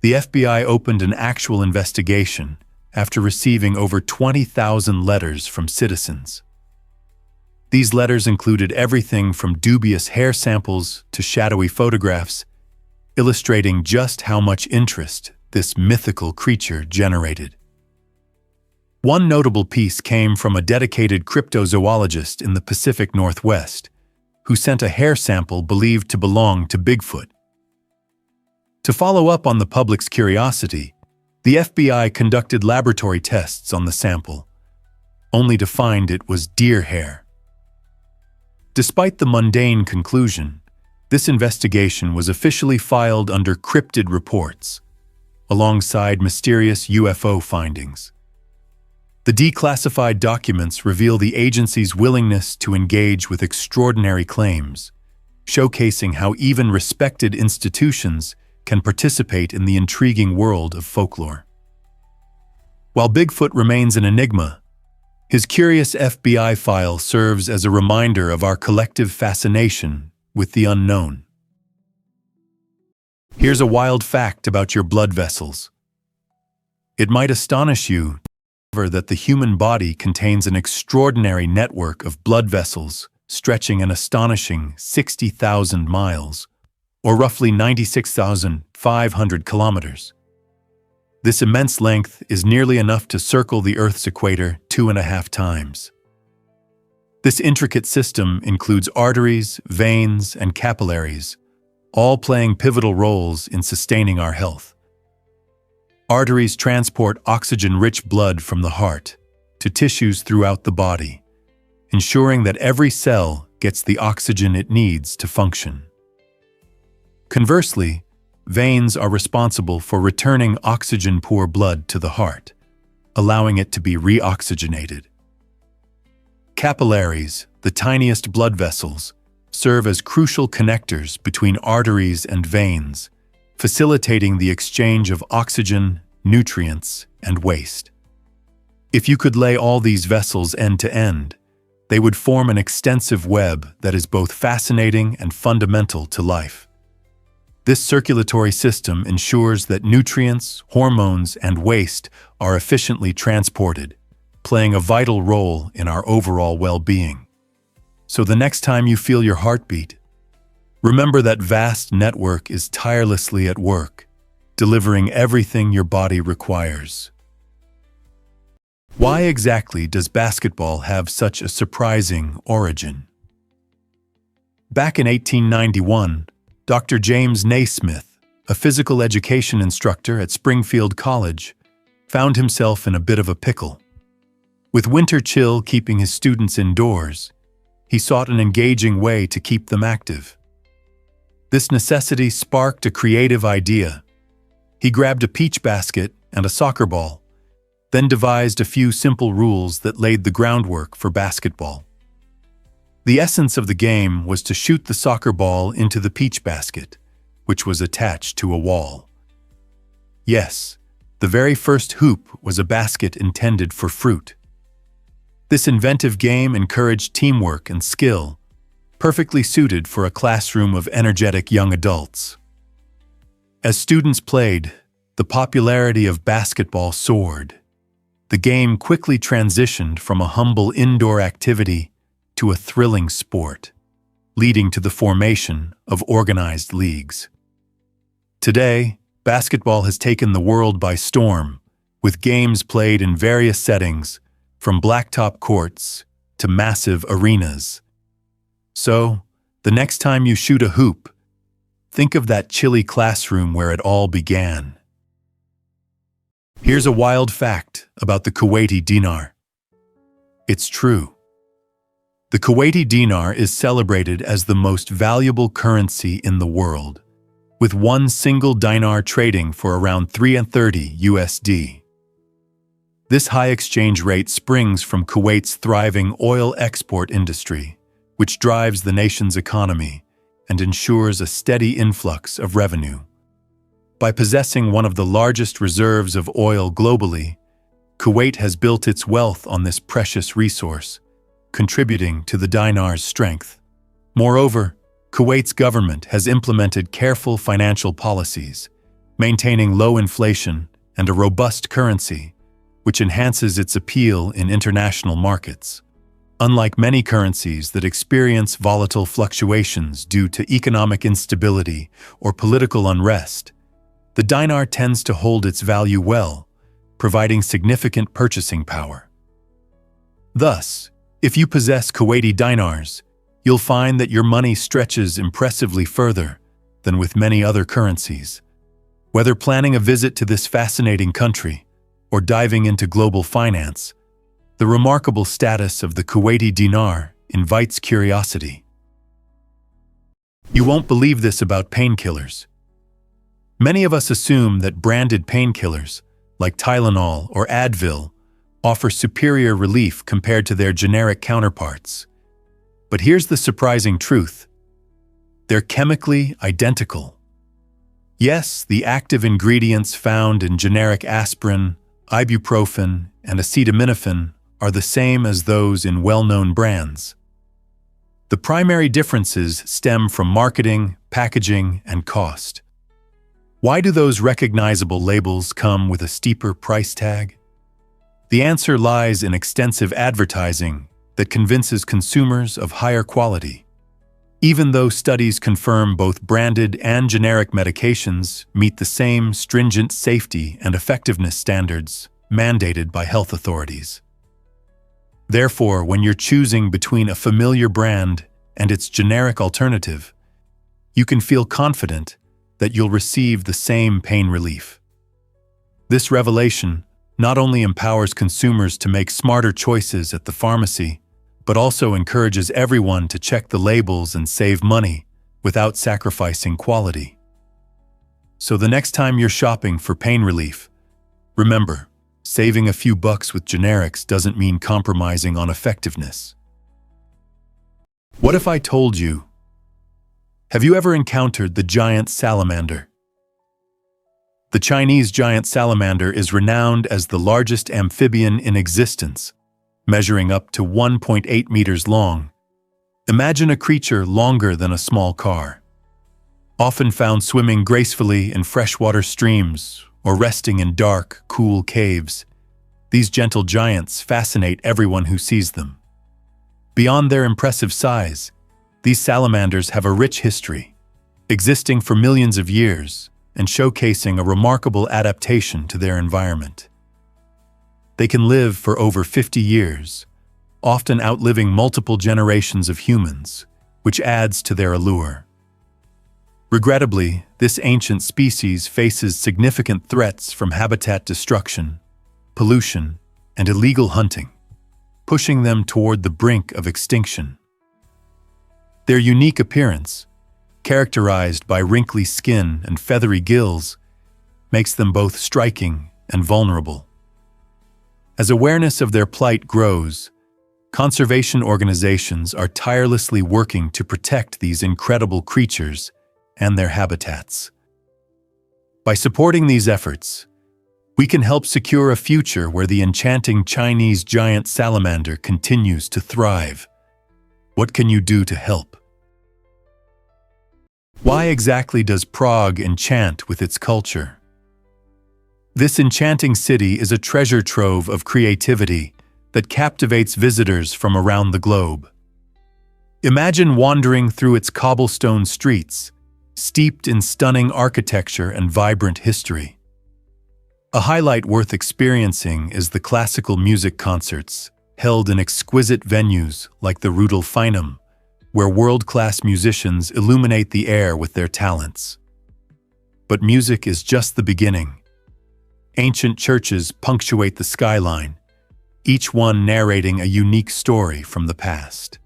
the FBI opened an actual investigation after receiving over 20,000 letters from citizens. These letters included everything from dubious hair samples to shadowy photographs, illustrating just how much interest this mythical creature generated. One notable piece came from a dedicated cryptozoologist in the Pacific Northwest, who sent a hair sample believed to belong to Bigfoot. To follow up on the public's curiosity, the FBI conducted laboratory tests on the sample, only to find it was deer hair. Despite the mundane conclusion, this investigation was officially filed under cryptid reports, alongside mysterious UFO findings. The declassified documents reveal the agency's willingness to engage with extraordinary claims, showcasing how even respected institutions can participate in the intriguing world of folklore. While Bigfoot remains an enigma, his curious FBI file serves as a reminder of our collective fascination with the unknown. Here's a wild fact about your blood vessels. It might astonish you to discover that the human body contains an extraordinary network of blood vessels stretching an astonishing 60,000 miles, or roughly 96,500 kilometers. This immense length is nearly enough to circle the Earth's equator 2.5 times. This intricate system includes arteries, veins, and capillaries, all playing pivotal roles in sustaining our health. Arteries transport oxygen-rich blood from the heart to tissues throughout the body, ensuring that every cell gets the oxygen it needs to function. Conversely, veins are responsible for returning oxygen-poor blood to the heart, allowing it to be reoxygenated. Capillaries, the tiniest blood vessels, serve as crucial connectors between arteries and veins, facilitating the exchange of oxygen, nutrients, and waste. If you could lay all these vessels end to end, they would form an extensive web that is both fascinating and fundamental to life. This circulatory system ensures that nutrients, hormones, and waste are efficiently transported, playing a vital role in our overall well-being. So the next time you feel your heartbeat, remember that vast network is tirelessly at work, delivering everything your body requires. Why exactly does basketball have such a surprising origin? Back in 1891, Dr. James Naismith, a physical education instructor at Springfield College, found himself in a bit of a pickle. With winter chill keeping his students indoors, he sought an engaging way to keep them active. This necessity sparked a creative idea. He grabbed a peach basket and a soccer ball, then devised a few simple rules that laid the groundwork for basketball. The essence of the game was to shoot the soccer ball into the peach basket, which was attached to a wall. Yes, the very first hoop was a basket intended for fruit. This inventive game encouraged teamwork and skill, perfectly suited for a classroom of energetic young adults. As students played, the popularity of basketball soared. The game quickly transitioned from a humble indoor activity to a thrilling sport, leading to the formation of organized leagues. Today, basketball has taken the world by storm, with games played in various settings, from blacktop courts to massive arenas. So, the next time you shoot a hoop, think of that chilly classroom where it all began. Here's a wild fact about the Kuwaiti dinar. It's true. The Kuwaiti dinar is celebrated as the most valuable currency in the world, with one single dinar trading for around $3.30 USD. This high exchange rate springs from Kuwait's thriving oil export industry, which drives the nation's economy and ensures a steady influx of revenue. By possessing one of the largest reserves of oil globally, Kuwait has built its wealth on this precious resource, contributing to the dinar's strength. Moreover, Kuwait's government has implemented careful financial policies, maintaining low inflation and a robust currency, which enhances its appeal in international markets. Unlike many currencies that experience volatile fluctuations due to economic instability or political unrest, the dinar tends to hold its value well, providing significant purchasing power. Thus, if you possess Kuwaiti dinars, you'll find that your money stretches impressively further than with many other currencies. Whether planning a visit to this fascinating country or diving into global finance, the remarkable status of the Kuwaiti dinar invites curiosity. You won't believe this about painkillers. Many of us assume that branded painkillers, like Tylenol or Advil, offer superior relief compared to their generic counterparts. But here's the surprising truth. They're chemically identical. Yes, the active ingredients found in generic aspirin, ibuprofen, and acetaminophen are the same as those in well-known brands. The primary differences stem from marketing, packaging, and cost. Why do those recognizable labels come with a steeper price tag? The answer lies in extensive advertising that convinces consumers of higher quality. Even though studies confirm both branded and generic medications meet the same stringent safety and effectiveness standards mandated by health authorities. Therefore, when you're choosing between a familiar brand and its generic alternative, you can feel confident that you'll receive the same pain relief. This revelation not only empowers consumers to make smarter choices at the pharmacy, but also encourages everyone to check the labels and save money without sacrificing quality. So the next time you're shopping for pain relief, remember, saving a few bucks with generics doesn't mean compromising on effectiveness. What if I told you? Have you ever encountered the giant salamander? The Chinese giant salamander is renowned as the largest amphibian in existence, measuring up to 1.8 meters long. Imagine a creature longer than a small car. Often found swimming gracefully in freshwater streams or resting in dark, cool caves, these gentle giants fascinate everyone who sees them. Beyond their impressive size, these salamanders have a rich history, existing for millions of years and showcasing a remarkable adaptation to their environment. They can live for over 50 years, often outliving multiple generations of humans, which adds to their allure. Regrettably, this ancient species faces significant threats from habitat destruction, pollution, and illegal hunting, pushing them toward the brink of extinction. Their unique appearance, characterized by wrinkly skin and feathery gills, makes them both striking and vulnerable. As awareness of their plight grows, conservation organizations are tirelessly working to protect these incredible creatures and their habitats. By supporting these efforts, we can help secure a future where the enchanting Chinese giant salamander continues to thrive. What can you do to help? Why exactly does Prague enchant with its culture? This enchanting city is a treasure trove of creativity that captivates visitors from around the globe. Imagine wandering through its cobblestone streets, steeped in stunning architecture and vibrant history. A highlight worth experiencing is the classical music concerts held in exquisite venues like the Rudolfinum, where world-class musicians illuminate the air with their talents. But music is just the beginning. Ancient churches punctuate the skyline, each one narrating a unique story from the past.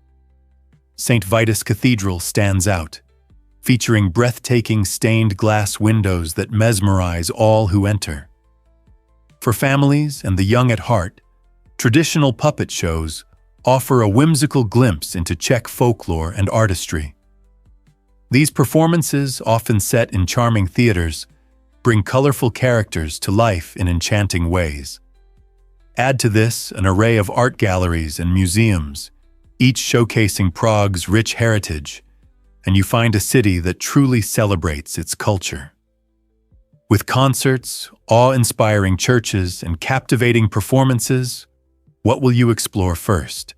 St. Vitus Cathedral stands out, featuring breathtaking stained glass windows that mesmerize all who enter. For families and the young at heart, traditional puppet shows offer a whimsical glimpse into Czech folklore and artistry. These performances, often set in charming theaters, bring colorful characters to life in enchanting ways. Add to this an array of art galleries and museums, each showcasing Prague's rich heritage, and you find a city that truly celebrates its culture. With concerts, awe-inspiring churches, and captivating performances, what will you explore first?